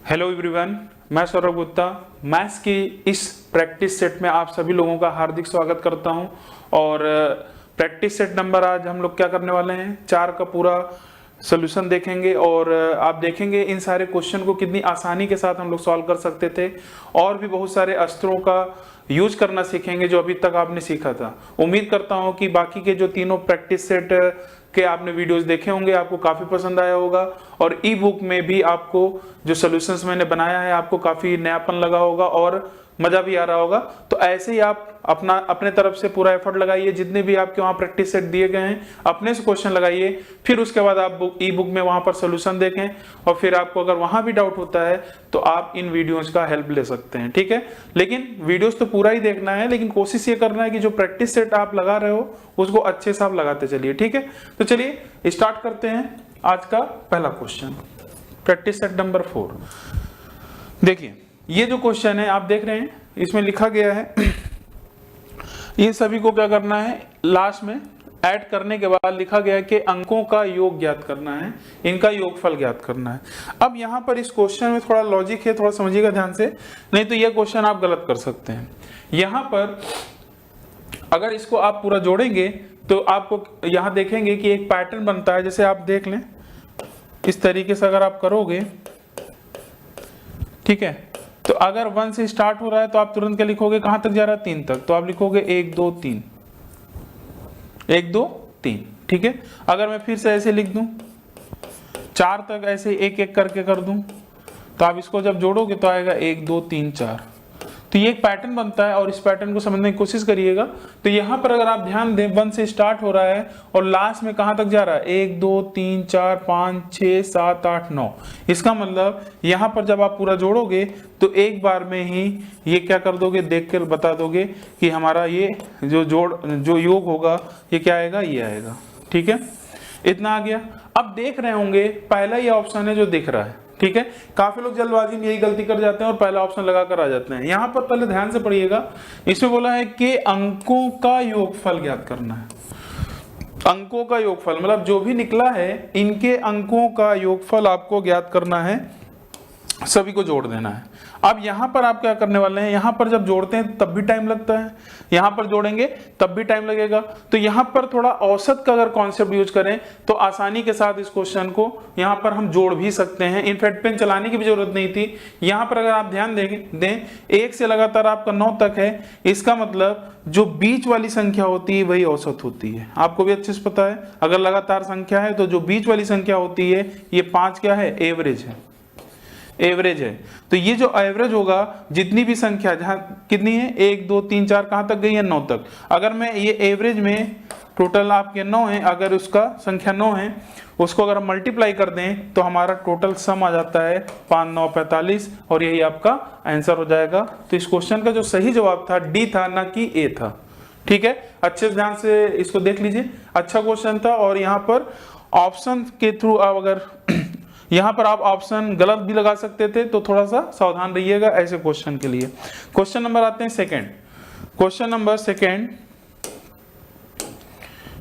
Hello everyone, मैं Saurabh Gupta maths की इस प्रैक्टिस सेट में आप सभी लोगों का हार्दिक स्वागत करता हूं। और प्रैक्टिस सेट नंबर आज हम लोग क्या करने वाले हैं, 4 का पूरा सोल्यूशन देखेंगे और आप देखेंगे इन सारे क्वेश्चन को कितनी आसानी के साथ हम लोग सॉल्व कर सकते थे और भी बहुत सारे अस्त्रों का यूज करना सीखेंगे जो अभी तक आपने सीखा था। उम्मीद करता हूं कि बाकी के जो तीनों प्रैक्टिस सेट के आपने वीडियोस देखे होंगे, आपको काफी पसंद आया होगा और ई बुक में भी आपको जो सॉल्यूशंस मैंने बनाया है आपको काफी नयापन लगा होगा और मजा भी आ रहा होगा। तो ऐसे ही आप अपने तरफ से पूरा एफर्ट लगाइए, जितने भी आपके वहां प्रैक्टिस सेट दिए गए हैं अपने से क्वेश्चन लगाइए, फिर उसके बाद आप ई बुक में वहां पर सोल्यूशन देखें और फिर आपको अगर वहां भी डाउट होता है तो आप इन वीडियोस का हेल्प ले सकते हैं, ठीक है। लेकिन वीडियोस तो पूरा ही देखना है, लेकिन कोशिश ये करना है कि जो प्रैक्टिस सेट आप लगा रहे हो उसको अच्छे से आप लगाते चलिए, ठीक है। तो चलिए स्टार्ट करते हैं आज का पहला क्वेश्चन, प्रैक्टिस सेट नंबर 4। देखिए ये जो क्वेश्चन है आप देख रहे हैं, इसमें लिखा गया है ये सभी को क्या करना है, लास्ट में ऐड करने के बाद लिखा गया है कि अंकों का योग ज्ञात करना है, इनका योगफल ज्ञात करना है। अब यहाँ पर इस क्वेश्चन में थोड़ा लॉजिक है, थोड़ा समझिएगा ध्यान से, नहीं तो यह क्वेश्चन आप गलत कर सकते हैं। यहाँ पर अगर इसको आप पूरा जोड़ेंगे तो आपको यहाँ देखेंगे कि एक पैटर्न बनता है। जैसे आप देख लें इस तरीके से अगर आप करोगे, ठीक है, तो अगर 1 से स्टार्ट हो रहा है तो आप तुरंत क्या लिखोगे, कहां तक जा रहा है 3 तक, तो आप लिखोगे 1 2 3 1 2 3, ठीक है। अगर मैं फिर से ऐसे लिख दूं 4 तक, ऐसे एक एक करके कर दूं, तो आप इसको जब जोड़ोगे तो आएगा 1 2 3 4। तो ये एक पैटर्न बनता है और इस पैटर्न को समझने की कोशिश करिएगा। तो यहाँ पर अगर आप ध्यान दें 1 से स्टार्ट हो रहा है और लास्ट में कहां तक जा रहा है, 1 2 3 4 5 6 7 8 9। इसका मतलब यहाँ पर जब आप पूरा जोड़ोगे तो एक बार में ही ये क्या कर दोगे, देख कर बता दोगे कि हमारा ये जो योग होगा ये क्या आएगा, ये आएगा, ठीक है। इतना आ गया। अब देख रहे होंगे पहला ये ऑप्शन है जो दिख रहा है, ठीक है। काफी लोग जल्दबाजी में यही गलती कर जाते हैं और पहला ऑप्शन लगाकर आ जाते हैं। यहां पर पहले ध्यान से पढ़िएगा, इसमें बोला है कि अंकों का योगफल ज्ञात करना है। अंकों का योगफल मतलब जो भी निकला है इनके अंकों का योगफल आपको ज्ञात करना है, सभी को जोड़ देना है। अब यहां पर आप क्या करने वाले हैं, यहां पर जब जोड़ते हैं तब भी टाइम लगता है, यहां पर जोड़ेंगे तब भी टाइम लगेगा। तो यहां पर थोड़ा औसत का अगर कॉन्सेप्ट यूज करें तो आसानी के साथ इस क्वेश्चन को यहां पर हम जोड़ भी सकते हैं। इनफैक्ट पेन चलाने की भी जरूरत नहीं थी। यहां पर अगर आप ध्यान दें 1 से लगातार आपका 9 तक है, इसका मतलब जो बीच वाली संख्या होती है वही औसत होती है। आपको भी अच्छे से पता है, अगर लगातार संख्या है तो जो बीच वाली संख्या होती है ये 5 क्या है, एवरेज है, एवरेज है। तो ये जो एवरेज होगा जितनी भी संख्या जहां कितनी है, 1 2 3 4 कहां तक गई है, 9 तक। अगर मैं ये एवरेज में टोटल आपके 9 है, अगर उसका संख्या 9 है उसको अगर हम मल्टीप्लाई कर दें तो हमारा टोटल सम आ जाता है 5 9 45 और यही आपका आंसर हो जाएगा। तो इस क्वेश्चन का जो सही जवाब था डी था, ना कि ए था, ठीक है। अच्छे से ध्यान से इसको देख लीजिए, अच्छा क्वेश्चन था। और यहाँ पर ऑप्शन के थ्रू आप अगर यहां पर आप ऑप्शन गलत भी लगा सकते थे, तो थोड़ा सा सावधान रहिएगा ऐसे क्वेश्चन के लिए। क्वेश्चन नंबर आते हैं सेकंड। क्वेश्चन नंबर सेकंड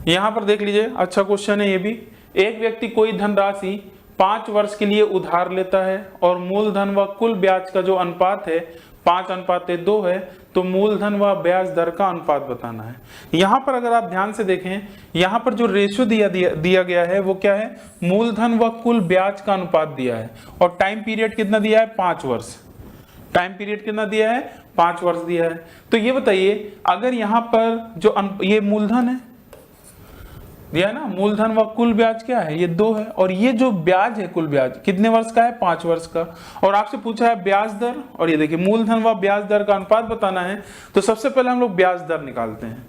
यहां पर देख लीजिए, अच्छा क्वेश्चन है ये भी। एक व्यक्ति कोई धनराशि 5 वर्ष के लिए उधार लेता है और मूलधन व कुल ब्याज का जो अनुपात है 5:2 है, तो मूलधन व ब्याज दर का अनुपात बताना है। यहां पर अगर आप ध्यान से देखें, यहां पर जो रेशियो दिया गया है वो क्या है, मूलधन व कुल ब्याज का अनुपात दिया है और टाइम पीरियड कितना दिया है, 5 वर्ष। टाइम पीरियड कितना दिया है, 5 वर्ष दिया है। तो ये बताइए अगर यहां पर जो ये मूलधन है दिया है ना, मूलधन व कुल ब्याज क्या है, ये 2 है, और ये जो ब्याज है कुल ब्याज कितने वर्ष का है, 5 वर्ष का। और आपसे पूछा है ब्याज दर, और ये देखिए मूलधन व ब्याज दर का अनुपात बताना है। तो सबसे पहले हम लोग ब्याज दर निकालते हैं।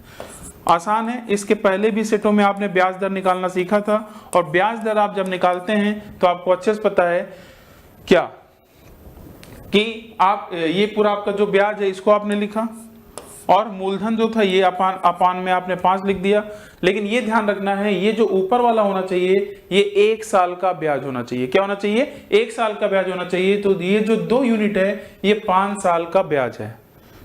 आसान है, इसके पहले भी सेटों में आपने ब्याज दर निकालना सीखा था। और ब्याज दर आप जब निकालते हैं तो आपको अच्छे से पता है क्या कि आप ये पूरा आपका जो ब्याज है इसको आपने लिखा और मूलधन जो था ये अपान में आपने 5 लिख दिया। लेकिन ये ध्यान रखना है ये जो ऊपर वाला होना चाहिए ये 1 साल का ब्याज होना चाहिए। क्या होना चाहिए, 1 साल का ब्याज होना चाहिए। तो ये जो 2 यूनिट है ये 5 साल का ब्याज है।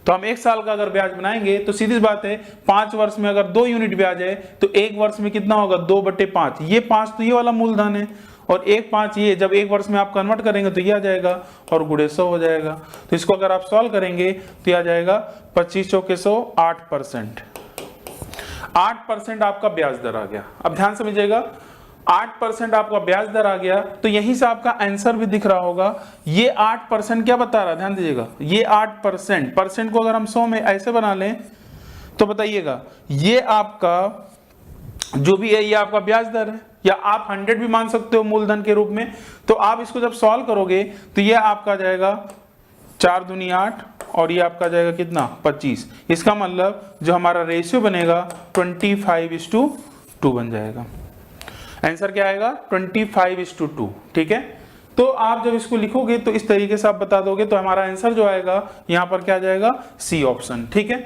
तो हम 1 साल का अगर ब्याज बनाएंगे तो सीधी बात है 5 वर्ष में अगर 2 यूनिट ब्याज है तो 1 वर्ष में कितना होगा 2/5। ये 5 तो ये वाला मूलधन है और 1/5 ये, जब 1 वर्ष में आप कन्वर्ट करेंगे तो ये आ जाएगा और गुणे 100 हो जाएगा। तो इसको अगर आप सॉल्व करेंगे तो ये आ जाएगा 25 चौके 100 8%। 8% आपका ब्याज दर आ गया। अब ध्यान समझिएगा, 8% आपका ब्याज दर आ गया तो यहीं से आपका आंसर भी दिख रहा होगा। ये 8% क्या बता रहा है, ध्यान दीजिएगा, ये 8% परसेंट को अगर हम 100 में ऐसे बना लें तो बताइएगा ये आपका जो भी है ये आपका ब्याज दर है, या आप 100 भी मान सकते हो मूलधन के रूप में। तो आप इसको जब सॉल्व करोगे तो ये आपका जाएगा 4 दूनी 8 और ये आपका जाएगा कितना 25। इसका मतलब जो हमारा रेशियो बनेगा 25:2 बन जाएगा। आंसर क्या आएगा 25:2। ठीक है, तो आप जब इसको लिखोगे तो इस तरीके से आप बता दोगे तो हमारा आंसर जो आएगा यहां पर क्या जाएगा सी ऑप्शन। ठीक है,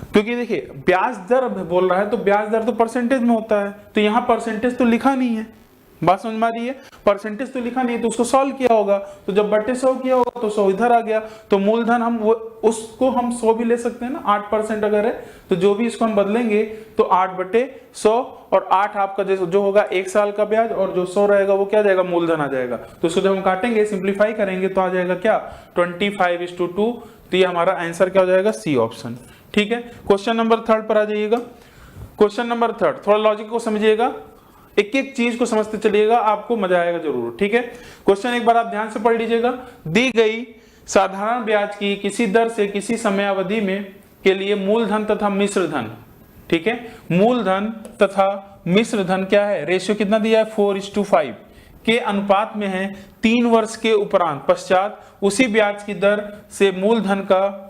क्योंकि देखिए ब्याज दर बोल रहा है तो ब्याज दर तो परसेंटेज में होता है, तो यहां परसेंटेज तो लिखा नहीं है। बात समझ में आ रही है, परसेंटेज तो लिखा नहीं है तो उसको सॉल्व किया होगा, तो जब बट्टे 100 किया होगा तो 100 इधर आ गया। तो मूलधन हम उसको हम 100 भी ले सकते हैं ना, 8% अगर है तो जो भी इसको हम बदलेंगे तो 8/100 और 8 आपका जो होगा 1 साल का ब्याज और जो 100 रहेगा वो क्या जाएगा मूलधन आ जाएगा। तो उसको जब हम काटेंगे सिंप्लीफाई करेंगे तो आ जाएगा क्या 25:2। तो ये हमारा आंसर क्या हो जाएगा सी ऑप्शन। ठीक है, क्वेश्चन नंबर 3 पर आ जाइएगा। क्वेश्चन नंबर 3 थोड़ा लॉजिक को समझिएगा, एक एक चीज को समझते चलिएगा, आपको मजा आएगा जरूर। ठीक है, क्वेश्चन एक बार आप ध्यान से पढ़ लीजिएगा। दी गई साधारण ब्याज की किसी दर से किसी समयावधि में के लिए मूलधन तथा मिश्र धन, ठीक है, मूलधन तथा मिश्र धन क्या है, रेशियो कितना दिया है 4:5 के अनुपात में है। 3 वर्ष के उपरांत पश्चात उसी ब्याज की दर से मूलधन का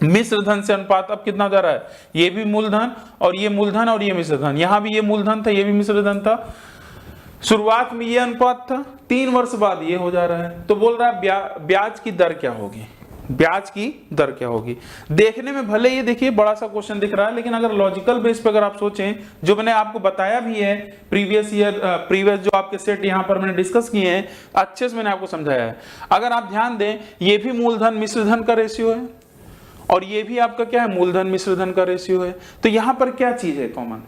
मिश्र धन से अनुपात अब कितना जा रहा है, ये भी मूलधन और ये मूलधन और ये मिश्र धन, यहां भी ये मूलधन था ये भी मिश्र धन था। शुरुआत में ये अनुपात था, 3 वर्ष बाद ये हो जा रहा है। तो बोल रहा है ब्याज की दर क्या होगी, ब्याज की दर क्या होगी। देखने में भले ये देखिए बड़ा सा क्वेश्चन दिख रहा है, लेकिन अगर लॉजिकल बेस पे अगर आप सोचें, जो मैंने आपको बताया भी है प्रीवियस जो आपके सेट यहां पर मैंने डिस्कस किए हैं अच्छे से मैंने आपको समझाया है। अगर आप ध्यान दें ये भी मूलधन मिश्र धन का रेशियो है और ये भी आपका क्या है मूलधन मिश्र धन का रेशियो है। तो यहां पर क्या चीज है कॉमन,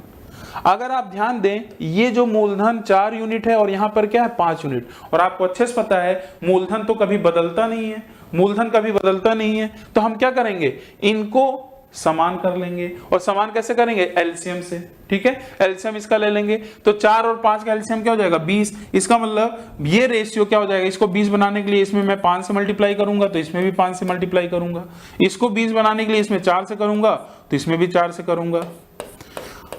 अगर आप ध्यान दें ये जो मूलधन 4 यूनिट है और यहां पर क्या है 5 यूनिट, और आपको अच्छे से पता है मूलधन तो कभी बदलता नहीं है, मूलधन कभी बदलता नहीं है। तो हम क्या करेंगे इनको समान कर लेंगे, और समान कैसे करेंगे एलसीएम से। ठीक है, एलसीएम इसका ले लेंगे तो 4 और 5 का एलसीएम क्या हो जाएगा 20। इसका मतलब ये रेशियो क्या हो जाएगा, इसको 20 बनाने के लिए इसमें मैं 5 से मल्टीप्लाई करूंगा तो इसमें भी 5 से मल्टीप्लाई करूंगा, इसको 20 बनाने के लिए इसमें 4 से करूंगा तो इसमें भी 4 से करूंगा।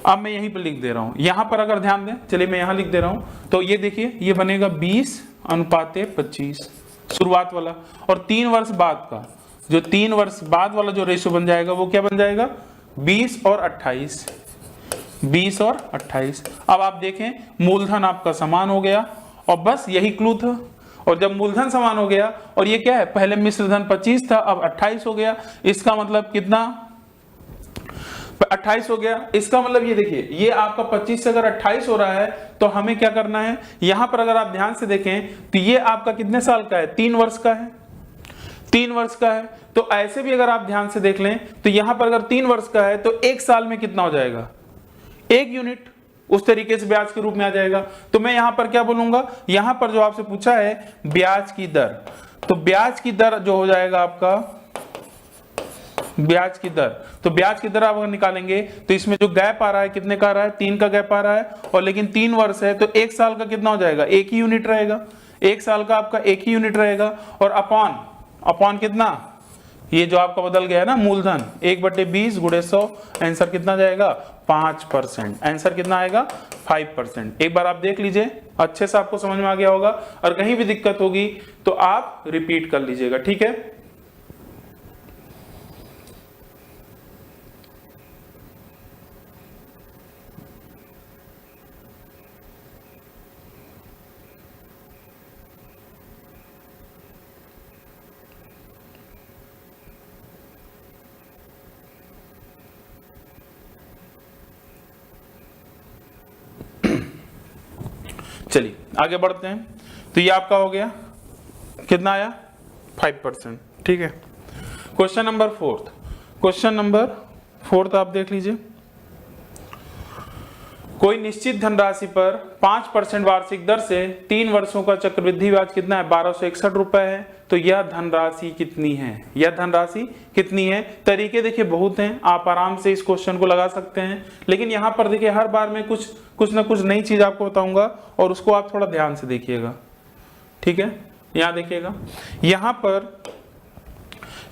अब मैं यहीं पर लिख दे रहा हूं, यहां पर अगर ध्यान दें, चलिए मैं यहां लिख दे रहा हूं, तो ये देखिए ये बनेगा 20:25 शुरुआत वाला, और 3 वर्ष बाद का जो 3 वर्ष बाद वाला जो रेशियो बन जाएगा वो क्या बन जाएगा 20 और 28, 20 और 28। अब आप देखें मूलधन आपका समान हो गया और बस यही क्लू था। और जब मूलधन समान हो गया और ये क्या है पहले मिश्र धन 25 था अब 28 हो गया, इसका मतलब कितना 28 हो गया। इसका मतलब ये देखिए ये आपका 25 से अगर 28 हो रहा है तो हमें क्या करना है, यहां पर अगर आप ध्यान से देखें तो ये आपका कितने साल का है 3 वर्ष का है, 3 वर्ष का है। तो ऐसे भी अगर आप ध्यान से देख लें तो यहां पर अगर 3 वर्ष का है तो 1 साल में कितना हो जाएगा 1 यूनिट, उस तरीके से ब्याज के रूप में आ जाएगा। तो मैं यहां पर क्या बोलूंगा, यहां पर जो आपसे पूछा है ब्याज की दर, तो ब्याज की दर जो हो जाएगा आपका ब्याज की दर, तो ब्याज की दर आप अगर निकालेंगे तो इसमें जो गैप आ रहा है कितने का आ रहा है 3 का गैप आ रहा है, और लेकिन 3 वर्ष है तो 1 साल का कितना हो जाएगा 1 ही यूनिट रहेगा, 1 साल का आपका 1 ही यूनिट रहेगा। और अपॉन कितना, ये जो आपका बदल गया है ना मूलधन 1/20 गुणे 100, आंसर कितना जाएगा 5%, आंसर कितना आएगा 5%। एक बार आप देख लीजिए अच्छे से आपको समझ में आ गया होगा, और कहीं भी दिक्कत होगी तो आप रिपीट कर लीजिएगा। ठीक है, चलिए आगे बढ़ते हैं। तो ये आपका हो गया कितना आया 5%। ठीक है, question number fourth, question number fourth आप देख लीजिए। कोई निश्चित धनराशि पर 5% वार्षिक दर से 3 वर्षों का चक्रवृद्धि ब्याज कितना है? 1261 रुपए है। तो यह धनराशि कितनी है? यह धनराशि कितनी है? तरीके देखिए बहुत हैं, आप आराम से इस क्वेश्चन को लगा सकते हैं, लेकिन यहाँ पर देखिए हर बार मैं कुछ ना कुछ नई चीज आपको बताऊंगा और उसको आप थोड़ा ध्यान से देखिएगा, ठीक है। यहाँ देखिएगा,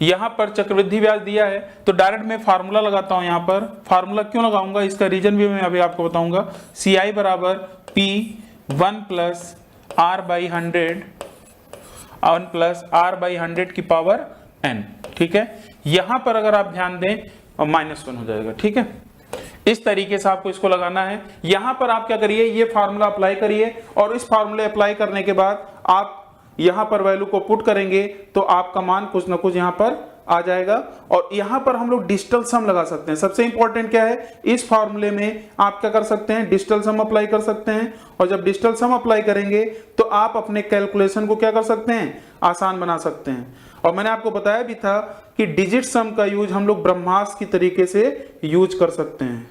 यहाँ पर चक्रवृद्धि ब्याज दिया है तो डायरेक्ट मैं फार्मूला लगाता हूं। यहाँ पर फार्मूला क्यों लगाऊंगा इसका रीजन भी मैं अभी आपको बताऊंगा। CI बराबर P1 plus R by 100 1 plus R by 100 की पावर n, ठीक है। यहां पर अगर आप ध्यान दें -1 हो जाएगा, ठीक है। इस तरीके से आपको इसको लगाना है। यहां पर आप क्या करिए, ये फार्मूला अप्लाई करिए और इस फार्मूले अप्लाई करने के बाद आप यहां पर वैल्यू को पुट करेंगे तो आपका मान कुछ ना कुछ यहां पर आ जाएगा। और यहां पर हम लोग डिजिटल सम लगा सकते हैं। सबसे इंपॉर्टेंट क्या है, इस फार्मूले में आप क्या कर सकते हैं, डिजिटल सम अप्लाई कर सकते हैं। और जब डिजिटल सम अप्लाई करेंगे तो आप अपने कैलकुलेशन को क्या कर सकते हैं, आसान बना सकते हैं। और मैंने आपको बताया भी था कि डिजिट सम का यूज हम लोग ब्रह्मास्त्र की तरीके से यूज कर सकते हैं,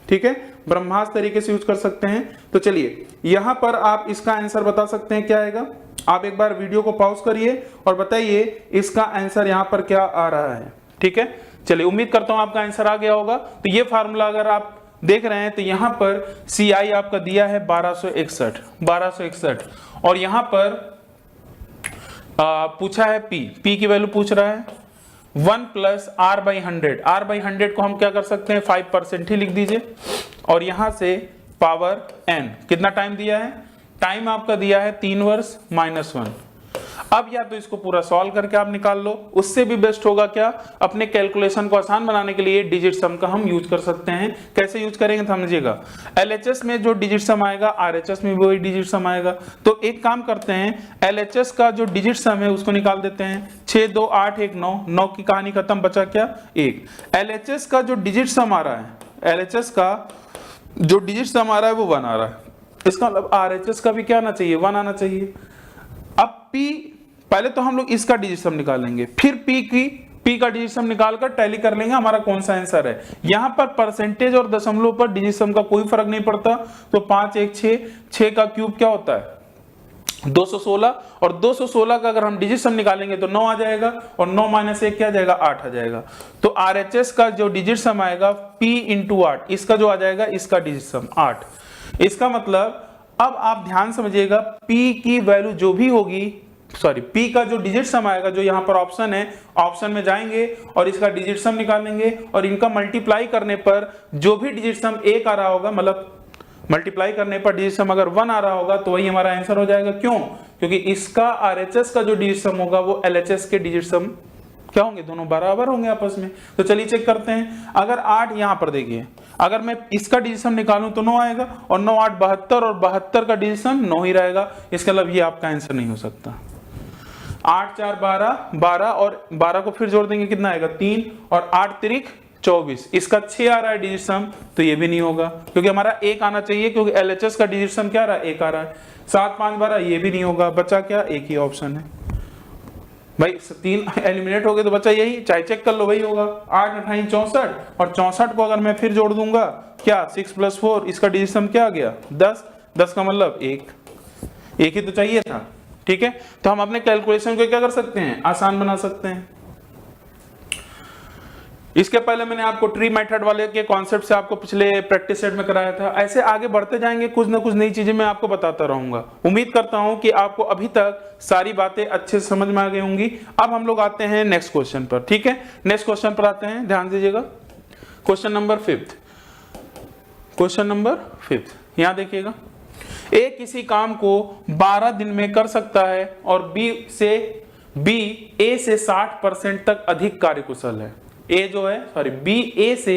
ठीक है, ब्रह्मास्त्र तरीके से यूज कर सकते हैं। तो चलिए यहां पर आप इसका आंसर बता सकते हैं क्या आएगा। आप एक बार वीडियो को पॉज करिए और बताइए इसका आंसर यहां पर क्या आ रहा है, ठीक है। चलिए उम्मीद करता हूं आपका आंसर आ गया होगा। तो ये फार्मूला अगर आप देख रहे हैं तो यहां पर CI आपका दिया है 1261 और यहां पर पूछा है P की वैल्यू पूछ रहा है 1 प्लस R बाई 100 को हम क्या कर सकते हैं 5% ही लिख दीजिए। और यहां से पावर n कितना टाइम दिया है, टाइम आपका दिया है 3 वर्ष -1। अब या तो इसको पूरा सॉल्व करके आप निकाल लो, उससे भी बेस्ट होगा क्या, अपने कैलकुलेशन को आसान बनाने के लिए डिजिट सम का हम यूज कर सकते हैं। कैसे यूज करेंगे समझिएगा। LHS में जो डिजिट सम आएगा RHS में भी वही डिजिट सम आएगा। तो एक काम करते हैं, LHS का जो डिजिट सम है उसको निकाल देते हैं। 6 2 8 1 9 की कहानी खत्म, बचा क्या 1। LHS का जो डिजिट सम आ रहा है, LHS का जो डिजिट सम आ रहा है वो 1 आ रहा है। इसका मतलब RHS का भी क्या आना चाहिए, 1 आना चाहिए। अब P, पहले तो हम लोग इसका डिजिट सम निकालेंगे, फिर P का डिजिट सम निकालकर टैली कर लेंगे हमारा कौन सा आंसर है। यहां पर परसेंटेज और दशमलव पर डिजिट सम का कोई फर्क नहीं पड़ता। तो 5 1 6 का क्यूब क्या होता है 216 और 216 का अगर हम डिजिट सम निकालेंगे तो 9 आ जाएगा और 9 - 1 क्या आ जाएगा 8 आ जाएगा। तो RHS का जो डिजिट सम आएगा P × 8, इसका जो आ जाएगा इसका डिजिट सम 8। इसका मतलब अब आप ध्यान समझिएगा, P की वैल्यू जो भी होगी, P का जो डिजिट सम आएगा, जो यहाँ पर ऑप्शन है, ऑप्शन में जाएंगे और इसका डिजिट सम निकालेंगे और इनका मल्टीप्लाई करने पर जो भी डिजिट सम 1 आ रहा होगा, मतलब मल्टीप्लाई करने पर डिजिट सम अगर 1 आ रहा होगा तो वही हमारा आंसर हो जाएगा। क्यों? क्योंकि इसका RHS का जो डिजिट सम होगा वो LHS के डिजिट सम क्या होंगे, दोनों बराबर होंगे आपस में। तो चलिए चेक करते हैं। अगर 8 यहां पर देखिए, अगर मैं इसका डिजिट सम निकालूं तो 9 आएगा और 9 8 72 और 72 का डिजिट सम 9 ही रहेगा। इसका मतलब ये आपका आंसर नहीं हो सकता। 8 4 12 और 12 को फिर जोड़ देंगे कितना आएगा 3 और 8 3 24। इसका 6 आ रहा है डिजिट सम, तो ये भी नहीं होगा क्योंकि हमारा 1 आना चाहिए, क्योंकि LHS का डिजिट सम क्या आ रहा है 1 आ रहा है। 7 5 12 ये भी नहीं होगा, बचा क्या, एक ही ऑप्शन है भाई। 3 एलिमिनेट हो गए तो बचा यही, चाहे चेक कर लो वही होगा। 8 28 64 और 64 को अगर मैं फिर जोड़ दूंगा क्या 6 + 4, इसका डिजिट सम क्या आ गया 10। 10 का मतलब 1 ही तो चाहिए था, ठीक है। तो हम अपने कैलकुलेशन को क्या कर सकते हैं, आसान बना सकते हैं। इसके पहले मैंने आपको ट्री मेथड वाले के कॉन्सेप्ट से आपको पिछले प्रैक्टिस सेट में कराया था। ऐसे आगे बढ़ते जाएंगे, कुछ ना कुछ नई चीजें मैं आपको बताता रहूंगा। उम्मीद करता हूं कि आपको अभी तक सारी बातें अच्छे से समझ में आ गई होंगी। अब हम लोग आते हैं नेक्स्ट क्वेश्चन पर, ठीक है। नेक्स्ट क्वेश्चन पर आते हैं, ध्यान दीजिएगा। क्वेश्चन नंबर 5, क्वेश्चन नंबर 5 यहां देखिएगा। ए किसी काम को 12 दिन में कर सकता है और बी ए से 60% तक अधिक कार्यकुशल है। बी ए से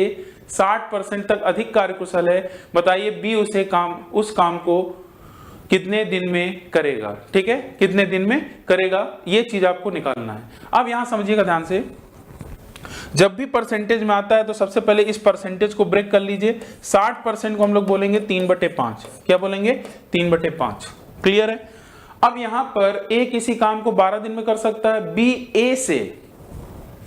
60% तक अधिक कार्यकुशल है। बताइए बी उस काम को कितने दिन में करेगा, ठीक है, कितने दिन में करेगा, ये चीज आपको निकालना है। अब यहां समझिएगा ध्यान से, जब भी परसेंटेज में आता है तो सबसे पहले इस परसेंटेज को ब्रेक कर लीजिए। 60% को हम लोग बोलेंगे 3/5। क्या बोलेंगे 3/5। क्लियर है। अब यहां पर ए किसी काम को 12 दिन में कर सकता है, बी ए से,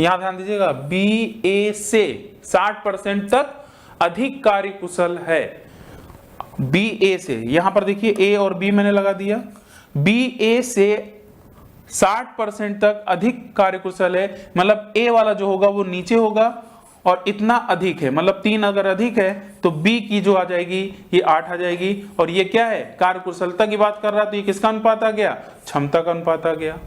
यहां ध्यान दीजिएगा, बी ए से 60% तक अधिक कार्यकुशल है। बी ए से, यहां पर देखिए ए और बी मैंने लगा दिया, बी ए से 60% तक अधिक कार्यकुशल है, मतलब ए वाला जो होगा वो नीचे होगा और इतना अधिक है, मतलब 3 अगर अधिक है तो बी की जो आ जाएगी ये 8 आ जाएगी। और ये क्या है, कार्यकुशलता की बात कर रहा है, तो ये किसका अनुपात आ गया, क्षमता का अनुपात आ गया।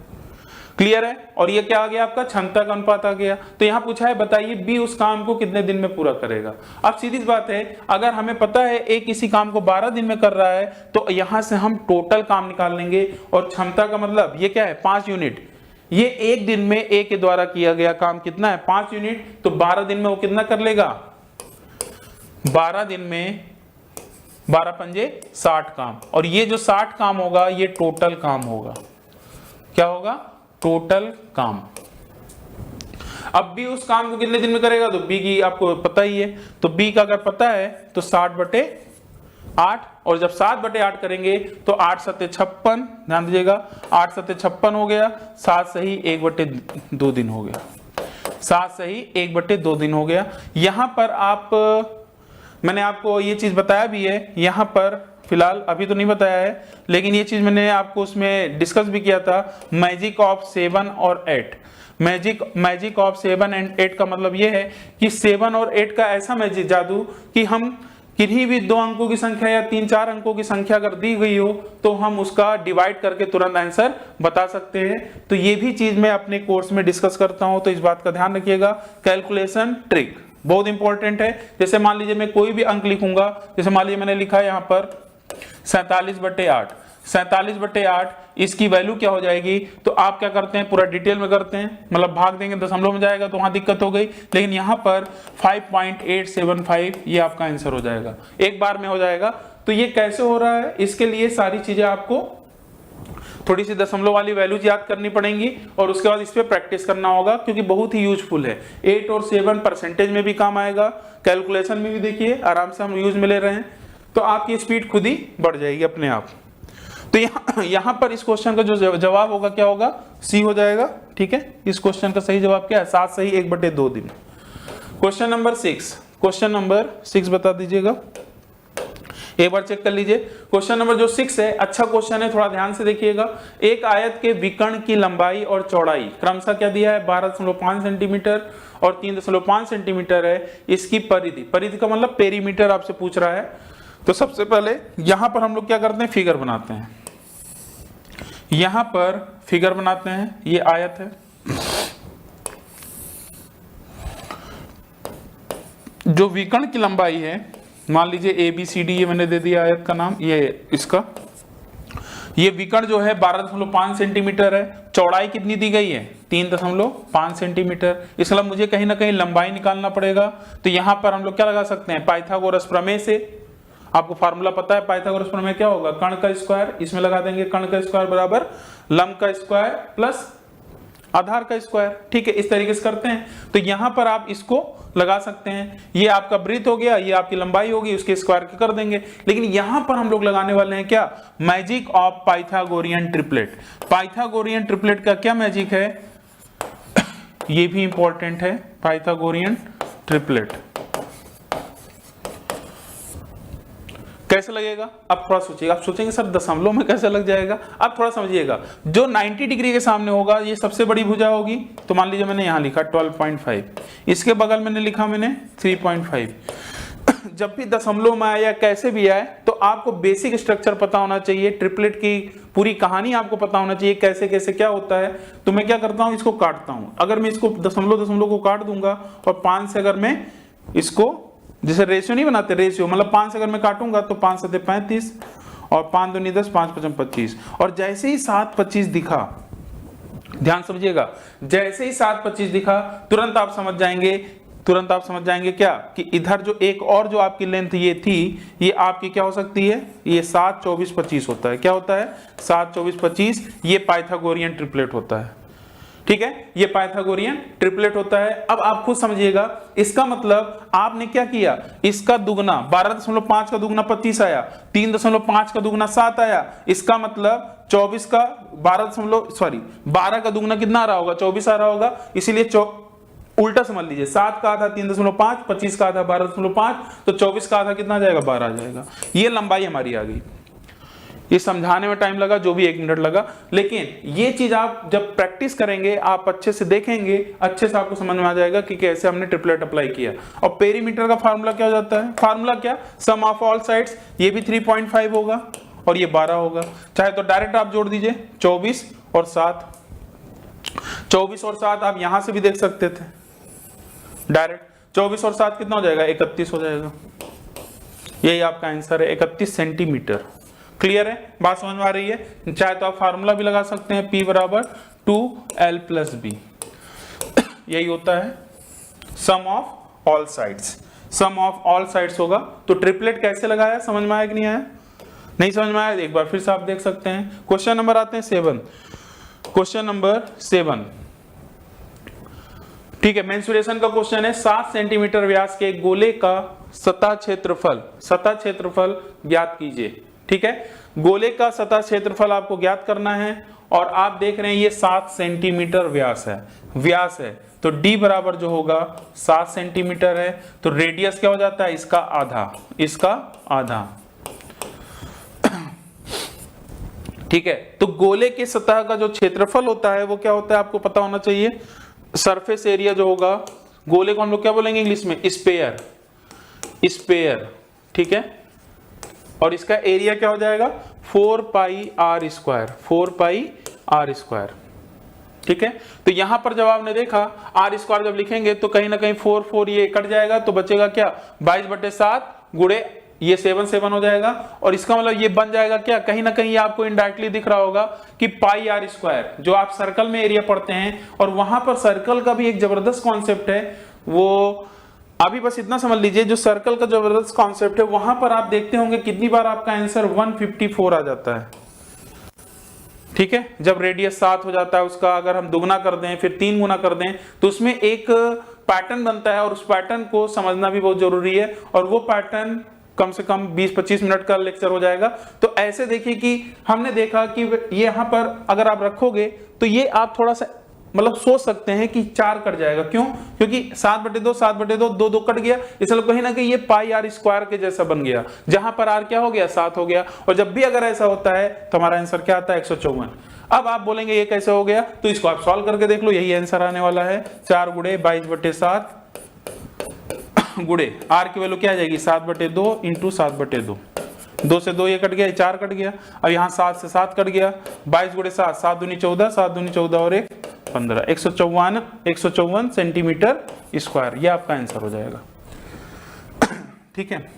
क्लियर है। और ये क्या आ गया आपका, क्षमता का अनुपात आ गया। तो यहां पूछा है बताइए बी उस काम को कितने दिन में पूरा करेगा। अब सीधी सी बात है, अगर हमें पता है ए किसी काम को 12 दिन में कर रहा है तो यहां से हम टोटल काम निकाल लेंगे, और क्षमता का मतलब ये क्या है, 5 यूनिट। ये एक दिन में ए के द्वारा किया गया काम कितना है, 5 यूनिट, तो 12 दिन में वो कितना कर लेगा, 12 दिन में 12 पंजे 60 काम। और ये जो 60 काम होगा ये टोटल काम होगा, क्या होगा, टोटल काम। अब बी उस काम को कितने दिन में करेगा, तो बी की आपको पता ही है, तो बी का अगर पता है तो 60/8, और जब 7/8 करेंगे तो 8 सत्ते 56, ध्यान दीजिएगा 8 सत्ते 56 हो गया, 7 सही 1/2 दिन हो गया, 7 सही 1/2 दिन हो गया। यहां पर आप, मैंने आपको ये चीज बताया भी है, यहां पर फिलहाल अभी तो नहीं बताया है, लेकिन ये चीज मैंने आपको उसमें डिस्कस भी किया था, मैजिक ऑफ 7 और 8। मैजिक ऑफ 7 एंड 8 का मतलब ये है कि 7 और 8 का ऐसा मैजिक जादू कि हम किन्हीं भी 2 अंकों की संख्या या 3-4 अंकों की संख्या अगर दी गई हो तो हम उसका डिवाइड करके तुरंत आंसर बता सकते हैं। तो ये भी चीज मैं अपने कोर्स में डिस्कस करता हूं, तो इस बात का ध्यान रखिएगा। कैलकुलेशन ट्रिक बहुत इंपॉर्टेंट है। जैसे मान लीजिए मैं कोई भी अंक लिखूंगा, जैसे मान लीजिए मैंने लिखा है यहां पर 47/8, 47/8 इसकी वैल्यू क्या हो जाएगी, तो आप क्या करते हैं पूरा डिटेल में करते हैं, मतलब भाग देंगे दशमलव में जाएगा तो वहां दिक्कत हो गई, लेकिन यहां पर 5.875 ये आपका आंसर हो जाएगा, एक बार में हो जाएगा। तो ये कैसे हो रहा है, इसके लिए सारी चीजें आपको थोड़ी सी दशमलव वाली वैल्यूज याद करनी पड़ेंगी और उसके बाद इस पे प्रैक्टिस करना होगा, क्योंकि बहुत ही यूजफुल है। 8 और 7 परसेंटेज में भी काम आएगा, कैलकुलेशन में भी देखिए आराम से हम यूज में ले रहे हैं, तो आपकी स्पीड खुद ही बढ़ जाएगी अपने आप। तो यहां पर इस क्वेश्चन का जो जवाब होगा क्या होगा, सी हो जाएगा। ठीक है, इस क्वेश्चन का सही जवाब क्या है, 7 सही 1/2 दिन। क्वेश्चन नंबर 6 बता दीजिएगा, एक बार चेक कर लीजिए। क्वेश्चन नंबर जो 6 है, अच्छा क्वेश्चन है, थोड़ा ध्यान से देखिएगा। एक आयत के विकर्ण की लंबाई और चौड़ाई क्रमशः क्या दिया है, 12.5 सेंटीमीटर और 3.5 सेंटीमीटर है। इसकी परिधि का मतलब पेरीमीटर आपसे पूछ रहा है। तो सबसे पहले यहां पर हम लोग क्या करते हैं, फिगर बनाते हैं। यहां पर फिगर बनाते हैं, ये आयत है, जो विकर्ण की लंबाई है, मान लीजिए ABCD ये मैंने दे दिया आयत का नाम, ये इसका, ये विकर्ण जो है 12.5 सेंटीमीटर है, चौड़ाई कितनी दी गई है 3.5 सेंटीमीटर। इसका मतलब मुझे कहीं ना कहीं लंबाई निकालना पड़ेगा। तो यहां पर हम लोग क्या लगा सकते हैं, पाइथागोरस प्रमेय से, आपको फार्मूला पता है पाइथागोरस प्रमेय क्या होगा, कर्ण का स्क्वायर, इसमें लगा देंगे कर्ण का स्क्वायर बराबर लंब का स्क्वायर प्लस आधार का स्क्वायर। ठीक है, इस तरीके से करते हैं। तो यहां पर आप इसको लगा सकते हैं, ये आपका वृत्त हो गया, ये आपकी लंबाई होगी, उसके स्क्वायर के कर देंगे। लेकिन यहां पर हम लोग लगाने वाले हैं क्या, magic of Pythagorean triplet. Pythagorean triplet का क्या मैजिक है, ये भी इंपॉर्टेंट है, पाइथागोरियन ट्रिपलेट कैसे लगेगा। अब थोड़ा सोचिएगा, आप सोचेंगे सर दशमलव में कैसे लग जाएगा, आप थोड़ा समझिएगा। जो 90 डिग्री के सामने होगा ये सबसे बड़ी भुजा होगी, तो मान लीजिए मैंने यहां लिखा 12.5, इसके बगल मैंने लिखा मैंने 3.5। जब भी दशमलव में आए या कैसे भी आए, तो आपको बेसिक स्ट्रक्चर पता होना चाहिए, ट्रिपलेट की पूरी कहानी आपको पता होना चाहिए, कैसे कैसे क्या होता है। तो मैं क्या करता हूं, इसको काटता हूं। अगर मैं इसको दशमलव को काट दूंगा और 5 से अगर मैं इसको, जैसे रेशियो नहीं बनाते, रेशियो मतलब 5 से अगर मैं काटूंगा तो 5 7 35 और 5 2 10 5 5 25। और जैसे ही 7-25 दिखा, ध्यान समझिएगा, जैसे ही 7-25 दिखा तुरंत आप समझ जाएंगे क्या, कि इधर जो एक और जो आपकी लेंथ ये थी, ये आपकी क्या हो सकती है, ये 7 24 25 होता है। क्या होता है, 7 24 25, ये पाइथागोरियन ट्रिपलेट होता है। ठीक है, ये पाइथागोरियन ट्रिपलेट होता है। अब आप खुद समझिएगा, इसका मतलब आपने क्या किया, इसका दुगना 12.5 का दुगना 25 आया, 3.5 का दुगना 7 आया, इसका मतलब 24 का 12 का दुगना कितना आ रहा होगा, 24 आ रहा होगा। इसीलिए उल्टा समझ लीजिए, 7 का आधा 3.5, 25 का आधा 12.5, तो 24 का आधा कितना आ जाएगा, 12 आ जाएगा। ये लंबाई हमारी आ गई। ये समझाने में टाइम लगा जो भी 1 मिनट लगा, लेकिन ये चीज आप जब प्रैक्टिस करेंगे, आप अच्छे से देखेंगे, अच्छे से आपको समझ में आ जाएगा कि कैसे हमने ट्रिपलेट अप्लाई किया। और पेरीमीटर का फार्मूला क्या हो जाता है, फार्मूला क्या, सम ऑफ ऑल साइड्स, ये भी 3.5 होगा और ये 12 होगा। चाहे तो डायरेक्ट आप जोड़ दीजिए 24 और 7, 24 और 7 आप यहां से भी देख सकते थे डायरेक्ट। 24 और 7 कितना हो जाएगा, 31 हो जाएगा। यही आपका आंसर है, 31 सेंटीमीटर। क्लियर है, बात समझ में आ रही है। चाहे तो आप फार्मूला भी लगा सकते हैं, P बराबर 2L+B, यही होता है sum of all sides. Sum of all sides होगा। तो ट्रिपलेट कैसे लगाया, समझ में आया कि नहीं आया, नहीं समझ में आया, एक बार फिर से आप देख सकते हैं। क्वेश्चन नंबर आते हैं 7, क्वेश्चन नंबर 7, ठीक है, मेंसुरेशन का क्वेश्चन है। 7 सेंटीमीटर व्यास के गोले का सतह क्षेत्रफल ज्ञात कीजिए। ठीक है, गोले का सतह क्षेत्रफल आपको ज्ञात करना है और आप देख रहे हैं ये 7 सेंटीमीटर व्यास है, तो d बराबर जो होगा 7 सेंटीमीटर है, तो रेडियस क्या हो जाता है, इसका आधा। ठीक है, तो गोले के सतह का जो क्षेत्रफल होता है वो क्या होता है, आपको पता होना चाहिए। सरफेस एरिया जो होगा, गोले को हम लोग क्या बोलेंगे इंग्लिश में, स्पेयर। ठीक है, और इसका एरिया क्या हो जाएगा, 4πr²। ठीक है, तो यहां पर जब आपने देखा r² जब लिखेंगे तो कहीं ना कहीं 4 ये कट जाएगा, तो बचेगा क्या, 22/7 गुणे ये 7 हो जाएगा। और इसका मतलब ये बन जाएगा क्या, कहीं ना कहीं आपको इनडायरेक्टली दिख रहा होगा कि πr², जो आप सर्कल में एरिया पढ़ते हैं, और वहां पर सर्कल का भी एक जबरदस्त कॉन्सेप्ट है। वो अभी बस इतना समझ लीजिए, जो सर्कल का जबरदस्त कॉन्सेप्ट है, वहां पर आप देखते होंगे कितनी बार आपका आंसर 154 आ जाता है। ठीक है, जब रेडियस 7 हो जाता है, उसका अगर हम दुगना कर दें फिर 3 गुना कर दें, तो उसमें एक पैटर्न बनता है और उस पैटर्न को समझना भी बहुत जरूरी है। और वो पैटर्न कम से कम 20-25 मिनट का लेक्चर हो जाएगा। तो ऐसे देखिए कि हमने देखा कि ये यहाँ पर अगर आप रखोगे तो ये आप थोड़ा सा मतलब सोच सकते हैं कि 4 कट जाएगा। क्यों, क्योंकि 7/2 2 कट गया, इसलिए कहीं ना कहीं ये πr² के जैसा बन गया, जहां पर r क्या हो गया, 7 हो गया। और जब भी अगर ऐसा होता है तो हमारा आंसर क्या आता है, 154। अब आप बोलेंगे ये कैसे हो गया, तो इसको आप सॉल्व करके देख लो, यही आंसर आने वाला है। 4 गुणे 22/7 गुणे r की वैल्यू क्या आ जाएगी, 7/2 इंटू 7/2, 2 से 2 ये कट गया, 4 कट गया। अब यहाँ 7 से 7 कट गया, 22 गुणे 7, 7 दूनी 14, 7 दूनी 14 और 1 15, 154 सेंटीमीटर स्क्वायर, ये आपका आंसर हो जाएगा। ठीक है,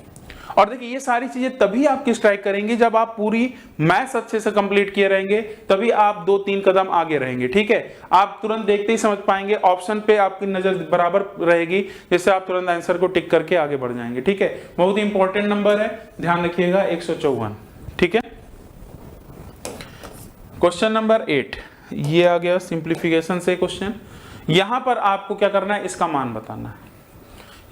और देखिए ये सारी चीजें तभी आपकी स्ट्राइक करेंगी जब आप पूरी मैथ्स अच्छे से कंप्लीट किए रहेंगे, तभी आप 2-3 कदम आगे रहेंगे। ठीक है, आप तुरंत देखते ही समझ पाएंगे, ऑप्शन पे आपकी नजर बराबर रहेगी, जिससे आप तुरंत आंसर को टिक करके आगे बढ़ जाएंगे। ठीक है, बहुत ही इंपॉर्टेंट नंबर है, ध्यान रखिएगा, 154। ठीक है, क्वेश्चन नंबर 8 ये आ गया सिंप्लीफिकेशन से क्वेश्चन। यहां पर आपको क्या करना है, इसका मान बताना है।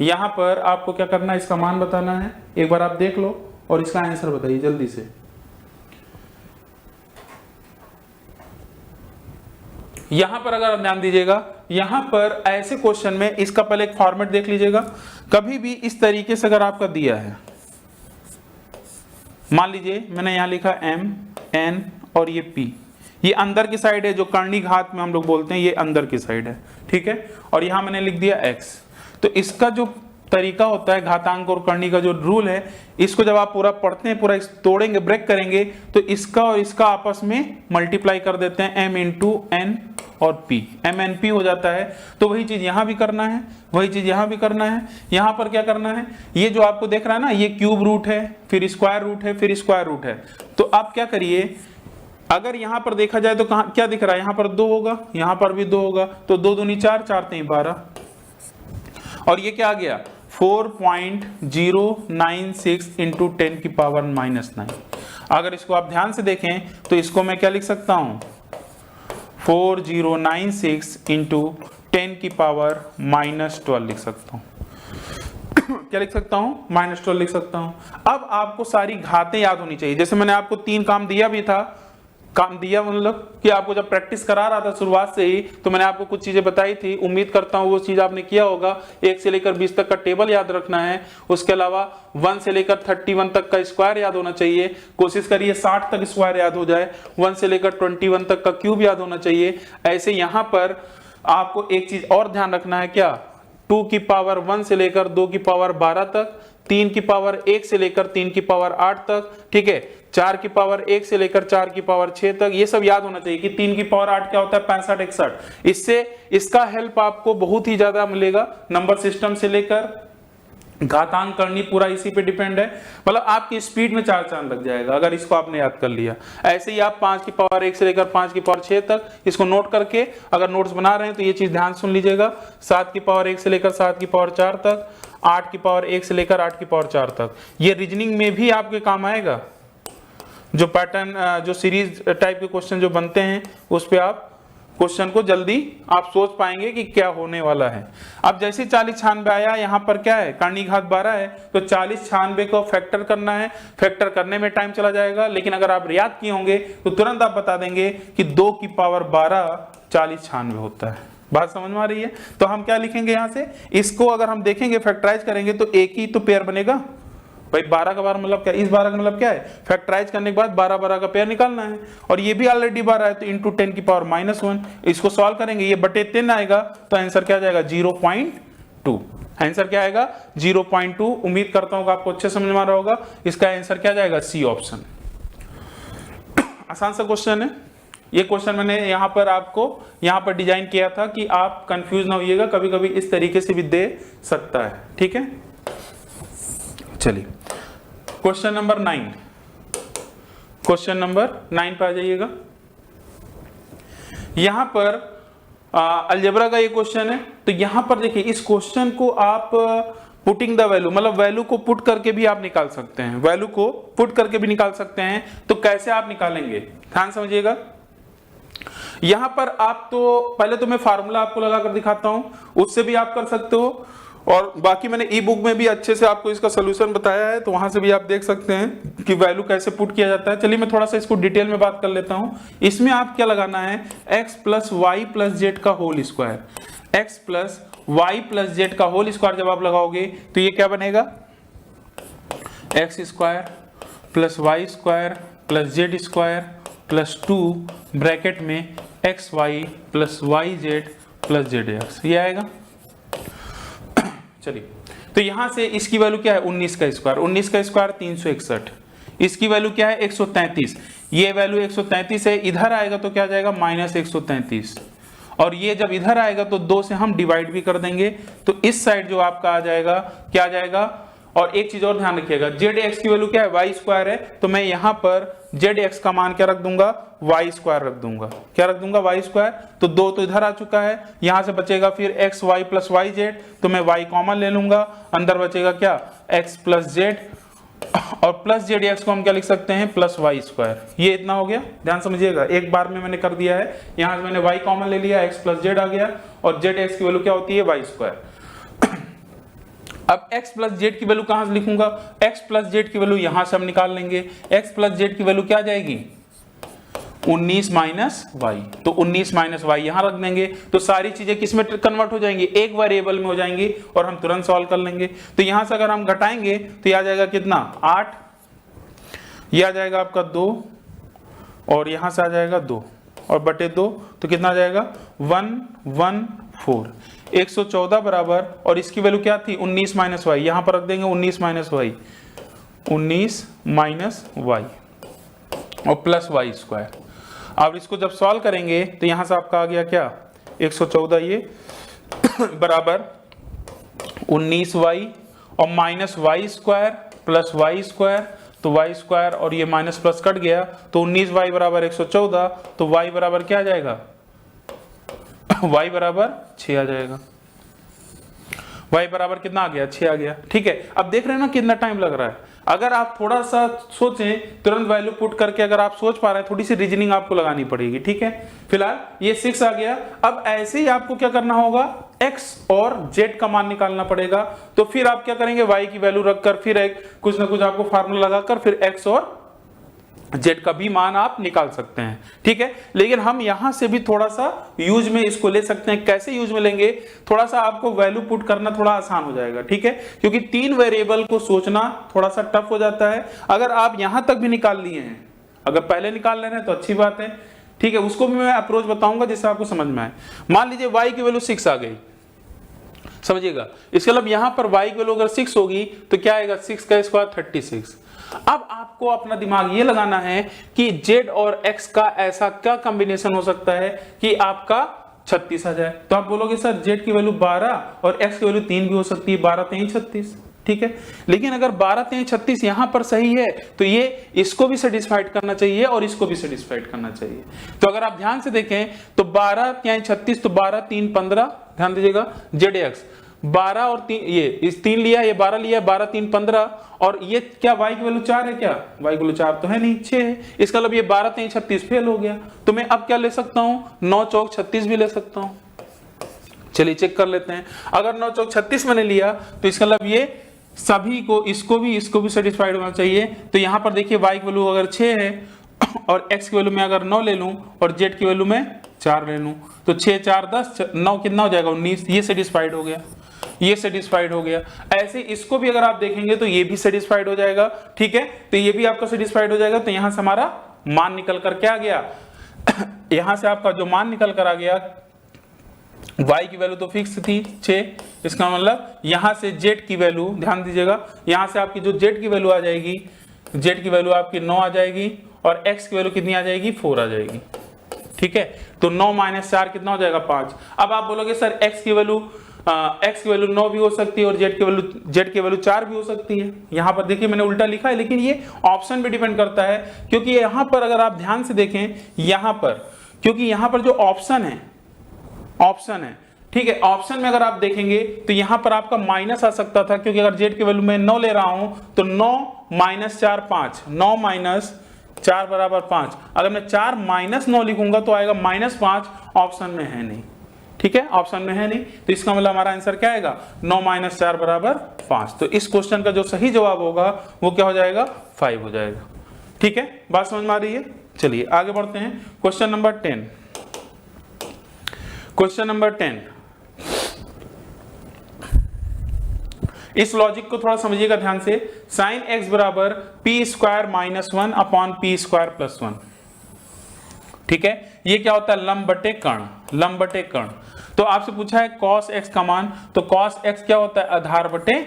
यहां पर आपको क्या करना है, इसका मान बताना है। एक बार आप देख लो और इसका आंसर बताइए जल्दी से। यहां पर अगर आप ध्यान दीजिएगा, यहां पर ऐसे क्वेश्चन में इसका पहले एक फॉर्मेट देख लीजिएगा। कभी भी इस तरीके से अगर आपका दिया है, मान लीजिए मैंने यहां लिखा M N और ये P, ये अंदर की साइड है, जो कर्णी घात में हम लोग बोलते हैं, ये अंदर की साइड है। ठीक है, और यहां मैंने लिख दिया X। तो इसका जो तरीका होता है, घातांक और कर्णी का जो रूल है, इसको जब आप पूरा पढ़ते हैं, पूरा तोड़ेंगे, ब्रेक करेंगे, तो इसका और इसका आपस में मल्टीप्लाई कर देते हैं, M इंटू N और P, MNP हो जाता है। तो वही चीज यहां भी करना है, वही चीज यहां भी करना है। यहां पर क्या करना है, ये जो आपको देख रहा है ना, ये क्यूब रूट है, फिर स्क्वायर रूट है, फिर स्क्वायर रूट है। तो आप क्या करिए, अगर यहां पर देखा जाए तो कहां क्या दिख रहा है, यहां पर 2 होगा, यहां पर भी 2 होगा, तो 2 दूनी 4, 4 3 12, और ये क्या आ गया, 4.096 इंटू 10 की पावर -9। अगर इसको आप ध्यान से देखें तो इसको मैं क्या लिख सकता हूं, 4096 इंटू 10 की पावर -12 लिख सकता हूं। क्या लिख सकता हूं, -12 लिख सकता हूं। अब आपको सारी घातें याद होनी चाहिए। जैसे मैंने आपको 3 काम दिया भी था, काम दिया, मतलब कि आपको जब प्रैक्टिस करा रहा था शुरुआत से ही तो मैंने आपको कुछ चीजें बताई थी, उम्मीद करता हूँ वो चीज आपने किया होगा। 1 से लेकर 20 तक का टेबल याद रखना है, उसके अलावा 1 से लेकर 31 तक का स्क्वायर याद होना चाहिए, कोशिश करिए 60 तक स्क्वायर याद हो जाए, 1 से लेकर 21 तक का क्यूब याद होना चाहिए। ऐसे यहाँ पर आपको एक चीज और ध्यान रखना है, क्या 2 की पावर 1 से लेकर 2 की पावर 12 तक, 3 की पावर 1 से लेकर 3 की पावर 8 तक, ठीक है, 4 की पावर 1 से लेकर 4 की पावर 6 तक, ये सब याद होना चाहिए कि 3 की पावर 8 क्या होता है, 65 61। इससे इसका हेल्प आपको बहुत ही ज्यादा मिलेगा, नंबर सिस्टम से लेकर घातांक करनी पूरा इसी पे डिपेंड है, मतलब आपकी स्पीड में 4 चांद लग जाएगा अगर इसको आपने याद कर लिया। ऐसे ही आप 5 की पावर 1 से लेकर 5 की पावर 6 तक इसको नोट करके अगर नोट्स बना रहे हैं तो ये चीज ध्यान सुन लीजिएगा। 7 की पावर 1 से लेकर 7 की पावर 4 तक, 8 की पावर 1 से लेकर 8 की पावर 4 तक, ये रीजनिंग में भी आपके काम आएगा। जो पैटर्न, जो सीरीज टाइप के क्वेश्चन जो बनते हैं उस पे आप क्वेश्चन को जल्दी आप सोच पाएंगे कि क्या होने वाला है। अब जैसे 40 96 आया, यहाँ पर क्या है, करनी घात 12 है, तो 40 96 को फैक्टर करना है, फैक्टर करने में टाइम चला जाएगा, लेकिन अगर आप याद किए होंगे तो तुरंत आप बता देंगे कि 2 की पावर 12 40 96 होता है। बात समझ में आ रही है? तो हम क्या लिखेंगे यहाँ से, इसको अगर हम देखेंगे फैक्टराइज करेंगे तो एक ही तो पेयर बनेगा भाई, 12 का बार मतलब क्या, इस 12 का मतलब क्या है, फैक्टराइज करने के बाद 12 12 का पेयर निकालना है, और ये भी ऑलरेडी 12 है तो इंटू 10 की पावर -1, इसको सॉल्व करेंगे, ये बटे 10 आएगा तो आंसर क्या आ जाएगा 0.2। आंसर क्या आएगा 0.2। उम्मीद करता हूं कि आपको अच्छे समझ में आ रहा होगा। इसका आंसर क्या जाएगा, सी ऑप्शन। आसान सा क्वेश्चन है ये। क्वेश्चन मैंने यहाँ पर आपको यहाँ पर डिजाइन किया था कि आप कंफ्यूज ना होइएगा, कभी कभी इस तरीके से भी दे सकता है, ठीक है। चलिए क्वेश्चन नंबर 9, क्वेश्चन नंबर 9 पे आ जाइएगा। यहां पर अलजेब्रा का ये क्वेश्चन है, तो यहां पर देखिए इस क्वेश्चन को आप पुटिंग द वैल्यू, मतलब वैल्यू को पुट करके भी आप निकाल सकते हैं, वैल्यू को पुट करके भी निकाल सकते हैं। तो कैसे आप निकालेंगे, ध्यान समझिएगा। यहां पर आप तो पहले तो मैं फार्मूला आपको लगाकर दिखाता हूं, उससे भी आप कर सकते हो, और बाकी मैंने ई बुक में भी अच्छे से आपको इसका सोल्यूशन बताया है, तो वहां से भी आप देख सकते हैं कि वैल्यू कैसे पुट किया जाता है। चलिए मैं थोड़ा सा इसको डिटेल में बात कर लेता हूं। इसमें आप क्या लगाना है, x plus Y plus Z का whole square, x plus Y plus Z का होल स्क्वायर जब आप लगाओगे तो ये क्या बनेगा, X square plus Y square plus Z square plus 2 bracket में X Y plus Y Z plus Z X, ये आएगा। चलिए तो यहां से इसकी वैल्यू क्या है 19 का स्क्वायर, 19 का स्क्वायर 361, इसकी वैल्यू क्या है 133, ये वैल्यू 133 है, इधर आएगा तो क्या जाएगा -133, और ये जब इधर आएगा तो 2 से हम डिवाइड भी कर देंगे, तो इस साइड जो आपका आ जाएगा क्या आ जाएगा। और एक चीज और ध्यान रखिएगा, जेड एक्स की वैल्यू क्या है, वाई स्क्वायर है, तो मैं यहां पर जेड एक्स का मान क्या रख दूंगा, वाई स्क्वायर रख दूंगा, क्या रख दूंगा, वाई स्क्वायर। तो 2 तो इधर आ चुका है, यहां से बचेगा फिर x Y plus Y z, तो मैं वाई कॉमन ले लूंगा, अंदर बचेगा क्या एक्स प्लस जेड, और प्लस जेड एक्स को हम क्या लिख सकते हैं, प्लस वाई स्क्वायर। ये इतना हो गया, ध्यान समझिएगा, एक बार में मैंने कर दिया है। यहां से मैंने वाई कॉमन ले लिया, एक्स प्लस जेड आ गया, और जेड एक्स की वैल्यू क्या होती है, वाई स्क्वायर। अब x प्लस जेड की वैल्यू कहां से लिखूंगा, x प्लस जेड की वैल्यू यहां से हम निकाल लेंगे, x प्लस जेड की वैल्यू क्या आ जाएगी 19 माइनस वाई, तो 19 माइनस वाई यहां रख देंगे, तो सारी चीजें किस में कन्वर्ट हो जाएंगी, एक वेरिएबल में हो जाएंगी, और हम तुरंत सॉल्व कर लेंगे। तो यहां से अगर हम घटाएंगे तो ये आ जाएगा कितना 8, ये आ जाएगा आपका 2, और यहां से आ जाएगा 2 और बटे 2, तो कितना आ जाएगा 114, 114 बराबर, और इसकी वैल्यू क्या थी 19 माइनस वाई, यहां पर रख देंगे 19 माइनस वाई, 19 माइनस वाई और प्लस वाई स्क्वायर। अब इसको जब सॉल्व करेंगे तो यहां से आपका आ गया क्या 114 ये बराबर 19 वाई और minus y square plus Y square, तो वाई स्क्वायर और ये माइनस प्लस कट गया, तो 19 वाई बराबर 114, तो वाई बराबर क्या आ जाएगा y बराबर 6 आ जाएगा, y बराबर कितना आ गया 6 आ गया। ठीक है, अब देख रहे हैं ना कितना टाइम लग रहा है। अगर आप थोड़ा सा सोचें, तुरंत वैल्यू पुट करके अगर आप सोच पा रहे हैं, थोड़ी सी रीजनिंग आपको लगानी पड़ेगी। ठीक है, फिलहाल ये 6 आ गया। अब ऐसे ही आपको क्या करना होगा, x और z का मान निकालना पड़ेगा। तो फिर आप क्या करेंगे, y की वैल्यू रखकर फिर एक कुछ ना कुछ आपको फार्मूला लगाकर फिर x और z का भी मान आप निकाल सकते हैं, ठीक है। लेकिन हम यहां से भी थोड़ा सा यूज में इसको ले सकते हैं। कैसे यूज में लेंगे, थोड़ा सा आपको वैल्यू पुट करना थोड़ा आसान हो जाएगा, ठीक है, क्योंकि 3 वेरिएबल को सोचना थोड़ा सा टफ हो जाता है। अगर आप यहां तक भी निकाल लिए हैं, अगर पहले निकाल ले रहे हैं तो अच्छी बात है, ठीक है, उसको भी मैं अप्रोच बताऊंगा जिससे आपको समझ में आए। मान लीजिए y की वैल्यू 6 आ गई, समझिएगा, इसके मतलब यहां पर y की वैल्यू अगर 6 होगी तो क्या आएगा, 6 का स्क्वायर 36। अब आपको अपना दिमाग ये लगाना है कि z और x का ऐसा क्या कॉम्बिनेशन हो सकता है कि आपका 36 आ जाए। तो आप बोलोगे सर z की वैल्यू 12 और x की वैल्यू 3 भी हो सकती है, 12 3 36, ठीक है। लेकिन अगर 12 3 36 यहां पर सही है तो ये इसको भी सेटिस्फाइड करना चाहिए और इसको भी सेटिस्फाइड करना चाहिए। तो अगर आप ध्यान से देखें तो 12 3 36, तो 12 3 15, ध्यान दीजिएगा, ZX 12 और 3, ये इस 3 लिया, ये 12 लिया, 12 3 15, और ये क्या y की वैल्यू 4 है, क्या y की वैल्यू 4 तो है नहीं, 6 है। इसका मतलब ये 12 3 36 फेल हो गया। तो मैं अब क्या ले सकता हूं, 9 चौक 36 भी ले सकता हूं। चलिए चेक कर लेते हैं। अगर 9 चौक 36 मैंने लिया तो इसका मतलब ये सभी को, इसको भी सेटिस्फाइड होना चाहिए। तो यहां पर देखिए y की वैल्यू अगर 6 है और x की वैल्यू में अगर 9 ले लूं और z की वैल्यू में 4 ले लूं तो 6 4 10, 9 कितना हो जाएगा, 19। ये सेटिस्फाइड हो गया, ये सेटिस्फाइड हो गया। ऐसे इसको भी अगर आप देखेंगे तो ये भी सेटिस्फाइड हो जाएगा, ठीक है, तो ये भी आपका सेटिस्फाइड हो जाएगा। तो यहां से हमारा मान निकल कर क्या आ गया यहां से आपका जो मान निकल कर आ गया, y की वैल्यू तो फिक्स थी 6, इसका मतलब यहां से z की वैल्यू, ध्यान दीजिएगा, यहां से आपकी जो z की वैल्यू आ जाएगी, z की वैल्यू आपकी 9 आ जाएगी और x की वैल्यू कितनी आ जाएगी, 4 आ जाएगी, ठीक है। तो 9 - 4 कितना हो जाएगा, 5। अब आप बोलोगे सर x की वैल्यू 9 भी हो सकती है और z की वैल्यू 4 भी हो सकती है। यहां पर देखिए मैंने उल्टा लिखा है, लेकिन ये ऑप्शन पे डिपेंड करता है, क्योंकि यहां पर अगर आप ध्यान से देखें, यहां पर, क्योंकि यहां पर जो ऑप्शन है, ठीक है, ऑप्शन में अगर आप देखेंगे तो यहां पर आपका माइनस आ सकता था, क्योंकि अगर z की वैल्यू मैं 9 ले रहा हूं तो 9 - 4 5, 9 - 4 बराबर 5। अगर मैं 4 - 9 लिखूंगा तो आएगा -5, ऑप्शन में है नहीं, ठीक है, ऑप्शन में है नहीं। तो इसका मतलब हमारा आंसर क्या आएगा, 9 - 4 बराबर 5। तो इस क्वेश्चन का जो सही जवाब होगा वो क्या हो जाएगा, 5 हो जाएगा, ठीक है। बात समझ में आ रही है। चलिए आगे बढ़ते हैं। क्वेश्चन नंबर 10, क्वेश्चन नंबर 10, इस लॉजिक को थोड़ा समझिएगा ध्यान से। sin x बराबर p² - 1 अपॉन p² + 1, ठीक है। ये क्या होता है, लंब बटे कर्ण, लंब बटे कर्ण। तो आपसे पूछा है cos x का मान, तो cos x क्या होता है, आधार बटे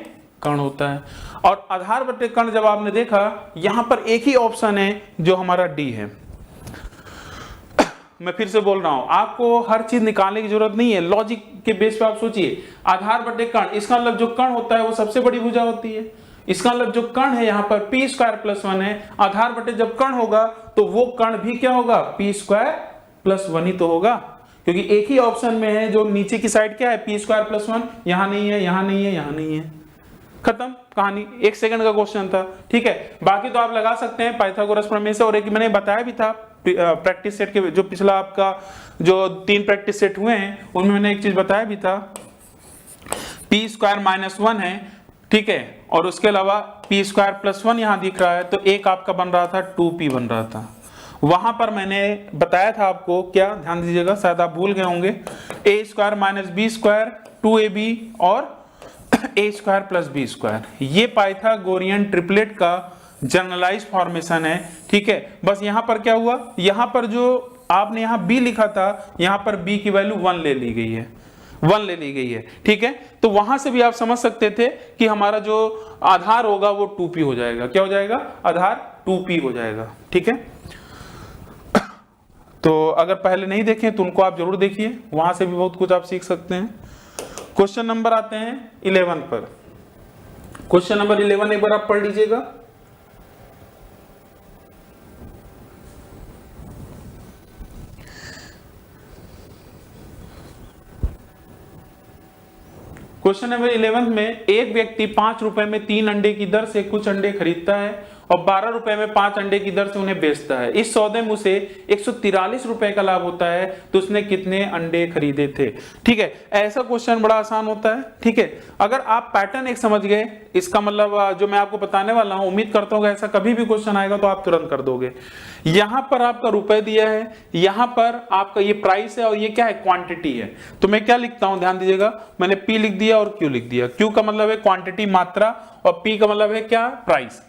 कर्ण होता है। और आधार बटे कर्ण जब आपने देखा, यहां पर एक ही ऑप्शन है जो हमारा डी है। मैं फिर से बोल रहा हूं, आपको हर चीज निकालने की जरूरत नहीं है, लॉजिक के बेस पे आप सोचिए। आधार बटे कर्ण, इसका मतलब जो कर्ण होता है वो सबसे बड़ी भुजा होती है। इसका मतलब जो कर्ण है यहाँ पर p² + 1 है, आधार बटे जब कर्ण होगा तो वो कर्ण भी क्या होगा, p² + 1 ही तो होगा, क्योंकि एक ही ऑप्शन में है जो नीचे की साइड क्या है, p² + 1, यहां नहीं है, यहां नहीं है, यहां नहीं है, खत्म कहानी। 1 सेकंड का क्वेश्चन था, ठीक है। बाकी तो आप लगा सकते हैं पाइथागोरस प्रमेय से, और एक मैंने बताया भी था प्रैक्टिस सेट के, जो पिछला आपका जो 3 प्रैक्टिस सेट हुए हैं उनमें मैंने एक चीज बताया भी था, p² - 1 है, ठीक है, और उसके अलावा p² + 1 यहां दिख रहा है, तो एक आपका बन रहा था 2p बन रहा था। वहां पर मैंने बताया था आपको, क्या ध्यान दीजिएगा, शायद आप भूल गए होंगे, a² - b² 2ab और a² + b²। ये पाइथागोरियन ट्रिपलेट का जनरलाइज फॉर्मेशन है, ठीक है। बस यहां पर क्या हुआ, यहां पर जो आपने यहां b लिखा था, यहां पर b की वैल्यू 1 ले ली गई है, 1 ले ली गई है, ठीक है। तो वहां से भी आप समझ सकते थे कि हमारा जो आधार होगा वो 2p हो जाएगा। क्या हो जाएगा, आधार 2p हो जाएगा, ठीक है। तो अगर पहले नहीं देखें तो उनको आप जरूर देखिए, वहां से भी बहुत कुछ आप सीख सकते हैं। क्वेश्चन नंबर आते हैं 11 पर। क्वेश्चन नंबर 11 एक बार आप पढ़ लीजिएगा। क्वेश्चन नंबर 11 में एक व्यक्ति 5 रुपए में 3 अंडे की दर से कुछ अंडे खरीदता है और 12 रुपए में 5 अंडे की दर से उन्हें बेचता है। इस सौदे में उसे 143 रुपए का लाभ होता है, तो उसने कितने अंडे खरीदे थे। ठीक है, ऐसा क्वेश्चन बड़ा आसान होता है। ठीक है, अगर आप पैटर्न एक समझ गए, इसका मतलब जो मैं आपको बताने वाला हूं, उम्मीद करता हूं ऐसा कभी भी क्वेश्चन आएगा तो आप तुरंत कर दोगे। यहां पर आपका रुपए दिया है, यहां पर आपका ये प्राइस है और ये क्या है, क्वांटिटी है। तो मैं क्या लिखता हूं, ध्यान दीजिएगा, मैंने पी लिख दिया और क्यू लिख दिया। क्यू का मतलब है क्वांटिटी, मात्रा, और पी का मतलब है क्या, प्राइस।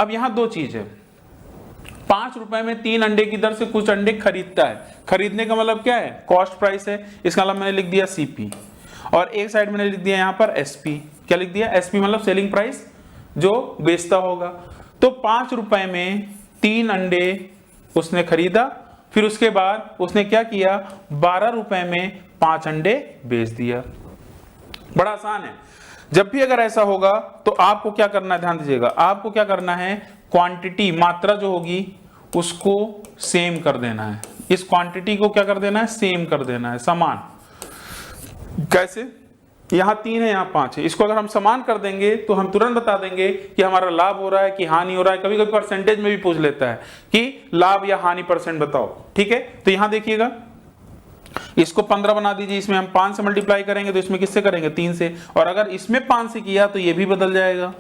अब यहां दो चीज है, 5 रुपए में 3 अंडे की दर से कुछ अंडे खरीदता है। खरीदने का मतलब क्या है, कॉस्ट प्राइस है, इसका मतलब मैंने लिख दिया सीपी, और एक साइड मैंने लिख दिया यहां पर एसपी। क्या लिख दिया, एसपी मतलब सेलिंग प्राइस, जो बेचता होगा। तो 5 रुपए में 3 अंडे उसने खरीदा, फिर उसके बाद उसने क्या किया, 12 रुपए में 5 अंडे बेच दिया। बड़ा आसान है। जब भी अगर ऐसा होगा तो आपको क्या करना है, ध्यान दीजिएगा, आपको क्या करना है, क्वांटिटी, मात्रा जो होगी उसको सेम कर देना है। इस क्वांटिटी को क्या कर देना है, सेम कर देना है, समान। कैसे, यहां 3 है, यहां 5 है, इसको अगर हम समान कर देंगे तो हम तुरंत बता देंगे कि हमारा लाभ हो रहा है कि हानि हो रहा है। कभी कभी परसेंटेज में भी पूछ लेता है कि लाभ या हानि परसेंट बताओ। ठीक है, तो यहां देखिएगा, इसको 15 बना दीजिए, इसमें हम 5 से मल्टीप्लाई करेंगे तो इसमें किससे करेंगे, 3 से। और अगर इसमें 5 से किया तो ये भी बदल जाएगा,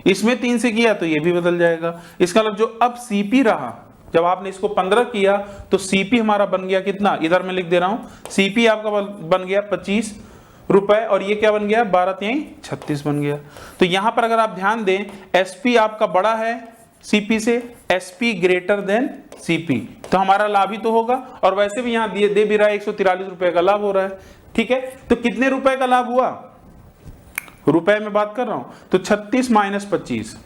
इसमें 3 से किया तो ये भी बदल जाएगा। इसका मतलब जो अब सीपी रहा, जब आपने इसको 15 किया तो सीपी हमारा बन गया कितना, इधर मैं लिख दे रहा हूं, सीपी आपका बन गया 25 रुपए, और ये क्या बन गया, 12×3=36 बन गया। तो यहां पर अगर आप ध्यान दें, एसपी आपका बड़ा है सीपी से, एसपी ग्रेटर देन सीपी, तो हमारा लाभ ही तो होगा। और वैसे भी यहां दे भी रहा है, 143 रुपए का लाभ हो रहा है। ठीक है, तो कितने रुपए का लाभ हुआ, रुपए में बात कर रहा हूं, तो 36 - 25,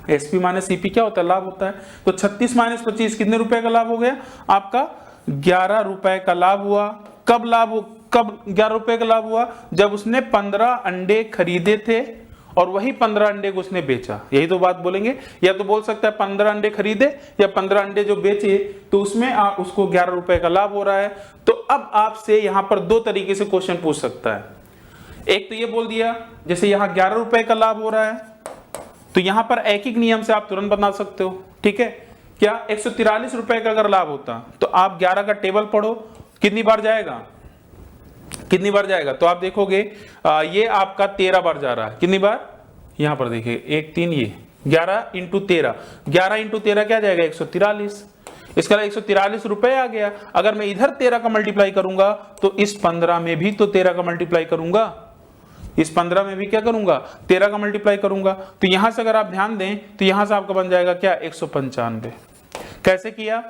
एसपी माइनस सीपी क्या होता है, लाभ होता है। तो 36 - 25 कितने रुपए का लाभ हो गया, आपका 11 रुपए का लाभ हुआ। कब 11 रुपए का लाभ हुआ, जब उसने 15 अंडे खरीदे थे और वही 15 अंडे को उसने बेचा। यही तो बात बोलेंगे, या तो बोल सकता है 15 अंडे खरीदे या 15 अंडे जो बेचे, तो उसमें उसको 11 रुपए का लाभ हो रहा है। तो अब आपसे यहां पर 2 तरीके से क्वेश्चन पूछ सकता है। एक तो ये बोल दिया, जैसे यहां 11 रुपए का लाभ हो रहा है, तो यहां पर एक एक नियम से आप तुरंत बता सकते हो। ठीक है, क्या 143 रुपए का अगर लाभ होता तो आप 11 का टेबल पढ़ो, कितनी बार जाएगा, कितनी बार जाएगा, तो आप देखोगे ये आपका 13 बार जा रहा है। कितनी बार, यहां पर देखिए 1 3, ये 11 × 13, 11 × 13 क्या जाएगा, 143। इसका 143 रुपए आ गया। अगर मैं इधर 13 का मल्टीप्लाई करूंगा तो इस 15 में भी तो 13 का मल्टीप्लाई करूंगा, इस 15 में भी क्या करूंगा, 13 का मल्टीप्लाई करूंगा। तो यहां से अगर आप ध्यान दें तो यहां से आपका बन जाएगा क्या, 195। कैसे किया,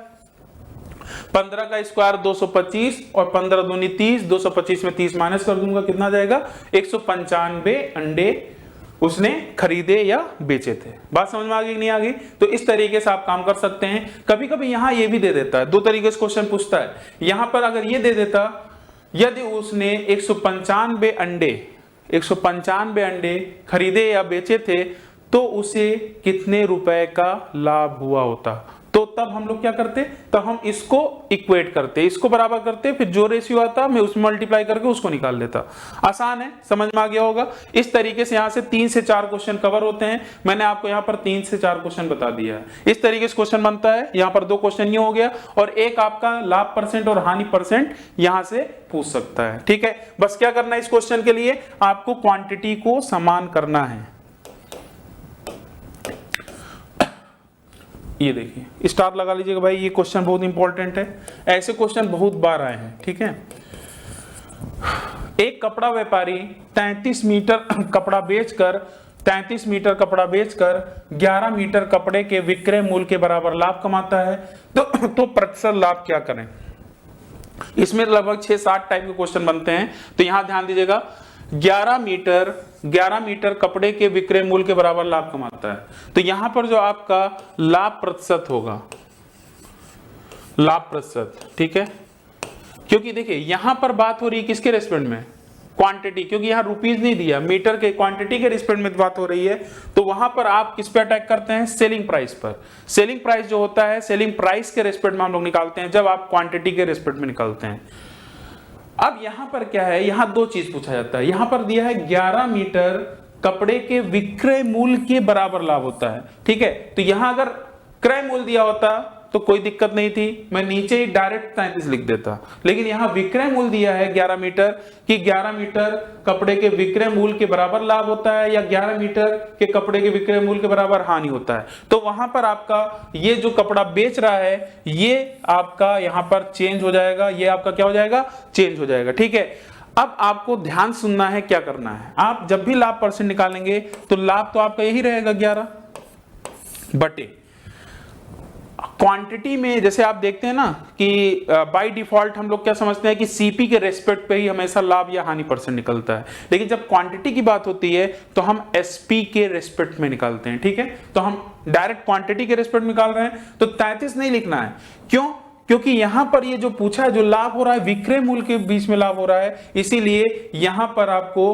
15 का स्क्वायर 225 और 15 दूनी 30, 225 में 30 माइनस कर दूंगा, कितना जाएगा, 195 अंडे उसने खरीदे या बेचे थे। बात समझ में आ गई कि नहीं आ गई। तो इस तरीके से आप काम कर सकते हैं। कभी कभी यहां ये भी दे देता है, 2 तरीके से क्वेश्चन पूछता है। यहां पर अगर ये दे देता, यदि उसने 195 अंडे खरीदे या बेचे थे तो उसे कितने रुपए का लाभ हुआ होता, तो तब हम लोग क्या करते, तब हम इसको इक्वेट करते, इसको बराबर करते, फिर जो रेशियो आता मैं उसमें मल्टीप्लाई करके उसको निकाल लेता। आसान है, समझ में आ गया होगा। इस तरीके से यहां से 3 से 4 क्वेश्चन कवर होते हैं। मैंने आपको यहां पर 3 से 4 क्वेश्चन बता दिया है। इस तरीके से क्वेश्चन बनता है। यहां पर 2 क्वेश्चन ये हो गया, और एक आपका लाभ परसेंट और हानि परसेंट यहां से पूछ सकता है। ठीक है, बस क्या करना है इस क्वेश्चन के लिए, आपको क्वांटिटी को समान करना है। ये देखिए स्टार लगा लीजिएगा भाई, ये क्वेश्चन बहुत इंपॉर्टेंट है। ऐसे क्वेश्चन बहुत बार आए हैं। ठीक है, एक कपड़ा व्यापारी 33 मीटर कपड़ा बेचकर 11 मीटर कपड़े के विक्रय मूल्य के बराबर लाभ कमाता है, तो प्रतिशत लाभ क्या करें। इसमें लगभग 6-7 टाइप के क्वेश्चन बनते हैं। तो यहां ध्यान दीजिएगा, 11 मीटर कपड़े के विक्रय मूल्य के बराबर लाभ कमाता है। तो यहां पर जो आपका लाभ प्रतिशत होगा, लाभ प्रतिशत, ठीक है, क्योंकि देखिए यहां पर बात हो रही है किसके रेस्पेक्ट में, क्वांटिटी, क्योंकि यहां रुपीज नहीं दिया, मीटर के क्वांटिटी के रिस्पेक्ट में बात हो रही है। तो वहां पर आप किस पे अटैक करते हैं, सेलिंग प्राइस पर। सेलिंग प्राइस जो होता है, सेलिंग प्राइस के रिस्पेक्ट में हम लोग निकालते हैं, जब आप क्वांटिटी के रिस्पेक्ट में निकालते हैं। अब यहां पर क्या है, यहां 2 चीज पूछा जाता है। यहां पर दिया है 11 मीटर कपड़े के विक्रय मूल्य के बराबर लाभ होता है। ठीक है, तो यहां अगर क्रय मूल्य दिया होता तो कोई दिक्कत नहीं थी, मैं नीचे ही डायरेक्ट 33 लिख देता, लेकिन यहां विक्रय मूल्य दिया है 11 मीटर कि 11 मीटर कपड़े के विक्रय मूल्य के बराबर लाभ होता है या 11 मीटर के कपड़े के विक्रय मूल्य के बराबर हानि होता है। तो वहां पर आपका ये जो कपड़ा बेच रहा है ये आपका यहां पर चेंज हो जाएगा, ये आपका क्या हो जाएगा, चेंज हो जाएगा। ठीक है, अब आपको ध्यान सुनना है, क्या करना है, आप जब भी लाभ परसेंट निकालेंगे तो लाभ तो आपका यही रहेगा 11 बटे क्वांटिटी में। जैसे आप देखते हैं ना कि बाय डिफॉल्ट हम लोग क्या समझते हैं कि सीपी के रेस्पेक्ट पे ही हमेशा लाभ या हानि परसेंट निकलता है, लेकिन जब क्वांटिटी की बात होती है तो हम एसपी के रेस्पेक्ट में निकालते हैं। ठीक है, तो हम डायरेक्ट क्वांटिटी के रेस्पेक्ट में निकाल रहे हैं तो 33 नहीं लिखना है। क्यों? क्योंकि यहां पर ये जो पूछा है, जो लाभ हो रहा है विक्रय मूल्य के बीच में लाभ हो रहा है, इसीलिए यहां पर आपको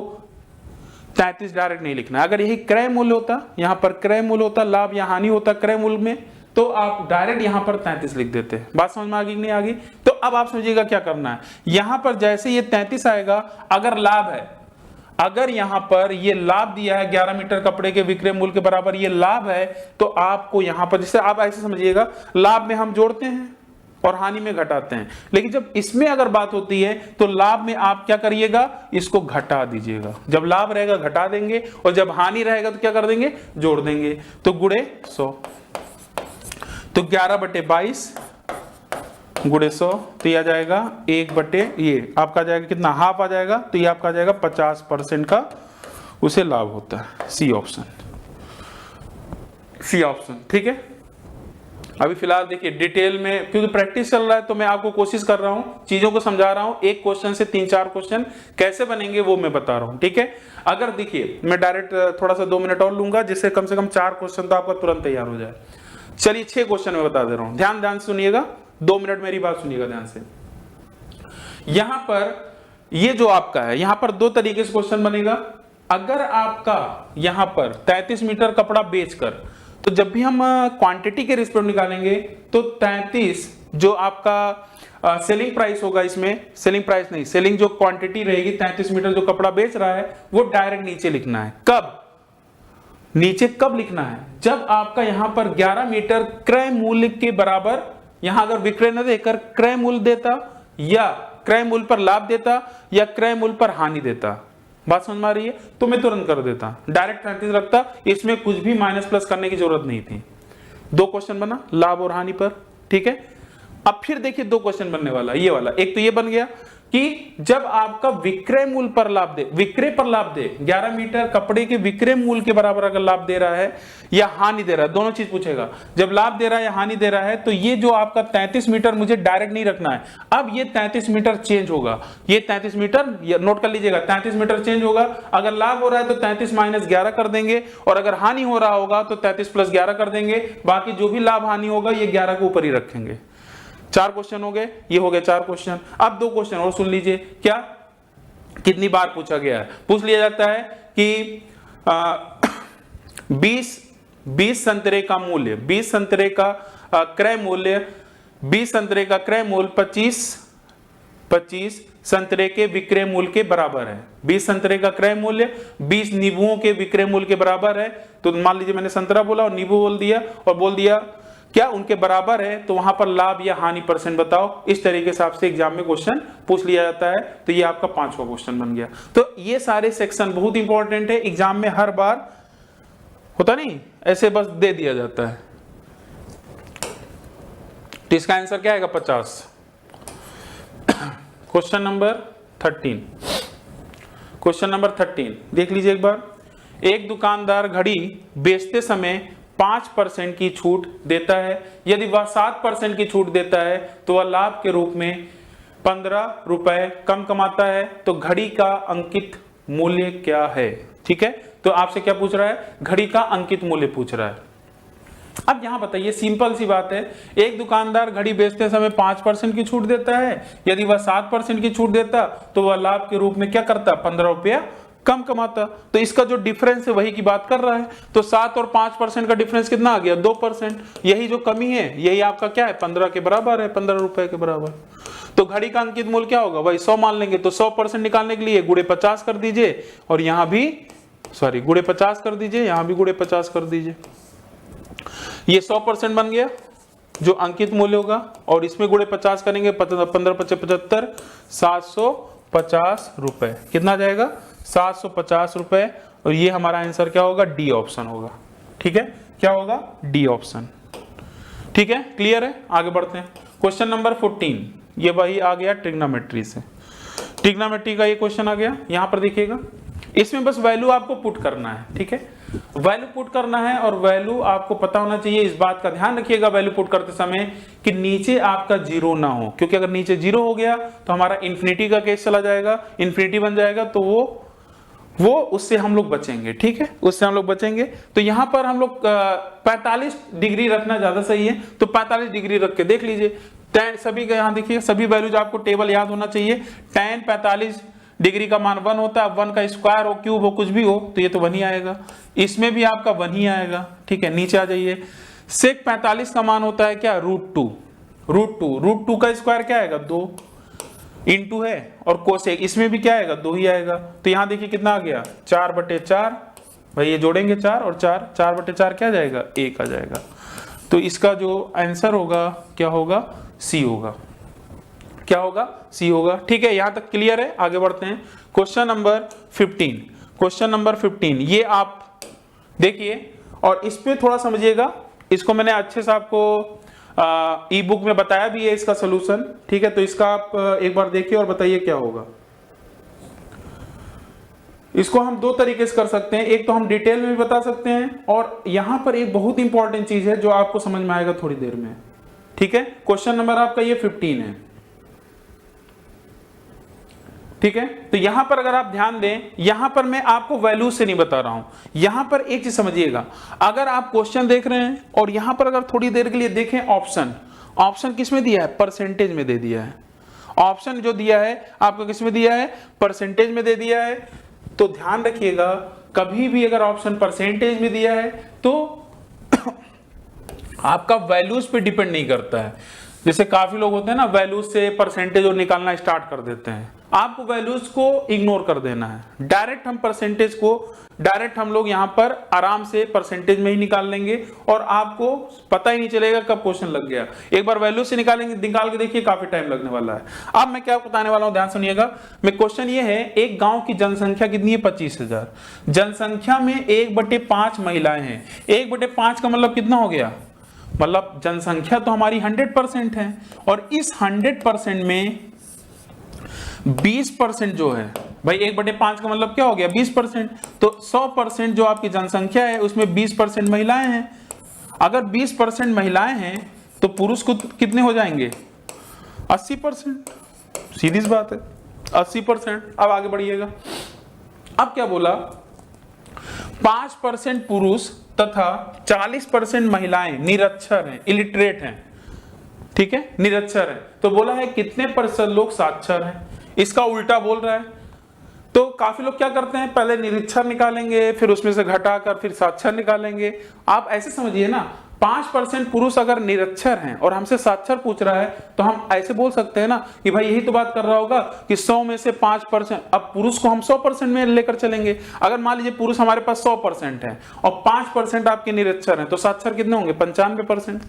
33 डायरेक्ट नहीं लिखना है। अगर यही क्रय मूल्य होता, यहां पर क्रय मूल्य होता, लाभ या हानि होता क्रय मूल्य में, तो आप डायरेक्ट यहां पर 33 लिख देते। बात समझ में आ गई नहीं आ गई? तो अब आप समझिएगा क्या करना है। यहां पर जैसे ये 33 आएगा, अगर लाभ है, अगर यहां पर ये लाभ दिया है 11 मीटर कपड़े के विक्रय मूल्य के बराबर ये लाभ है, तो आपको यहां पर, जैसे आप ऐसे समझिएगा, लाभ में हम जोड़ते हैं और हानि में घटाते हैं, लेकिन जब इसमें अगर बात होती है तो लाभ में आप क्या करिएगा, इसको घटा दीजिएगा। जब लाभ रहेगा घटा देंगे और जब हानि रहेगा तो क्या कर देंगे, जोड़ देंगे। तो गुणे 100, तो 11 बटे 22 गुणे 100, तो ये आ जाएगा 1 बटे, ये आपका आ जाएगा कितना, हाफ आ जाएगा, तो ये आपका आ जाएगा 50% का उसे लाभ होता है। C option, C option. ठीक है, अभी फिलहाल देखिए डिटेल में, क्योंकि प्रैक्टिस चल रहा है तो मैं आपको कोशिश कर रहा हूं, चीजों को समझा रहा हूं। एक क्वेश्चन से 3-4 क्वेश्चन कैसे बनेंगे वो मैं बता रहा हूं। ठीक है, अगर देखिए मैं डायरेक्ट थोड़ा सा 2 मिनट और लूंगा, जिससे कम से कम 4 क्वेश्चन तो आपका तुरंत तैयार हो जाए। चलिए 6 क्वेश्चन मैं बता दे रहा हूं, ध्यान सुनिएगा, 2 मिनट मेरी बात सुनिएगा ध्यान से। यहां पर ये जो आपका है, यहां पर 2 तरीके से क्वेश्चन बनेगा। अगर आपका यहां पर 33 मीटर कपड़ा बेचकर, तो जब भी हम क्वांटिटी के रिस्पेक्ट निकालेंगे तो 33 जो आपका सेलिंग प्राइस होगा, इसमें सेलिंग प्राइस नहीं, सेलिंग जो क्वांटिटी रहेगी 33 मीटर जो कपड़ा बेच रहा है वो डायरेक्ट नीचे लिखना है। कब नीचे कब लिखना है, जब आपका यहां पर 11 मीटर क्रय मूल्य के बराबर, यहां अगर विक्रय न देकर क्रय मूल्य देता, या क्रय मूल्य पर लाभ देता, या क्रय मूल्य पर हानि देता। बात समझ में आ रही है? तो मैं तुरंत कर देता, डायरेक्ट 33 रखता, इसमें कुछ भी माइनस प्लस करने की जरूरत नहीं थी। 2 क्वेश्चन बना लाभ और हानि पर। ठीक है, अब फिर देखिए 2 क्वेश्चन बनने वाला, ये वाला एक तो ये बन गया कि जब आपका विक्रय मूल्य पर लाभ दे, विक्रय पर लाभ दे, 11 मीटर कपड़े के विक्रय मूल्य के बराबर अगर लाभ दे रहा है या हानि दे रहा है, दोनों चीज पूछेगा। जब लाभ दे रहा है या हानि दे रहा है, तो ये जो आपका 33 मीटर मुझे डायरेक्ट नहीं रखना है, अब ये 33 मीटर चेंज होगा। ये 33 मीटर नोट कर लीजिएगा, 33 मीटर चेंज होगा। अगर लाभ हो रहा है तो 33 माइनस 11 कर देंगे, और अगर हानि हो रहा होगा तो 33 प्लस 11 कर देंगे। बाकी जो भी लाभ हानि होगा ये 11 के ऊपर ही रखेंगे। 4 क्वेश्चन हो गए, ये हो गए 4 क्वेश्चन। अब 2 क्वेश्चन और सुन लीजिए। क्या कितनी बार पूछा गया है, पूछ लिया जाता है कि 20 संतरे का मूल्य, 20 संतरे का क्रय मूल्य, 20 संतरे का क्रय मूल्य 25 संतरे के विक्रय मूल्य के बराबर है। 20 संतरे का क्रय मूल्य 20 नींबुओं के विक्रय मूल्य के बराबर है। तो मान लीजिए मैंने संतरा बोला और नींबू बोल दिया, और बोल दिया क्या उनके बराबर है, तो वहां पर लाभ या हानि परसेंट बताओ। इस तरीके से आपसे एग्जाम में क्वेश्चन पूछ लिया जाता है। तो ये आपका 5वां क्वेश्चन बन गया। तो ये सारे सेक्शन बहुत इंपॉर्टेंट है, एग्जाम में हर बार होता नहीं, ऐसे बस दे दिया जाता है। तो इसका आंसर क्या आएगा, 50। क्वेश्चन नंबर 13, क्वेश्चन नंबर 13 देख लीजिए एक बार। एक दुकानदार घड़ी बेचते समय 5% की छूट देता है। यदि वह 7% की छूट देता है तो वह लाभ के रूप में 15 रुपए कम कमाता है। तो घड़ी का अंकित मूल्य क्या है? ठीक है, तो आपसे क्या पूछ रहा है, घड़ी का अंकित मूल्य पूछ रहा है। अब यहां बताइए, सिंपल सी बात है, एक दुकानदार घड़ी बेचते समय 5% की छूट देता है। यदि वह 7% की छूट देता तो वह लाभ के रूप में क्या करता, 15 रुपया कम कमाता। तो इसका जो डिफरेंस है वही की बात कर रहा है। तो 7 और 5% का डिफरेंस कितना आ गया, 2%। यही जो कमी है यही आपका क्या है, 15 के बराबर है, 15 रुपए के बराबर। तो घड़ी का अंकित मूल्य क्या होगा, भाई 100 मान लेंगे। तो 100% निकालने के लिए गुणे 50 कर दीजिए, और यहां भी सॉरी गुणे 50 कर दीजिए, यहां भी गुणे 50 कर दीजिए। ये 100% बन गया जो अंकित मूल्य होगा, और इसमें गुणे 50 करेंगे 15 × 75 750 रुपए। कितना जाएगा 750 रुपए। और ये हमारा आंसर क्या होगा, डी ऑप्शन होगा। ठीक है, क्या होगा, डी ऑप्शन। ठीक है, क्लियर है। आगे बढ़ते हैं, क्वेश्चन नंबर 14। ये वही आ गया ट्रिग्नोमेट्री से, ट्रिग्नोमेट्री का ये क्वेश्चन आ गया। यहां पर देखिएगा, इसमें बस वैल्यू आपको पुट करना है। ठीक है, वैल्यू पुट करना है, और वैल्यू आपको पता होना चाहिए। इस बात का ध्यान रखिएगा वैल्यू पुट करते समय कि नीचे आपका जीरो ना हो, क्योंकि अगर नीचे जीरो हो गया तो हमारा इन्फिनिटी का केस चला जाएगा, इन्फिनिटी बन जाएगा, तो वो उससे हम लोग बचेंगे। ठीक है, उससे हम लोग बचेंगे। तो यहां पर हम लोग 45 डिग्री रखना ज्यादा सही है, तो 45 डिग्री रख के देख लीजिए। tan सभी का यहां देखिए, सभी वैल्यूज आपको टेबल याद होना चाहिए। tan 45 डिग्री का मान 1 होता है। 1 का स्क्वायर हो, क्यूब हो, कुछ भी हो, तो ये तो 1 ही आएगा। इसमें भी आपका 1 ही आएगा। ठीक है, नीचे आ जाइए। sec 45 का मान होता है क्या, √2। √2 का स्क्वायर क्या आएगा, 2 इंटू है, और कोसेक इसमें भी क्या आएगा, 2 ही आएगा। तो यहां देखिए कितना आ गया, 4/4। भाई ये जोड़ेंगे 4 और 4, 4/4 क्या जाएगा, 1 आ जाएगा। तो इसका जो आंसर होगा क्या होगा, सी होगा। क्या होगा, सी होगा। ठीक है, यहां तक क्लियर है। आगे बढ़ते हैं, क्वेश्चन नंबर 15। क्वेश्चन नंबर 15 ये आप देखिए, और इस पे थोड़ा समझिएगा। इसको मैंने अच्छे से आपको ई बुक में बताया भी है इसका सोल्यूशन। ठीक है, तो इसका आप एक बार देखिए और बताइए क्या होगा। इसको हम 2 तरीके से कर सकते हैं, एक तो हम डिटेल में भी बता सकते हैं, और यहां पर एक बहुत इंपॉर्टेंट चीज है जो आपको समझ में आएगा थोड़ी देर में। ठीक है, क्वेश्चन नंबर आपका ये 15 है। ठीक है, तो यहां पर अगर आप ध्यान दें, यहां पर मैं आपको वैल्यू से नहीं बता रहा हूं। यहां पर एक चीज समझिएगा, अगर आप क्वेश्चन देख रहे हैं और यहां पर अगर थोड़ी देर के लिए देखें, ऑप्शन किस में दिया है, परसेंटेज में दे दिया है। ऑप्शन जो दिया है आपको किस में दिया है, परसेंटेज में दे दिया है। तो ध्यान रखिएगा, कभी भी अगर ऑप्शन परसेंटेज में दिया है तो आपका वैल्यूज पे डिपेंड नहीं करता है। जैसे काफी लोग होते हैं ना, वैल्यूज से परसेंटेज और निकालना स्टार्ट कर देते हैं। आपको वैल्यूज को इग्नोर कर देना है, डायरेक्ट हम परसेंटेज को डायरेक्ट हम लोग यहां पर आराम से परसेंटेज में ही निकाल लेंगे, और आपको पता ही नहीं चलेगा कब क्वेश्चन लग गया। एक बार वैल्यू से निकालेंगे, निकाल के देखिए काफी टाइम लगने वाला है। अब मैं क्या बताने वाला हूं, ध्यान सुनिएगा। मैं क्वेश्चन ये है, एक गांव की जनसंख्या कितनी है, 25,000। जनसंख्या में 1/5 महिलाएं हैं। 1/5 का मतलब कितना हो गया, मतलब जनसंख्या तो हमारी 100% है, और इस 100% में 20% जो है, भाई 1/5 का मतलब क्या हो गया, 20%। तो 100% जो आपकी जनसंख्या है उसमें 20% महिलाएं हैं। अगर 20% महिलाएं हैं तो पुरुष को कितने हो जाएंगे, 80%। सीधी सी बात है, 80%। अब आगे बढ़िएगा। अब क्या बोला, 5% पुरुष तथा 40% महिलाएं निरक्षर हैं, इलिटरेट हैं। ठीक है, निरक्षर है। तो बोला है कितने % लोग साक्षर हैं, इसका उल्टा बोल रहा है। तो काफी लोग क्या करते हैं, पहले निरक्षर निकालेंगे, फिर उसमें से घटाकर फिर साक्षर निकालेंगे। आप ऐसे समझिए ना, 5% पुरुष अगर निरक्षर हैं और हमसे साक्षर पूछ रहा है, तो हम ऐसे बोल सकते हैं ना कि भाई यही तो बात कर रहा होगा कि 100 में से 5%। अब पुरुष को हम 100% में लेकर चलेंगे। अगर मान लीजिए पुरुष हमारे पास 100% है और 5% आपके निरक्षर हैं, तो साक्षर कितने होंगे, 95%।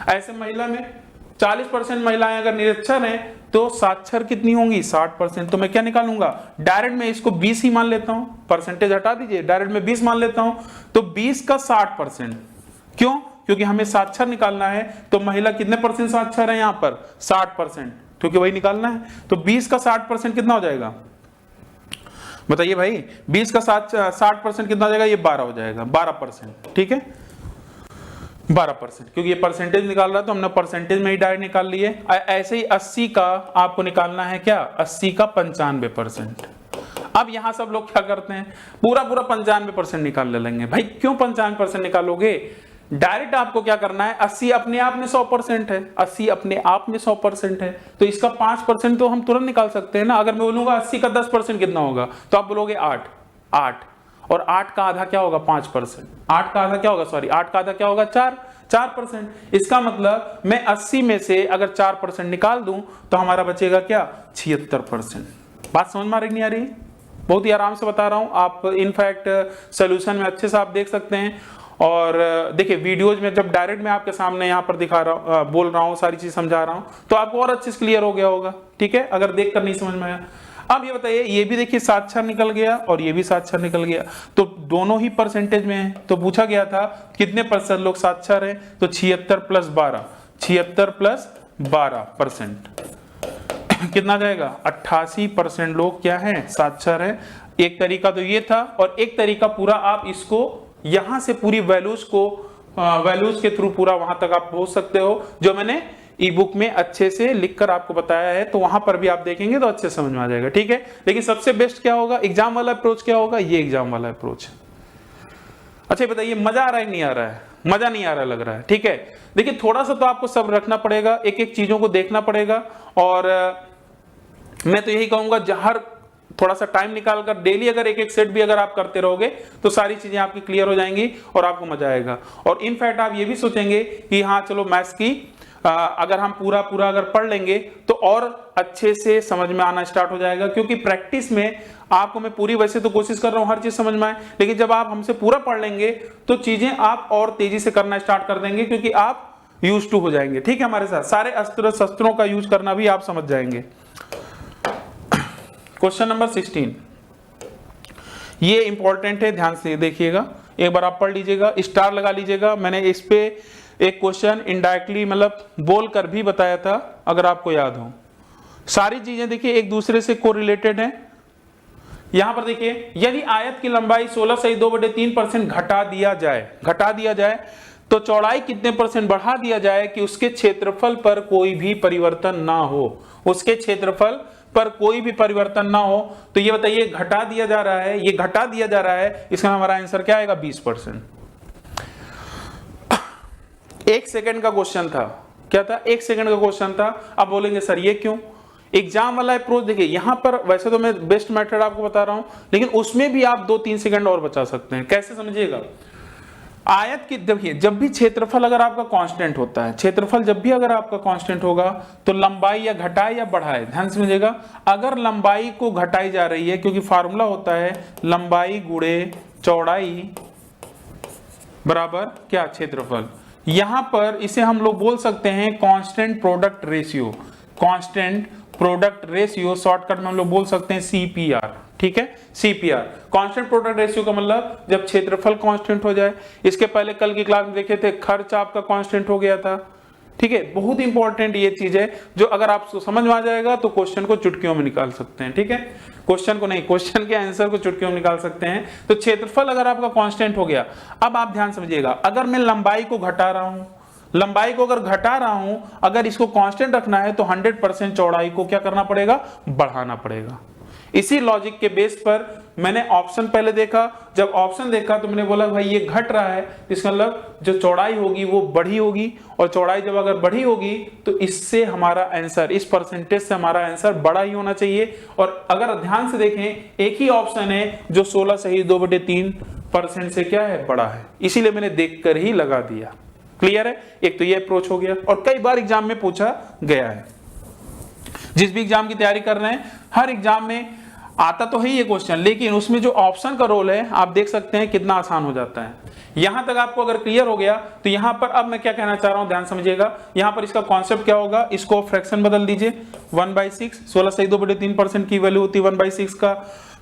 ऐसे महिला में 40% महिलाएं अगर निरक्षर हैं तो साक्षर कितनी होंगी, 60%। तो मैं क्या निकालूंगा, डायरेक्ट मैं इसको 20 ही मान लेता हूं, परसेंटेज हटा दीजिए, डायरेक्ट मैं 20 मान लेता हूं। तो 20 का 60%। क्यों, क्योंकि हमें साक्षर निकालना है। तो महिला कितने % साक्षर है, यहां पर 60%, क्योंकि वही निकालना है। तो 20 का 60% कितना हो जाएगा, बताइए भाई। 20 का 60% कितना हो जाएगा, ये 12 हो जाएगा, 12%। ठीक है, 12%, क्योंकि ये परसेंटेज निकाल रहा है तो हमने परसेंटेज में ही डायरेक्ट निकाल लिए। ऐसे ही 80 का आपको निकालना है क्या, 80 का 95%। अब यहां सब लोग क्या करते हैं, पूरा 95% निकाल ले लेंगे। भाई क्यों 95% निकालोगे, डायरेक्ट आपको क्या करना है, 80 अपने आप में 100% है, 80 अपने आप में 100% है, तो इसका 5% तो हम तुरंत निकाल सकते हैं ना। अगर मैं बोलूंगा 80 का 10% कितना होगा, तो आप बोलोगे 8, और 8 का आधा क्या होगा, 5%। 8 का आधा क्या होगा, सॉरी 8 का आधा क्या होगा, 4%। इसका मतलब मैं 80 में से अगर 4% निकाल दूं तो हमारा बचेगा क्या, 76%। बात समझ में आ रही नहीं आ रही, बहुत ही आराम से बता रहा हूँ, आप इनफैक्ट सोल्यूशन में अच्छे से आप देख सकते हैं। और देखिए वीडियोज में जब डायरेक्ट मैं आपके सामने यहाँ पर दिखा रहा हूँ, बोल रहा हूँ, सारी चीज समझा रहा हूँ, तो आपको और अच्छे से क्लियर हो गया होगा, ठीक है, अगर देख कर नहीं समझ में आया। अब ये बताइए, ये भी देखिए 7 6 निकल गया और ये भी 7 6 निकल गया, तो दोनों ही परसेंटेज में है। तो पूछा गया था कितने % लोग 7 6 रहे, तो 76 + 12, 76 + 12% कितना जाएगा, 88% लोग क्या है, 7 6 रहे। एक तरीका तो ये था, और एक तरीका पूरा आप इसको यहां से पूरी वैल्यूज के थ्रू पूरा वहां तक आप पहुंच सकते हो, जो मैंने ई बुक में अच्छे से लिखकर आपको बताया है, तो वहां पर भी आप देखेंगे तो अच्छे समझ में आ जाएगा, ठीक है। लेकिन सबसे बेस्ट क्या होगा, एग्जाम वाला अप्रोच क्या होगा, ये एग्जाम वाला अप्रोच। अच्छा बताइए, मजा आ रहा है नहीं आ रहा है, मजा नहीं आ रहा लग रहा है, ठीक है। देखिए थोड़ा सा तो आपको सब रखना पड़ेगा, एक एक चीजों को देखना पड़ेगा, और मैं तो यही कहूंगा हर थोड़ा सा टाइम निकालकर डेली अगर एक एक सेट भी अगर आप करते रहोगे तो सारी चीजें आपकी क्लियर हो जाएंगी और आपको मजा आएगा। और इनफैक्ट आप ये भी सोचेंगे कि हाँ चलो मैथ्स की अगर हम पूरा अगर पढ़ लेंगे तो और अच्छे से समझ में आना स्टार्ट हो जाएगा, क्योंकि प्रैक्टिस में आपको मैं पूरी वैसे तो कोशिश कर रहा हूं हर चीज समझ में आए, लेकिन जब आप हमसे पूरा पढ़ लेंगे तो चीजें आप और तेजी से करना स्टार्ट कर देंगे, क्योंकि आप यूज टू हो जाएंगे, ठीक है। हमारे साथ सारे अस्त्र शस्त्रों का यूज करना भी आप समझ जाएंगे। क्वेश्चन नंबर 16, ये इंपॉर्टेंट है, ध्यान से देखिएगा, एक बार आप पढ़ लीजिएगा, स्टार लगा लीजिएगा। मैंने इस पे एक क्वेश्चन इनडायरेक्टली मतलब बोल कर भी बताया था, अगर आपको याद हो। सारी चीजें देखिए एक दूसरे से कोरिलेटेड हैं। यहां पर देखिए, यदि आयत की लंबाई 16/2/3% घटा दिया जाए तो चौड़ाई कितने % बढ़ा दिया जाए कि उसके क्षेत्रफल पर कोई भी परिवर्तन ना हो, उसके क्षेत्रफल पर कोई भी परिवर्तन ना हो। तो ये बताइए घटा दिया जा रहा है, ये घटा दिया जा रहा है, इसका हमारा आंसर क्या आएगा, 20%। 1 सेकंड का क्वेश्चन था, क्या था, 1 सेकंड का क्वेश्चन था। अब बोलेंगे सर ये क्यों, एग्जाम वाला अप्रोच देखिए, यहां पर वैसे तो मैं बेस्ट मेथड आपको बता रहा हूं, लेकिन उसमें भी आप 2-3 सेकंड और बचा सकते हैं। कैसे समझिएगा, आयत की देखिए, जब भी क्षेत्रफल अगर आपका कांस्टेंट होता है, क्षेत्रफल जब भी अगर आपका कांस्टेंट होगा तो लंबाई या घटाए या बढ़ाए, ध्यान समझिएगा। अगर लंबाई को घटाई जा रही है, क्योंकि फार्मूला होता है लंबाई गुणे चौड़ाई बराबर क्या, क्षेत्रफल। यहां पर इसे हम लोग बोल सकते हैं constant product ratio, constant product ratio, shortcut में हम लोग बोल सकते हैं CPR, ठीक है, CPR। कांस्टेंट प्रोडक्ट रेशियो का मतलब जब क्षेत्रफल कांस्टेंट हो जाए। इसके पहले कल की क्लास में देखे थे, खर्च आपका कांस्टेंट हो गया था, ठीक है। बहुत इंपॉर्टेंट ये चीज है, जो अगर आपको समझ में आ जाएगा तो क्वेश्चन को चुटकियों में निकाल सकते हैं, ठीक है। क्वेश्चन को नहीं, क्वेश्चन के आंसर को चुटकियों में निकाल सकते हैं। तो क्षेत्रफल अगर आपका कांस्टेंट हो गया, अब आप ध्यान समझिएगा, अगर मैं लंबाई को घटा रहा हूं, लंबाई को अगर घटा रहा हूं, अगर इसको कांस्टेंट रखना है तो 100% चौड़ाई को क्या करना पड़ेगा, बढ़ाना पड़ेगा। इसी लॉजिक के बेस पर मैंने ऑप्शन पहले देखा, जब ऑप्शन देखा तो मैंने बोला भाई ये घट रहा है, इसका मतलब जो चौड़ाई होगी वो बढ़ी होगी, और चौड़ाई जब अगर बढ़ी होगी तो इससे हमारा आंसर, इस परसेंटेज से हमारा आंसर बड़ा ही होना चाहिए। और अगर ध्यान से देखें, एक ही ऑप्शन है जो 16/2/3% से क्या है, बड़ा है, इसीलिए मैंने देखकर ही लगा दिया। क्लियर है, एक तो ये अप्रोच हो गया, और कई बार एग्जाम में पूछा गया है। जिस भी एग्जाम की तैयारी कर रहे हैं, हर एग्जाम में आता तो है ये क्वेश्चन, लेकिन उसमें जो ऑप्शन का रोल है आप देख सकते हैं कितना आसान हो जाता है। यहां तक आपको अगर क्लियर हो गया तो यहां पर अब मैं क्या कहना चाह रहा हूं, ध्यान समझिएगा। यहां पर इसका कॉन्सेप्ट क्या होगा, इसको फ्रैक्शन बदल दीजिए, 1/6, 16/2/3% की वैल्यू होती है 1/6 का,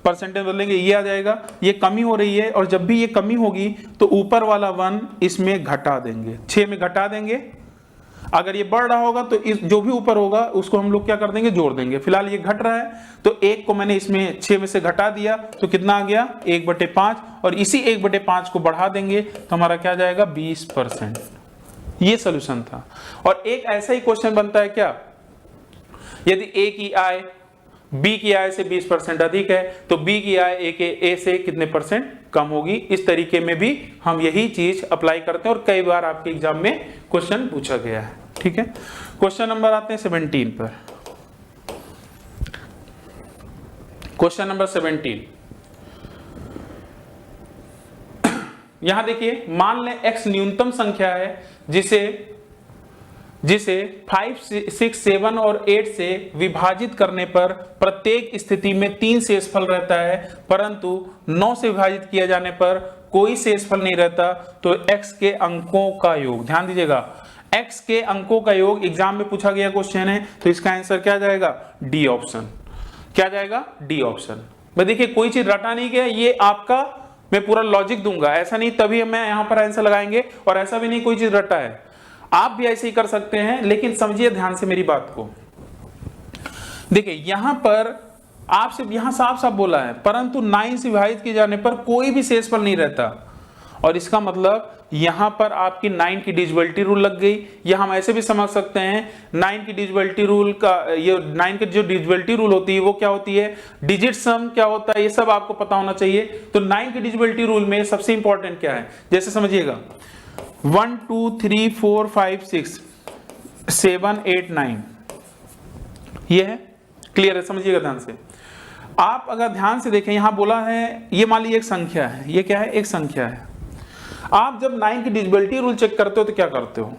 परसेंटेज बदलेंगे, ये आ जाएगा। ये कमी हो रही है, और जब भी ये कमी होगी तो ऊपर वाला 1 इसमें घटा देंगे, 6 में घटा देंगे। अगर ये बढ़ रहा होगा तो इस जो भी ऊपर होगा उसको हम लोग क्या कर देंगे, जोड़ देंगे। फिलहाल ये घट रहा है तो 1 को मैंने इसमें 6 में से घटा दिया, तो कितना आ गया, 1/5, और इसी 1/5 को बढ़ा देंगे तो हमारा क्या जाएगा, 20%। ये सोल्यूशन था। और एक ऐसा ही क्वेश्चन बनता है क्या, यदि A की आय B की आय से 20% अधिक है तो B की आय A से कितने % कम होगी। इस तरीके में भी हम यही चीज अप्लाई करते हैं, और कई बार आपके एग्जाम में क्वेश्चन पूछा गया है, ठीक है। क्वेश्चन नंबर आते हैं 17 पर। क्वेश्चन नंबर 17, यहां देखिए, मान लें x न्यूनतम संख्या है जिसे 5, 6, 7 और 8 से विभाजित करने पर प्रत्येक स्थिति में 3 शेषफल रहता है, परंतु 9 से विभाजित किया जाने पर कोई शेषफल नहीं रहता, तो x के अंकों का योग, ध्यान दीजिएगा, x के अंकों का योग एग्जाम में पूछा गया क्वेश्चन है, तो इसका आंसर क्या जाएगा? D option. क्या जाएगा? D option. भाई देखिए कोई चीज रटा नहीं गया, ये आपका मैं पूरा लॉजिक दूंगा, ऐसा नहीं तभी मैं यहां पर आंसर लगाएंगे, और ऐसा भी नहीं कोई चीज रटा है, आप भी ऐसे ही कर सकते हैं, लेकिन समझिए ध्यान से मेरी बात को। देखिए यहां पर आपसे यहां साफ साफ बोला है, परंतु 9 से विभाजित किए जाने पर कोई भी शेषफल नहीं रहता, और इसका मतलब यहां पर आपकी 9 की डिविजिबिलिटी रूल लग गई। या हम ऐसे भी समझ सकते हैं 9 की डिविजिबिलिटी रूल का, ये 9 की जो डिविजिबिलिटी रूल होती है वो क्या होती है, डिजिट सम क्या होता है, ये सब आपको पता होना चाहिए। तो 9 की डिविजिबिलिटी रूल में सबसे इंपॉर्टेंट क्या है, जैसे समझिएगा 1 2 3 4 5 6 7 8 9, ये है, क्लियर है, समझिएगा ध्यान से। आप अगर ध्यान से देखें, यहां बोला है, ये मान लीजिए एक संख्या है, ये क्या है, एक संख्या है। आप जब 9 की डिविजिबिलिटी रूल चेक करते हो तो क्या करते हो,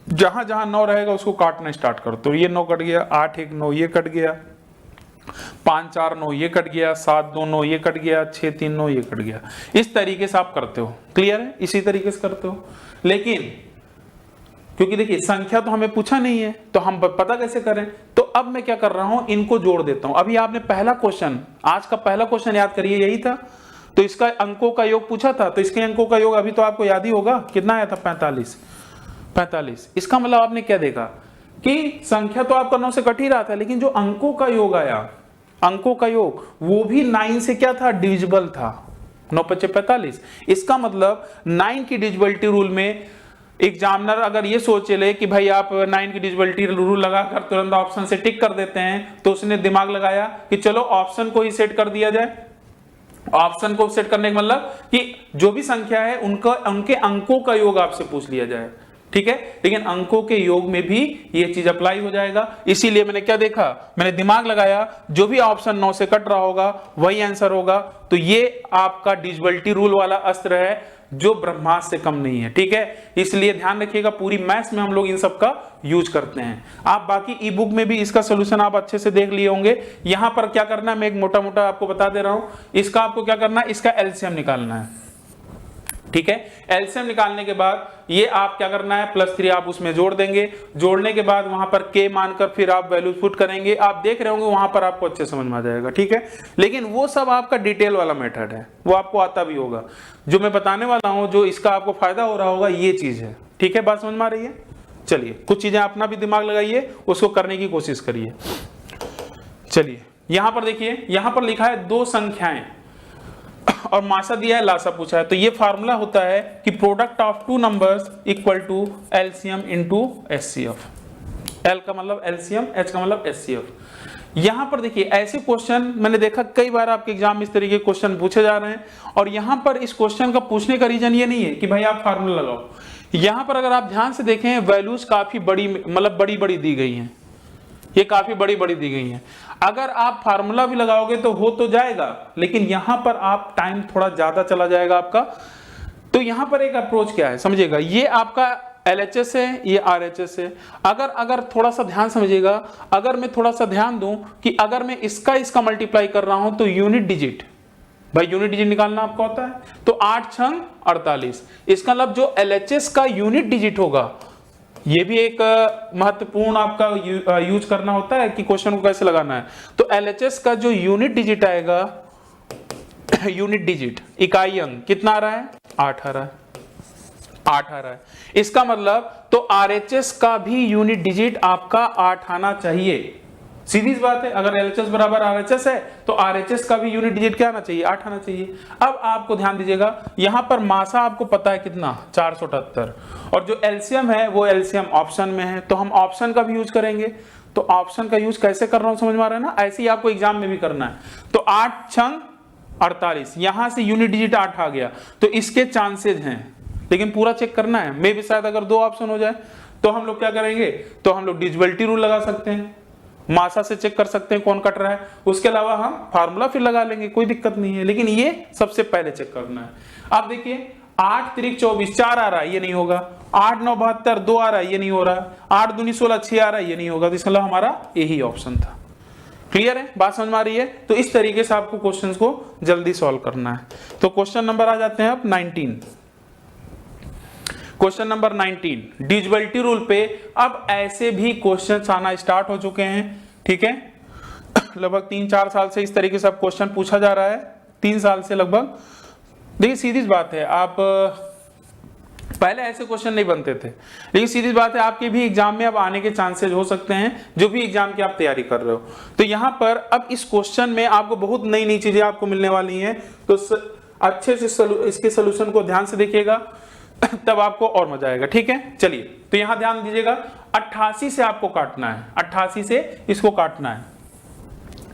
जहां जहां 9 रहेगा उसको काटना स्टार्ट करते हो। ये 9 कट गया, 8 1 9 ये कट गया, 5 4 9 ये कट गया, 7 2 9 ये कट गया, 6 3 9 ये कट गया। इस तरीके से आप करते हो, क्लियर है, इसी तरीके से करते हो। लेकिन क्योंकि देखिए संख्या तो हमें पूछा नहीं है, तो हम पता कैसे करें, तो अब मैं क्या कर रहा हूं, इनको जोड़ देता हूं। अभी आपने पहला क्वेश्चन, आज का पहला क्वेश्चन याद करिए, यही था, तो इसका अंकों का योग पूछा था, तो इसके अंकों का योग अभी तो आपको याद ही होगा, कितना आया था, 45। इसका मतलब आपने क्या देखा कि संख्या तो आपका 9 से कट ही रहा था, लेकिन जो अंकों का योग आया, अंकों का योग वो भी 9 से क्या था, डिविजिबल था, 9 × 5 = 45। इसका मतलब 9 की डिविजिबिलिटी रूल में एग्जामिनर अगर ये सोच ले कि भाई आप 9 की डिविजिबिलिटी रूल लगाकर तुरंत ऑप्शन से टिक कर देते हैं, तो उसने दिमाग लगाया कि चलो ऑप्शन को ही सेट कर दिया जाए। ऑप्शन को सेट करने का मतलब कि जो भी संख्या है उनके अंकों का योग आपसे पूछ लिया जाए, ठीक है। लेकिन अंकों के योग में भी ये चीज अप्लाई हो जाएगा, इसीलिए मैंने क्या देखा, मैंने दिमाग लगाया, जो भी ऑप्शन 9 से कट रहा होगा वही आंसर होगा। तो ये आपका डिविजिबिलिटी रूल वाला अस्त्र है जो ब्रह्मास्त्र से कम नहीं है, ठीक है। इसलिए ध्यान रखिएगा, पूरी मैथ्स में हम लोग इन सब का यूज करते हैं। आप बाकी ई बुक में भी इसका सोल्यूशन आप अच्छे से देख लिए होंगे। यहां पर क्या करना है, मैं एक मोटा मोटा आपको बता दे रहा हूं। इसका आपको क्या करना है, इसका एलसीएम निकालना है, ठीक है। एलसीएम निकालने के बाद ये आप क्या करना है, +3 आप उसमें जोड़ देंगे। जोड़ने के बाद वहां पर k मानकर फिर आप वैल्यू पुट करेंगे। आप देख रहे होंगे वहां पर आपको अच्छे समझ में आ जाएगा, ठीक है। लेकिन वो सब आपका डिटेल वाला मेथड है, वो आपको आता भी होगा। जो मैं बताने वाला हूं, जो इसका आपको फायदा हो रहा होगा, ये चीज है, ठीक है। बात समझ में आ रही है। चलिए कुछ चीजें अपना भी दिमाग लगाइए, उसको करने की कोशिश करिए। चलिए यहां पर देखिए, यहां पर लिखा है 2 संख्याएं और मासा दिया है, लासा पूछा है। तो ये फार्मूला होता है कि product of 2 numbers equal to LCM into HCF. L का मतलब एलसीएम, एच का मतलब एचसीएफ। यहां पर देखिए ऐसे क्वेश्चन मैंने देखा कई बार आपके एग्जाम में इस तरीके के क्वेश्चन पूछे जा रहे हैं। और यहां पर इस क्वेश्चन का पूछने का रीजन ये नहीं है कि भाई आप फार्मूला लगाओ। यहां पर अगर आप ध्यान से देखें, वैल्यूज काफी बड़ी, मतलब बड़ी बड़ी दी गई हैं, ये काफी बड़ी बड़ी दी गई हैं। अगर आप फार्मूला भी लगाओगे तो हो तो जाएगा, लेकिन यहां पर आप टाइम थोड़ा ज्यादा चला जाएगा आपका। तो यहां पर एक अप्रोच क्या है समझिएगा, ये आपका LHS है, ये RHS है। अगर थोड़ा सा ध्यान समझिएगा, अगर मैं थोड़ा सा ध्यान दूं कि अगर मैं इसका मल्टीप्लाई कर रहा हूं तो यूनिट डिजिट, भाई यूनिट डिजिट निकालना आपको आता है, तो 8 6 48। इसका मतलब जो LHS का यूनिट डिजिट होगा, ये भी एक महत्वपूर्ण आपका यूज करना होता है कि क्वेश्चन को कैसे लगाना है। तो LHS का जो यूनिट डिजिट आएगा, यूनिट डिजिट इकाई अंक कितना आ रहा है, 8 आ रहा है, 8 आ रहा है। इसका मतलब तो RHS का भी यूनिट डिजिट आपका 8 आना चाहिए। सीधी सी बात है, अगर LHS बराबर RHS है तो RHS का भी यूनिट डिजिट क्या आना चाहिए, 8 आना चाहिए। अब आपको ध्यान दीजिएगा, यहां पर मासा आपको पता है कितना, 478, और जो एलसीएम है वो एलसीएम ऑप्शन में है, तो हम ऑप्शन का भी यूज करेंगे। तो ऑप्शन का यूज कैसे कर रहा हूं समझ में आ रहा है ना, ऐसे ही आपको एग्जाम में भी करना है। तो 8 6 48, यहां से यूनिट डिजिट 8 आ गया, तो इसके चांसेस हैं, लेकिन पूरा चेक करना है। मे भी शायद अगर 2 ऑप्शन हो जाए तो हम लोग क्या करेंगे, तो हम लोग डिविजिबिलिटी रूल लगा सकते हैं, मासा से चेक कर सकते हैं कौन कट रहा है। उसके अलावा हम फार्मूला फिर लगा लेंगे, कोई दिक्कत नहीं है, लेकिन ये सबसे पहले चेक करना है। अब देखिए 8 3 24, 4 आ रहा है, ये नहीं होगा। 8 9 72, 2 आ रहा है, ये नहीं हो रहा। 8 दूनी 16, 6 आ रहा है, ये नहीं होगा। तो इसका मतलब हमारा यही ऑप्शन था। क्लियर है, बात समझ में आ रही है? तो इस तरीके से आपको क्वेश्चंस को जल्दी सॉल्व करना है। तो क्वेश्चन नंबर आ जाते हैं अब 19। क्वेश्चन नंबर 19 डिविजिबिलिटी रूल पे। अब ऐसे भी क्वेश्चंस आना स्टार्ट हो चुके हैं, ठीक है। लगभग 3-4 साल से इस तरीके से अब क्वेश्चन पूछा जा रहा है, 3 साल से लगभग। देखिए सीधी सी बात है, आप पहले ऐसे क्वेश्चन नहीं बनते थे, लेकिन सीधी बात है आपके भी एग्जाम में अब आने के चांसेस हो सकते हैं, जो भी एग्जाम की आप तैयारी कर रहे हो। तो यहाँ पर अब इस क्वेश्चन में आपको बहुत नई नई चीजें आपको मिलने वाली हैं। तो अच्छे से इसके सोल्यूशन को ध्यान से देखिएगा, तब आपको और मजा आएगा, ठीक है। चलिए, तो यहाँ ध्यान दीजिएगा, 88 से आपको काटना है, 88 से इसको काटना है।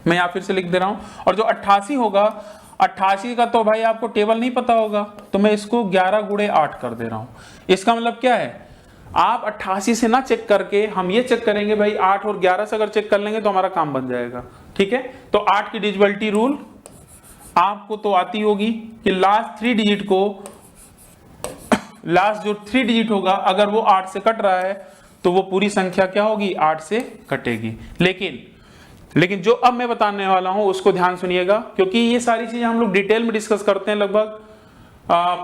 मैं यहाँ फिर से लिख दे रहा हूं। और जो 88 होगा, 88 का तो भाई आपको टेबल नहीं पता होगा, तो मैं इसको 11 गुणे 8 कर दे रहा हूं। इसका मतलब क्या है, आप 88 से ना चेक करके हम ये चेक करेंगे भाई 8 और 11 से अगर चेक कर लेंगे तो हमारा काम बन जाएगा, ठीक है। तो 8 की डिविजिबिलिटी रूल आपको तो आती होगी कि लास्ट 3 डिजिट को, लास्ट जो 3 डिजिट होगा अगर वो 8 से कट रहा है तो वो पूरी संख्या क्या होगी, 8 से कटेगी। लेकिन जो अब मैं बताने वाला हूं उसको ध्यान सुनिएगा, क्योंकि ये सारी चीजें हम लोग डिटेल में डिस्कस करते हैं लगभग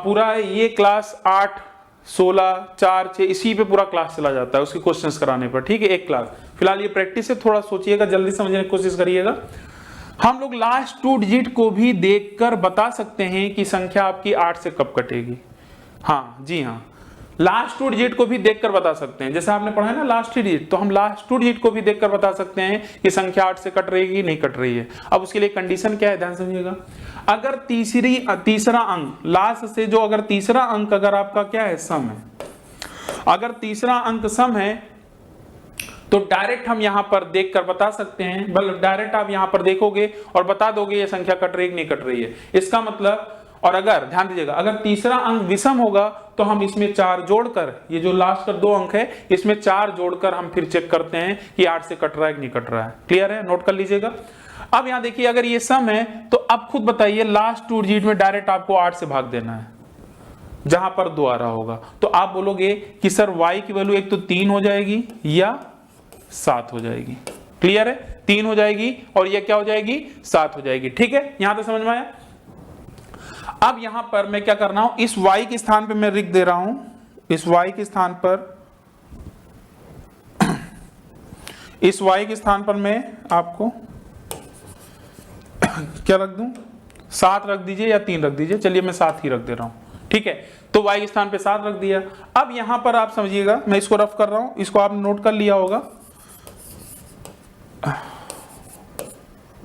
पूरा ये क्लास 8, 16, 4, 6 इसी पे पूरा क्लास चला जाता है उसके क्वेश्चंस कराने पर, ठीक है, एक क्लास। फिलहाल ये प्रैक्टिस है, थोड़ा सोचिएगा, जल्दी समझने की कोशिश करिएगा। हम लोग लास्ट 2 डिजिट को भी देखकर बता सकते हैं कि संख्या आपकी 8 से कब कटेगी। हाँ जी हाँ, लास्ट 2 डिजिट को भी देखकर बता सकते हैं। जैसे आपने पढ़ा है ना लास्ट 3 डिजिट, तो हम लास्ट 2 डिजिट को भी देखकर बता सकते हैं कि संख्या 8 से कट रही है कि नहीं कट रही है। अब उसके लिए कंडीशन क्या है, ध्यान समझिएगा। अगर तीसरा अंक लास्ट से जो, अगर तीसरा अंक अगर आपका क्या है, सम है, अगर तीसरा अंक सम है तो डायरेक्ट हम यहां पर देखकर बता सकते हैं, मतलब डायरेक्ट आप यहां पर देखोगे और बता दोगे ये संख्या कट रही है कि नहीं कट रही है। इसका मतलब, और अगर ध्यान दीजिएगा, अगर तीसरा अंक विषम होगा तो हम इसमें 4 जोड़कर, ये जो लास्ट का 2 अंक है इसमें 4 जोड़कर हम फिर चेक करते हैं कि 8 से कट रहा है कि नहीं कट रहा है। क्लियर है, नोट कर लीजिएगा। अब यहां देखिए, अगर ये सम है तो अब खुद बताइए, लास्ट 2 डिजिट में डायरेक्ट आपको 8 से भाग देना है जहां पर 2 आ रहा होगा। तो आप बोलोगे कि सर y की वैल्यू एक तो 3 हो जाएगी या 7 हो जाएगी। क्लियर है, 3 हो जाएगी और ये क्या हो जाएगी, 7 हो जाएगी। ठीक है, यहां तक समझ में आया। अब यहां पर मैं क्या कर रहा हूं, इस y के स्थान पे मैं लिख दे रहा हूं, इस y के स्थान पर, इस y के स्थान पर मैं आपको क्या रख दूं, 7 रख दीजिए या 3 रख दीजिए, चलिए मैं 7 ही रख दे रहा हूं। ठीक है, तो y के स्थान पे 7 रख दिया। अब यहां पर आप समझिएगा, मैं इसको रफ कर रहा हूं, इसको आपने नोट कर लिया होगा।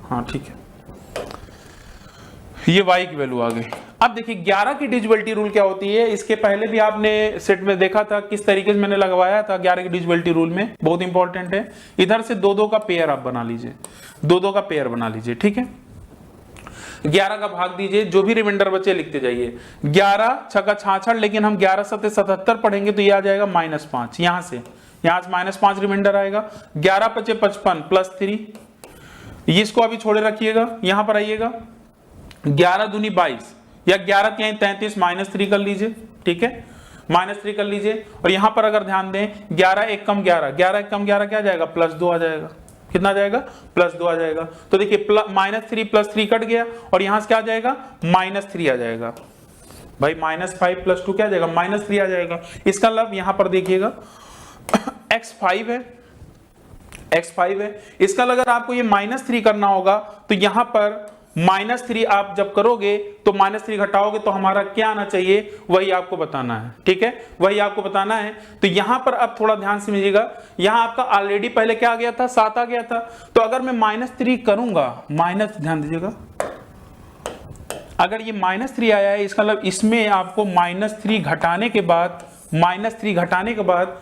हाँ ठीक है, ये y की वैल्यू आ गई। अब देखिए 11 की डिविजिबिलिटी रूल क्या होती है, इसके पहले भी आपने सेट में देखा था किस तरीके से मैंने लगवाया था। 11 की डिविजिबिलिटी रूल में बहुत इंपॉर्टेंट है, इधर से 2-2 का पेयर आप बना लीजिए, 2-2 का पेयर बना लीजिए। ठीक है, 11 का भाग दीजिए, जो भी रिमाइंडर बचे लिखते जाइए। 11 छक्का 66, लेकिन हम 11 सत्ते 77 पढ़ेंगे तो ये आ जाएगा -5, यहां से -5 रिमाइंडर आएगा। 11 पचे 55 +3, इसको अभी छोड़े रखिएगा, यहां पर आइएगा। 11 दूनी 22 या 11 तिहाई 33 -3 कर लीजिए। ठीक है, -3 कर लीजिए। और यहां पर अगर ध्यान दें, 11 1 कम 11, 11 1 कम 11 क्या आ जाएगा, +2 आ जाएगा। कितना आ जाएगा, +2 आ जाएगा। तो देखिए -3 +3 कट गया और यहां से क्या आ जाएगा, -3 आ जाएगा। भाई -5 + 2 क्या आ जाएगा, -3 आ जाएगा। इसका मतलब यहां पर देखिएगा x5 है, x5 है। इसका अगर आपको ये -3 करना होगा तो यहां पर -3 आप जब करोगे तो -3 घटाओगे तो हमारा क्या आना चाहिए, वही आपको बताना है। ठीक है, वही आपको बताना है। तो यहां पर अब थोड़ा ध्यान से समझिएगा, यहां आपका ऑलरेडी पहले क्या आ गया था, 7 आ गया था। तो अगर मैं -3 करूंगा, ध्यान दीजिएगा, अगर ये -3 आया है, इसका मतलब इसमें आपको -3 घटाने के बाद,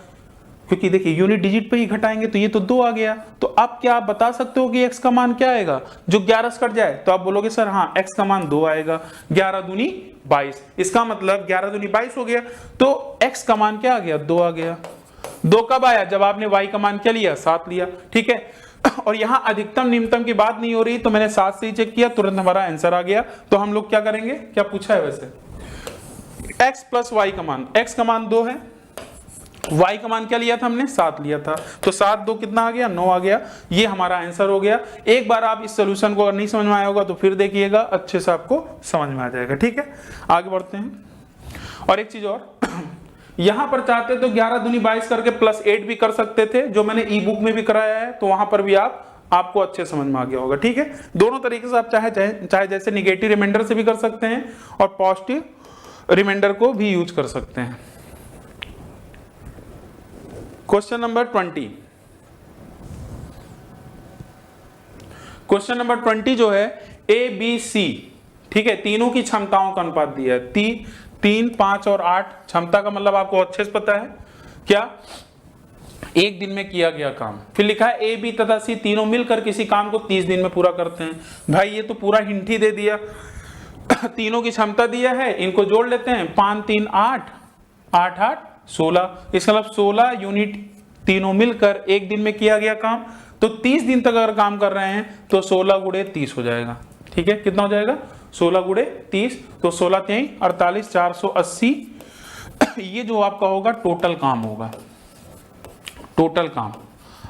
क्योंकि देखिए यूनिट डिजिट पे ही घटाएंगे तो ये तो 2 आ गया। तो अब क्या आप बता सकते हो कि x का मान क्या आएगा, जो 11 से कट जाए। तो आप बोलोगे सर हाँ, x का मान 2 आएगा, 11 दूनी 22। इसका मतलब 11 दूनी 22 हो गया, तो x का मान क्या आ गया, 2 आ गया। 2 कब आया, जब आपने y का मान क्या लिया, 7 लिया। ठीक है, और यहां अधिकतम निम्नतम की बात नहीं हो रही, तो मैंने 7 से ही चेक किया, तुरंत हमारा आंसर आ गया। तो हम लोग क्या करेंगे, क्या पूछा है वैसे, x + y का मान, x का मान 2 है, y का मान क्या लिया था हमने, 7 लिया था, तो 7 2 कितना आ गया, 9 आ गया। ये हमारा आंसर हो गया। एक बार आप इस सोल्यूशन को अगर नहीं समझ में आया होगा तो फिर देखिएगा, अच्छे से आपको समझ में आ जाएगा। ठीक है, आगे बढ़ते हैं। और एक चीज और, यहां पर चाहते तो 11 दूनी 22 करके +8 भी कर सकते थे, जो मैंने ई बुक में भी कराया है, तो वहां पर भी आपको अच्छे समझ में आ गया होगा। ठीक है, दोनों तरीके से आप चाहे जैसे निगेटिव रिमाइंडर से भी कर सकते हैं और पॉजिटिव रिमाइंडर को भी यूज कर सकते हैं। Question number 20। क्वेश्चन नंबर 20 जो है ए बी सी, ठीक है, तीनों की क्षमताओं का अनुपात दिया है। 3, 5 और 8। क्षमता का मतलब आपको अच्छे से पता है क्या, एक दिन में किया गया काम। फिर लिखा है ए बी तथा सी तीनों मिलकर किसी काम को 30 दिन में पूरा करते हैं। भाई ये तो पूरा हिंट ही दे दिया। तीनों की क्षमता दिया है, इनको जोड़ लेते हैं। 5 3 8, 8 8 16। इसका मतलब 16 यूनिट तीनों मिलकर एक दिन में किया गया काम। तो 30 दिन तक अगर काम कर रहे हैं तो 16 गुणे 30 हो जाएगा। ठीक है, कितना हो जाएगा, 16 गुणे 30, तो 16 3 48, 480। ये जो आपका होगा टोटल काम होगा, टोटल काम।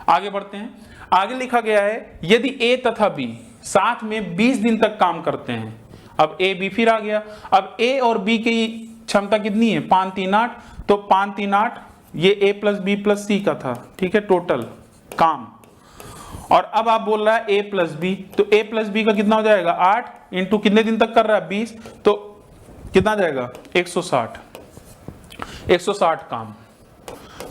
आगे बढ़ते हैं। आगे लिखा गया है यदि ए तथा बी साथ में 20 दिन तक काम करते हैं। अब ए बी फिर आ गया। अब ए और बी की क्षमता कितनी है, 5 3 8, तो 5 3 8 ये ए प्लस बी प्लस सी का था। ठीक है, टोटल काम। और अब आप बोल रहा है ए प्लस बी, तो ए प्लस बी का कितना हो जाएगा, 8 इंटू कितने दिन तक कर रहा है, 20, तो कितना जाएगा, 160। 160 काम।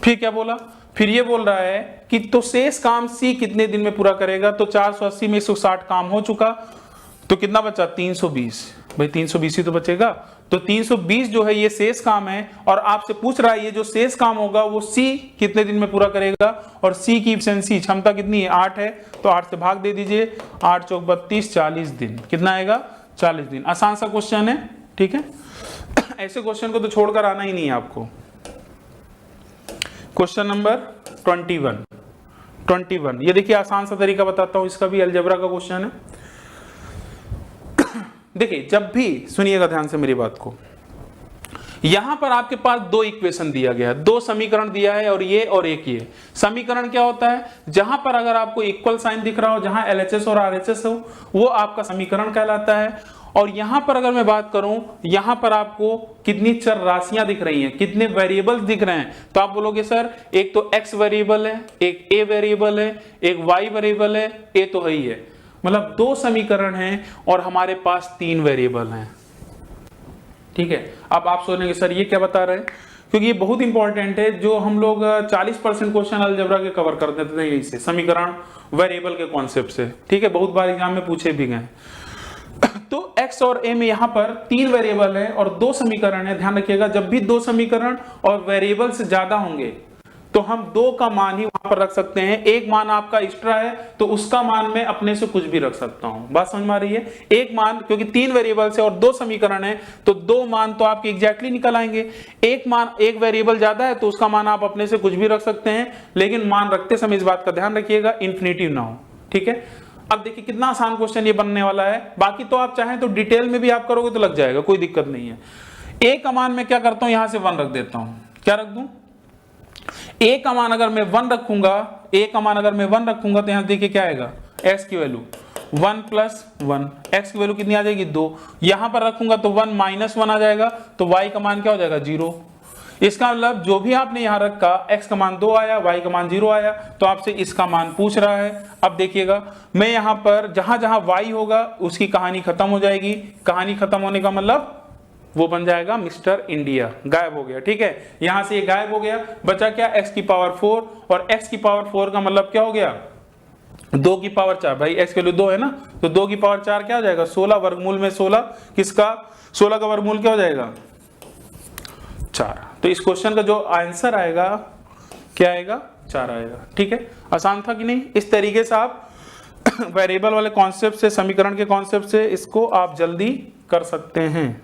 फिर क्या बोला, फिर ये बोल रहा है कि तो शेष काम सी कितने दिन में पूरा करेगा। तो 480 में 160 काम हो चुका, तो कितना बचा, 320। भाई 320 ही तो बचेगा। तो 320 जो है ये शेष काम है, और आपसे पूछ रहा है ये जो शेष काम होगा वो सी कितने दिन में पूरा करेगा। और सी की एफिशिएंसी क्षमता कितनी है, 8 है, तो 8 से भाग दे दीजिए। 8 चौक 32, 40 दिन। कितना आएगा, 40 दिन। आसान सा क्वेश्चन है। ठीक है, ऐसे क्वेश्चन को तो छोड़कर आना ही नहीं है आपको। Question number 21। ये देखिए आसान सा तरीका बताता हूं, इसका भी अलजेब्रा का क्वेश्चन है। देखिए जब भी, सुनिएगा ध्यान से मेरी बात को, यहां पर आपके पास 2 इक्वेशन दिया गया है, 2 समीकरण दिया है, और ये और एक ये। समीकरण क्या होता है, जहां पर अगर आपको इक्वल साइन दिख रहा हो, जहां LHS और RHS हो, वो आपका समीकरण कहलाता है। और यहां पर अगर मैं बात करूं, यहां पर आपको कितनी चर राशियां दिख रही हैं, कितने वेरिएबल्स दिख रहे हैं, तो आप बोलोगे सर एक तो x वेरिएबल है, एक a वेरिएबल है, एक y वेरिएबल है, a तो है ही है। मतलब 2 समीकरण हैं और हमारे पास 3 वेरिएबल हैं। ठीक है, अब आप सोचेंगे सर ये क्या बता रहे हैं, क्योंकि ये बहुत इंपॉर्टेंट है। जो हम लोग 40% क्वेश्चन अलजेब्रा के कवर कर देते थे यही से, समीकरण वेरिएबल के कॉन्सेप्ट से। ठीक है, बहुत बार एग्जाम में पूछे भी गए। तो x और a में यहां पर 3 वेरिएबल है और 2 समीकरण है। ध्यान रखिएगा, जब भी 2 समीकरण और वेरिएबल से ज्यादा होंगे तो हम 2 का मान ही वहां पर रख सकते हैं। एक मान आपका एक्स्ट्रा है तो उसका मान मैं अपने से कुछ भी रख सकता हूं। बात समझ में आ रही है। एक मान, क्योंकि 3 वेरिएबल्स है और 2 समीकरण है, तो 2 मान तो आपके एग्जैक्टली निकल आएंगे। एक मान, एक वेरिएबल ज्यादा है तो उसका मान आप अपने से कुछ भी रख सकते हैं, लेकिन मान रखते समय इस बात का ध्यान रखिएगा इन्फिनिटिव ना हो। ठीक है, अब देखिए कितना आसान क्वेश्चन ये बनने वाला है। बाकी तो आप चाहें तो डिटेल में भी आप करोगे तो लग जाएगा, कोई दिक्कत नहीं है। ए का मान मैं क्या करता हूं, यहां से 1 रख देता हूं। क्या रख दूं, ए का मान अगर मैं 1 रखूंगा, ए का मान अगर मैं 1 रखूंगा तो यहां देखिए क्या आएगा, x की वैल्यू 1 + 1, x की वैल्यू कितनी आ जाएगी, 2। यहां पर रखूंगा तो 1 - 1 आ जाएगा, तो y का मान क्या हो जाएगा, 0। इसका मतलब जो भी आपने यहां रखा, x का मान 2 आया, y का मान 0 आया, तो आपसे इसका मान पूछ रहा है। अब देखिएगा मैं यहां पर जहां जहां y होगा उसकी कहानी खत्म हो जाएगी। कहानी खत्म होने का मतलब वो बन जाएगा मिस्टर इंडिया, गायब हो गया। ठीक है, यहां से ये गायब हो गया, बचा क्या, x की पावर 4, और x की पावर 4 का मतलब क्या हो गया, 2 की पावर 4। भाई x की वैल्यू 2 है ना, तो 2 की पावर 4 क्या हो जाएगा, 16। वर्गमूल में 16 किसका, 16 का वर्गमूल क्या हो जाएगा, 4। तो इस क्वेश्चन का जो आंसर आएगा क्या आएगा, 4 आएगा। ठीक है, आसान था कि नहीं। इस तरीके से आप वेरिएबल वाले कॉन्सेप्ट से, समीकरण के कॉन्सेप्ट से इसको आप जल्दी कर सकते हैं।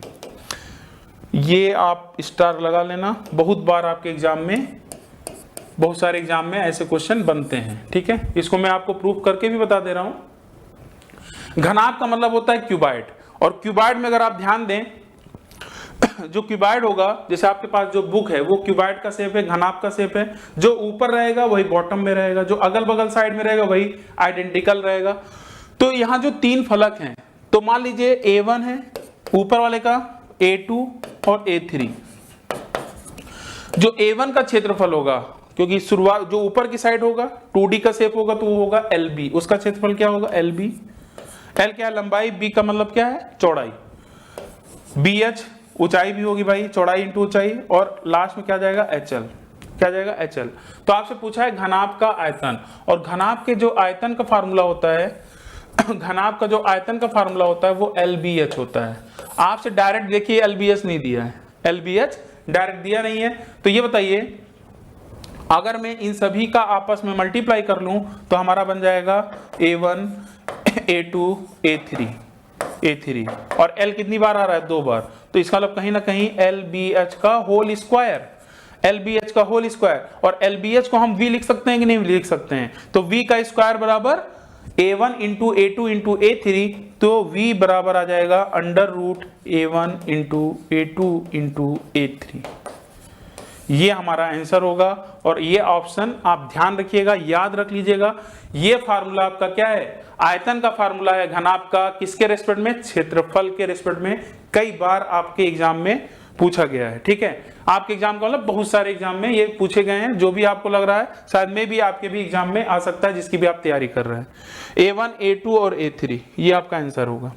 ये आप स्टार लगा लेना, बहुत बार आपके एग्जाम में, बहुत सारे एग्जाम में ऐसे क्वेश्चन बनते हैं। ठीक है, इसको मैं आपको प्रूफ करके भी बता दे रहा हूं। घनाभ का मतलब होता है क्यूबाइड, और क्यूबाइड में अगर आप ध्यान दें जो क्यूबाइड होगा, जैसे आपके पास जो बुक है वो क्यूबाइड का शेप है, घनाभ का शेप है, जो ऊपर रहेगा वही बॉटम में रहेगा, जो अगल बगल साइड में रहेगा वही आइडेंटिकल रहेगा। तो यहाँ जो 3 फलक हैं, तो मान लीजिए A1 है ऊपर वाले का, A2 और A3। जो A1 का क्षेत्रफल होगा, क्योंकि शुरुआत जो ऊपर की साइड होगा 2D का शेप होगा तो वो होगा LB, उसका क्षेत्रफल क्या होगा LB। L क्या है लंबाई, B का मतलब क्या है चौड़ाई, BH ऊंचाई भी होगी भाई, चौड़ाई इंटू ऊंचाई, और लास्ट में क्या जाएगा HL, क्या जाएगा HL। तो आपसे पूछा है घनाभ का आयतन, और घनाभ के जो आयतन का फार्मूला होता है, घनाभ का जो आयतन का फार्मूला होता है वो LBH होता है। आपसे डायरेक्ट देखिए LBH नहीं दिया है, LBH डायरेक्ट दिया नहीं है। तो ये बताइए अगर मैं इन सभी का आपस में मल्टीप्लाई कर लूं तो हमारा बन जाएगा A1 A2 A3 और L कितनी बार आ रहा है 2 बार, तो इसका मतलब कहीं ना कहीं LBH का होल स्क्वायर, LBH का होल स्क्वायर। और LBH को हम V लिख सकते हैं कि नहीं लिख सकते हैं, तो V का स्क्वायर बराबर A1 into A2 into A3, तो V बराबर आ जाएगा under root A1 into A2 into A3। ये हमारा आंसर होगा। और ये ऑप्शन आप ध्यान रखिएगा, याद रख लीजिएगा। ये फार्मूला आपका क्या है, आयतन का फार्मूला है घनाभ का, किसके रेस्पेक्ट में, क्षेत्रफल के रेस्पेक्ट में। कई बार आपके एग्जाम में पूछा गया है, ठीक है। आपके एग्जाम का मतलब बहुत सारे एग्जाम में ये पूछे गए हैं, जो भी आपको लग रहा है शायद में भी आपके भी एग्जाम में आ सकता है, जिसकी भी आप तैयारी कर रहे हैं। A1 A2 और A3 ये आपका आंसर होगा,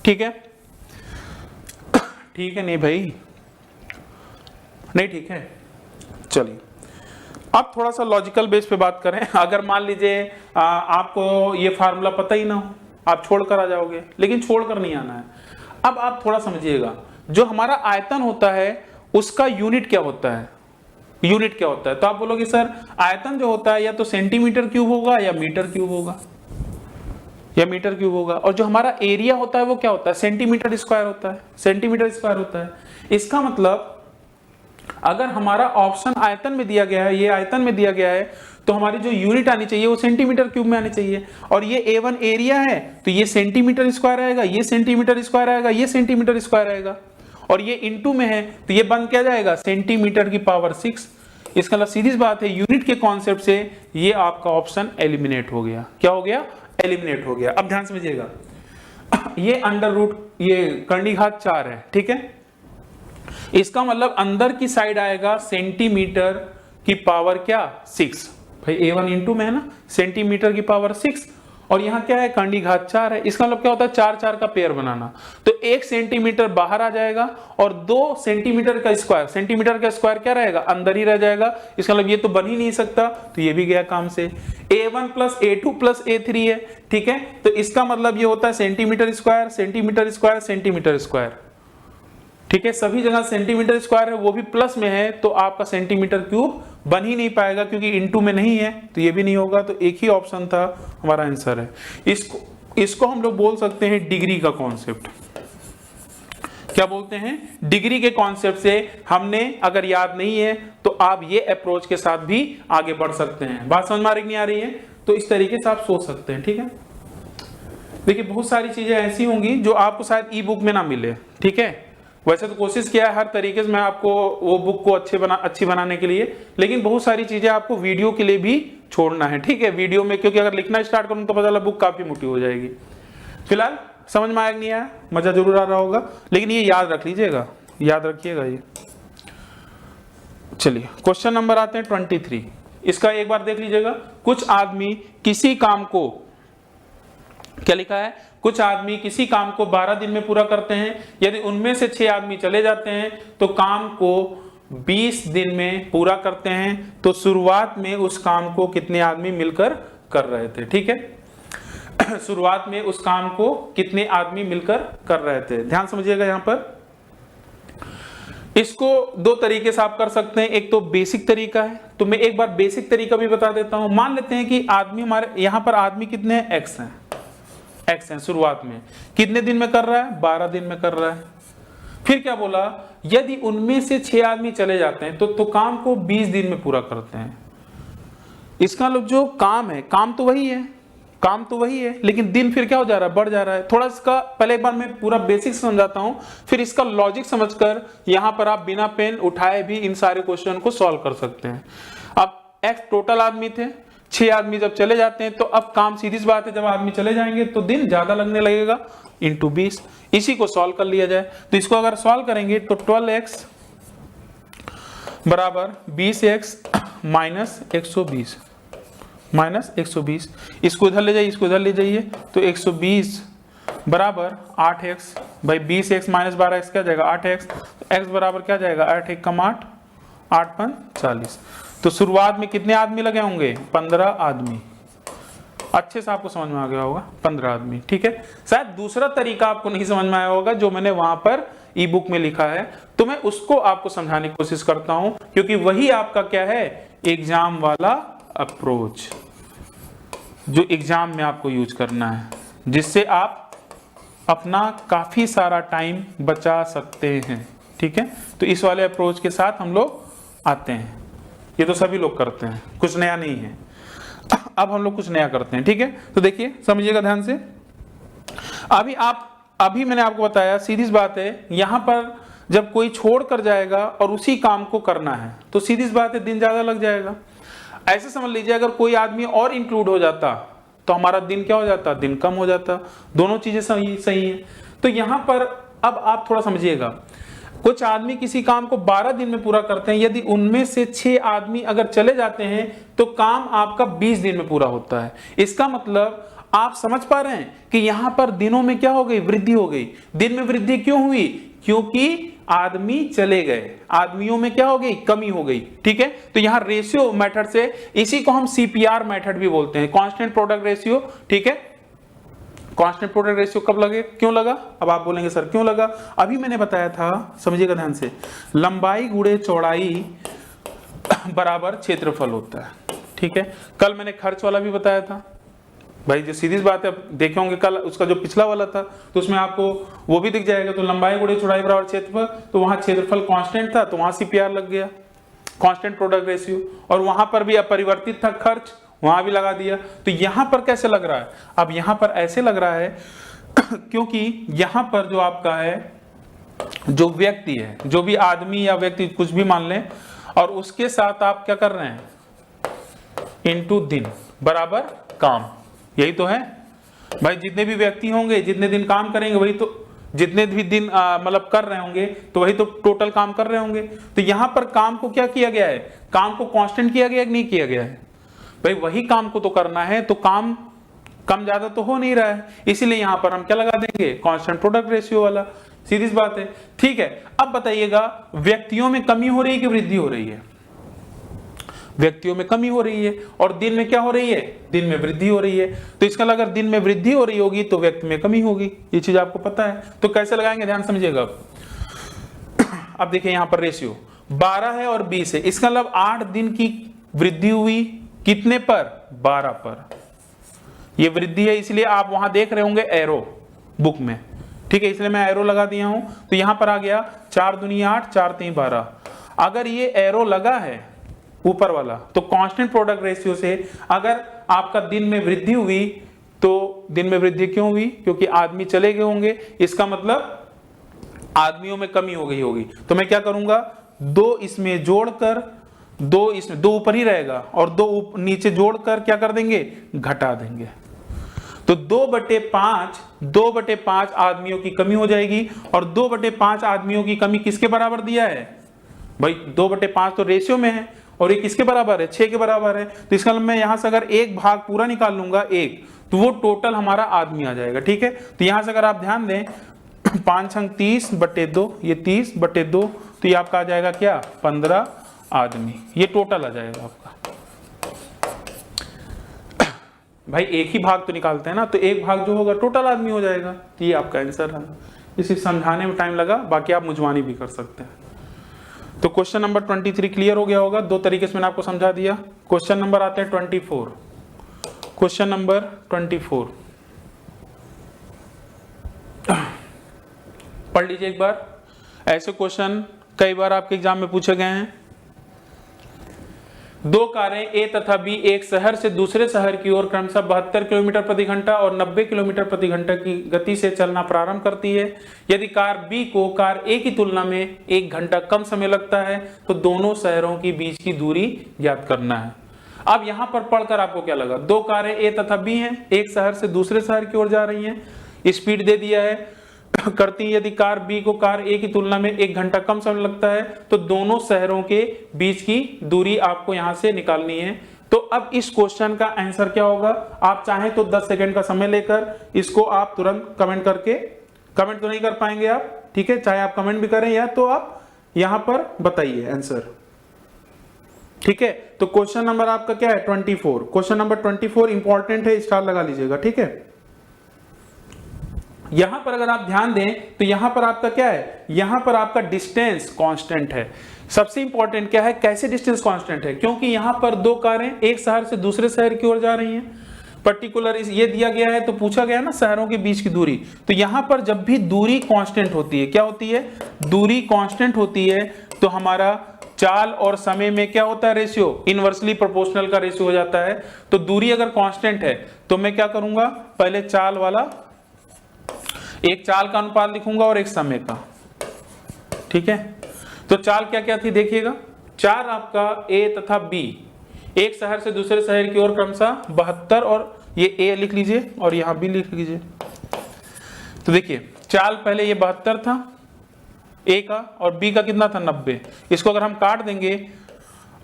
ठीक है। ठीक है नहीं भाई, नहीं ठीक है। चलिए अब थोड़ा सा लॉजिकल बेस पे बात करें। अगर मान लीजिए आपको ये फार्मूला पता ही ना हो, आप छोड़कर आ जाओगे, लेकिन छोड़कर नहीं आना है। अब आप थोड़ा समझिएगा, जो हमारा आयतन होता है उसका यूनिट क्या होता है, यूनिट क्या होता है। तो आप बोलोगे सर आयतन जो होता है या तो सेंटीमीटर क्यूब होगा या मीटर क्यूब होगा, या मीटर क्यूब होगा। और जो हमारा एरिया होता है वो क्या होता है, सेंटीमीटर स्क्वायर होता है, सेंटीमीटर स्क्वायर होता है। इसका मतलब अगर हमारा ऑप्शन आयतन में दिया गया है, ये आयतन में दिया गया है, तो हमारी जो यूनिट आनी चाहिए वो सेंटीमीटर क्यूब में आनी चाहिए। और ये A1 एरिया है तो ये सेंटीमीटर स्क्वायर आएगा, ये सेंटीमीटर स्क्वायर आएगा, ये सेंटीमीटर स्क्वायर आएगा। और ये इनटू में है तो ये बन क्या जाएगा, सेंटीमीटर की पावर 6। इसका मतलब सीधी बात है, यूनिट के कॉन्सेप्ट से ये आपका ऑप्शन एलिमिनेट हो गया। क्या हो गया, एलिमिनेट हो गया। अब ध्यान समझिएगा, ये अंडर रूट ये कर्णिघात 4 है, ठीक है। इसका मतलब अंदर की साइड आएगा सेंटीमीटर की पावर क्या 6, भाई A1 इंटू में है ना, सेंटीमीटर की पावर 6, और यहाँ क्या है कर्णिघात 4 है। इसका मतलब क्या होता है, 4 4 का पेयर बनाना। तो 1 सेंटीमीटर बाहर आ जाएगा और 2 सेंटीमीटर का स्क्वायर, सेंटीमीटर का स्क्वायर क्या रहेगा, अंदर ही रह जाएगा। इसका मतलब ये तो बन ही नहीं सकता, तो ये भी गया काम से। A1 plus A2 plus A3 है, ठीक है। तो इसका मतलब ये होता है centimetre square, centimetre square, centimetre square, ठीक है। सभी जगह सेंटीमीटर स्क्वायर है, वो भी प्लस में है, तो आपका सेंटीमीटर क्यूब बन ही नहीं पाएगा, क्योंकि इनटू में नहीं है तो ये भी नहीं होगा। तो एक ही ऑप्शन था, हमारा आंसर है। इसको हम लोग बोल सकते हैं डिग्री का कॉन्सेप्ट। क्या बोलते हैं, डिग्री के कॉन्सेप्ट से हमने अगर याद नहीं है तो आप ये अप्रोच के साथ भी आगे बढ़ सकते हैं। बात समझ में आ रही नहीं आ रही है, तो इस तरीके से आप सोच सकते हैं, ठीक है। देखिए बहुत सारी चीजें ऐसी होंगी जो आपको शायद ई बुक में ना मिले, ठीक है। वैसे तो कोशिश किया है हर तरीके से मैं आपको वो बुक को अच्छी बनाने के लिए, लेकिन बहुत सारी चीजें आपको वीडियो के लिए भी छोड़ना है, ठीक है। वीडियो में क्योंकि अगर लिखना स्टार्ट करूं तो पता चला बुक काफी मोटी हो जाएगी। फिलहाल समझ में आया नहीं आया, मजा जरूर आ रहा होगा, लेकिन ये याद रख लीजिएगा, याद रखिएगा ये। चलिए क्वेश्चन नंबर आते हैं 23। इसका एक बार देख लीजिएगा। कुछ आदमी किसी काम को, क्या लिखा है, कुछ आदमी किसी काम को 12 दिन में पूरा करते हैं। यदि उनमें से 6 आदमी चले जाते हैं तो काम को 20 दिन में पूरा करते हैं। तो शुरुआत में उस काम को कितने आदमी मिलकर कर रहे थे, ठीक है। शुरुआत में उस काम को कितने आदमी मिलकर कर रहे थे, ध्यान समझिएगा। यहां पर इसको 2 तरीके से आप कर सकते हैं। एक तो बेसिक तरीका है, तो मैं एक बार बेसिक तरीका भी बता देता हूं। मान लेते हैं कि आदमी हमारे यहां पर आदमी कितने हैं, X हैं, X है। शुरुआत में कितने दिन में कर रहा है, 12 दिन में कर रहा है। फिर क्या बोला, यदि उनमें से 6 आदमी चले जाते हैं तो काम को 20 दिन में पूरा करते हैं। इसका मतलब जो काम है, काम तो वही है, काम तो वही है, लेकिन दिन फिर क्या हो जा रहा है, बढ़ जा रहा है। थोड़ा इसका पहले एक बार मैं पूरा बेसिक समझाता हूं, फिर इसका लॉजिक समझकर यहां पर आप बिना पेन उठाए भी इन सारे क्वेश्चन को सॉल्व कर सकते हैं। अब एक्स टोटल आदमी थे, 6 आदमी जब चले जाते हैं तो अब काम सीधी सी बात है, जब आदमी चले जाएंगे तो दिन ज्यादा लगने लगेगा, इंटू 20। इसी को सॉल्व कर लिया जाए, तो इसको अगर सॉल्व करेंगे तो 12x बराबर 20x माइनस 120 माइनस 120, इसको इधर ले जाइए, इसको इधर ले जाइए, तो 120 बराबर 8x भाई 20x माइनस 12x क्या जाएगा 8x, x बराबर क्या जाएगा 8 1 कम 8 8 5 40। तो शुरुआत में कितने आदमी लगे होंगे, 15 आदमी। अच्छे से आपको समझ में आ गया होगा, 15 आदमी, ठीक है। शायद दूसरा तरीका आपको नहीं समझ में आया होगा जो मैंने वहां पर ई बुक में लिखा है, तो मैं उसको आपको समझाने की कोशिश करता हूं, क्योंकि वही आपका क्या है, एग्जाम वाला अप्रोच जो एग्जाम में आपको यूज करना है, जिससे आप अपना काफी सारा टाइम बचा सकते हैं, ठीक है। तो इस वाले अप्रोच के साथ हम लोग आते हैं, ये तो सभी लोग करते हैं, कुछ नया नहीं है। अब हम लोग कुछ नया करते हैं, ठीक है। तो देखिए समझिएगा ध्यान से, अभी मैंने आपको बताया, सीधी सी बात है, यहां पर जब कोई छोड़ कर जाएगा और उसी काम को करना है तो सीधी सी बात है दिन ज्यादा लग जाएगा। ऐसे समझ लीजिए अगर कोई आदमी और इंक्लूड हो जाता तो हमारा दिन क्या हो जाता, दिन कम हो जाता। दोनों चीजें सही है। तो यहां पर अब आप थोड़ा समझिएगा, कुछ आदमी किसी काम को 12 दिन में पूरा करते हैं, यदि उनमें से 6 आदमी अगर चले जाते हैं तो काम आपका 20 दिन में पूरा होता है। इसका मतलब आप समझ पा रहे हैं कि यहां पर दिनों में क्या हो गई, वृद्धि हो गई। दिन में वृद्धि क्यों हुई, क्योंकि आदमी चले गए, आदमियों में क्या हो गई, कमी हो गई, ठीक है। तो यहां रेशियो मेथड से, इसी को हम सीपीआर मेथड भी बोलते हैं, कांस्टेंट प्रोडक्ट रेशियो, ठीक है। कांस्टेंट प्रोडक्ट रेशियो कब लगे, क्यों लगा, अब आप बोलेंगे सर क्यों लगा। अभी मैंने बताया था, समझिएगा ध्यान से, लंबाई गुणे चौड़ाई बराबर क्षेत्रफल होता है, ठीक है। कल मैंने खर्च वाला भी बताया था भाई, जो सीधी बात है, देखे होंगे कल उसका जो पिछला वाला था, तो उसमें आपको वो भी दिख जाएगा। तो लंबाई गुणे चौड़ाई बराबर क्षेत्रफल, तो वहां क्षेत्रफल कांस्टेंट था तो वहां सीपीआर लग गया, कांस्टेंट प्रोडक्ट रेशियो। और वहां पर भी अपरिवर्तित था खर्च, वहां भी लगा दिया। तो यहां पर कैसे लग रहा है, अब यहां पर ऐसे लग रहा है क्योंकि यहां पर जो आपका है, जो व्यक्ति है, जो भी आदमी या व्यक्ति कुछ भी मान लें, और उसके साथ आप क्या कर रहे हैं, इनटू दिन बराबर काम, यही तो है भाई। जितने भी व्यक्ति होंगे, जितने दिन काम करेंगे, वही तो, जितने भी दिन मतलब कर रहे होंगे, तो वही तो टोटल काम कर रहे होंगे। तो यहां पर काम को क्या किया गया है, काम को कांस्टेंट किया गया कि नहीं किया गया है भाई, वही काम को तो करना है, तो काम कम ज्यादा तो हो नहीं रहा है, इसीलिए यहां पर हम क्या लगा देंगे, कांस्टेंट प्रोडक्ट रेशियो वाला, सीधी सी बात है, ठीक है। अब बताइएगा, व्यक्तियों में कमी हो रही है कि वृद्धि हो रही है, व्यक्तियों में कमी हो रही है, और दिन में क्या हो रही है, दिन में वृद्धि हो रही है। तो इसका अगर दिन में वृद्धि हो रही होगी तो व्यक्ति में कमी होगी, ये चीज आपको पता है। तो कैसे लगाएंगे, ध्यान समझिएगा। अब देखिए यहां पर रेशियो 12 है और 20 है, इसका मतलब 8 दिन की वृद्धि हुई, कितने पर, 12 पर। ये वृद्धि है, इसलिए आप वहां देख रहे होंगे एरो बुक में, ठीक है, इसलिए मैं एरो लगा दिया हूं। तो यहां पर आ गया 4 दूनी 8, 4 3 12। अगर ये एरो लगा है ऊपर वाला, तो कांस्टेंट प्रोडक्ट रेशियो से अगर आपका दिन में वृद्धि हुई, तो दिन में वृद्धि क्यों हुई, क्योंकि आदमी चले गए होंगे, इसका मतलब आदमियों में कमी हो गई होगी। तो मैं क्या करूंगा, 2 इसमें जोड़कर, 2 इसमें, 2 ऊपर ही रहेगा और 2 नीचे जोड़कर क्या कर देंगे, घटा देंगे। तो 2/5 आदमियों की कमी हो जाएगी, और 2/5 आदमियों की कमी किसके बराबर दिया है भाई, 2/5 तो रेशियो में है, और ये किसके बराबर है, 6 के बराबर है। तो इसका मतलब मैं यहां से अगर एक भाग पूरा निकाल लूंगा 1, तो वो टोटल हमारा आदमी आ जाएगा, ठीक है। तो यहां से अगर आप ध्यान दें, 5 छंग 30/2, ये 30/2, तो ये आपका आ जाएगा क्या, 15 आदमी, ये टोटल आ जाएगा आपका। भाई एक ही भाग तो निकालते हैं ना, तो एक भाग जो होगा टोटल आदमी हो जाएगा, तो ये आपका आंसर है। इसे समझाने में टाइम लगा, बाकी आप मुझवानी भी कर सकते हैं। तो क्वेश्चन नंबर 23 क्लियर हो गया होगा, 2 तरीके से मैंने आपको समझा दिया। क्वेश्चन नंबर आते हैं 24। क्वेश्चन नंबर 24 पढ़ लीजिए एक बार। ऐसे क्वेश्चन कई बार आपके एग्जाम में पूछे गए हैं। दो कारें ए तथा बी एक शहर से दूसरे शहर की ओर क्रमशः 72 किलोमीटर प्रति घंटा और 90 किलोमीटर प्रति घंटा की गति से चलना प्रारंभ करती है। यदि कार बी को कार ए की तुलना में 1 घंटा कम समय लगता है तो दोनों शहरों के बीच की दूरी ज्ञात करना है। अब यहां पर पढ़कर आपको क्या लगा, दो कारें ए तथा बी हैं, एक शहर से दूसरे शहर की ओर जा रही हैं, स्पीड दे दिया है करती है। यदि कार बी को कार ए की तुलना में 1 घंटा कम समय लगता है तो दोनों शहरों के बीच की दूरी आपको यहां से निकालनी है। तो अब इस क्वेश्चन का आंसर क्या होगा, आप चाहें तो 10 सेकंड का समय लेकर इसको आप तुरंत कमेंट करके, कमेंट तो नहीं कर पाएंगे आप, ठीक है, चाहे आप कमेंट भी करें या तो आप यहां पर बताइए आंसर, ठीक है। तो क्वेश्चन नंबर आपका क्या है 24, क्वेश्चन नंबर 24 इंपॉर्टेंट है, स्टार लगा लीजिएगा, ठीक है। यहां पर अगर आप ध्यान दें तो यहां पर आपका क्या है, यहां पर आपका डिस्टेंस कांस्टेंट है। सबसे इंपॉर्टेंट क्या है, कैसे डिस्टेंस कांस्टेंट है, क्योंकि यहां पर दो कारें एक शहर से दूसरे शहर की ओर जा रही हैं। पर्टिकुलर ये दिया गया है तो पूछा गया ना शहरों के बीच की दूरी, तो यहां पर जब भी दूरी कांस्टेंट होती है, क्या होती है, दूरी कांस्टेंट होती है, तो हमारा चाल और समय में क्या होता है, रेशियो, इनवर्सली प्रोपोर्शनल का रेशियो हो जाता है। तो दूरी अगर कांस्टेंट है तो मैं क्या करूंगा, पहले चाल वाला, एक चाल का अनुपात लिखूंगा और एक समय का, ठीक है। तो चाल क्या क्या थी देखिएगा, चार आपका ए तथा बी एक शहर से दूसरे शहर की ओर क्रमशः 72, और ये ए लिख लीजिए और यहां बी लिख लीजिए। तो देखिए चाल पहले ये 72 था ए का और बी का कितना था 90। इसको अगर हम काट देंगे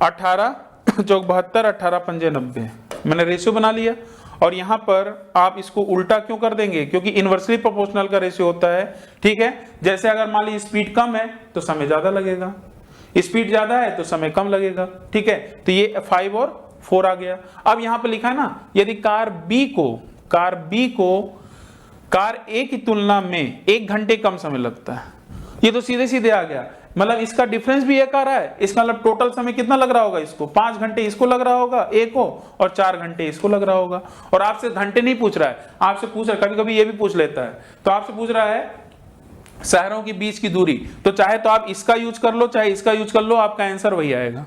18 चौक 72, 18 पंजे 90, मैंने रेशियो बना लिया। और यहां पर आप इसको उल्टा क्यों कर देंगे, क्योंकि इनवर्सली प्रोपोर्शनल का रेशियो होता है, ठीक है। जैसे अगर मान लीजिए स्पीड कम है तो समय ज्यादा लगेगा, स्पीड ज्यादा है तो समय कम लगेगा, ठीक है। तो ये 5 और 4 आ गया। अब यहां पर लिखा है ना, यदि कार बी को कार ए की तुलना में 1 घंटे कम समय लगता है, ये तो सीधे सीधे आ गया, मतलब इसका डिफरेंस भी एक आ रहा है, इसका मतलब टोटल समय कितना लग रहा होगा, इसको 5 घंटे इसको लग रहा होगा ए को और 4 घंटे इसको लग रहा होगा। और आपसे घंटे नहीं पूछ रहा है, आपसे पूछ रहा है, कभी कभी ये भी पूछ लेता है, तो आपसे पूछ रहा है शहरों के बीच की दूरी, तो चाहे तो आप इसका यूज कर लो चाहे इसका यूज कर लो, आपका आंसर वही आएगा,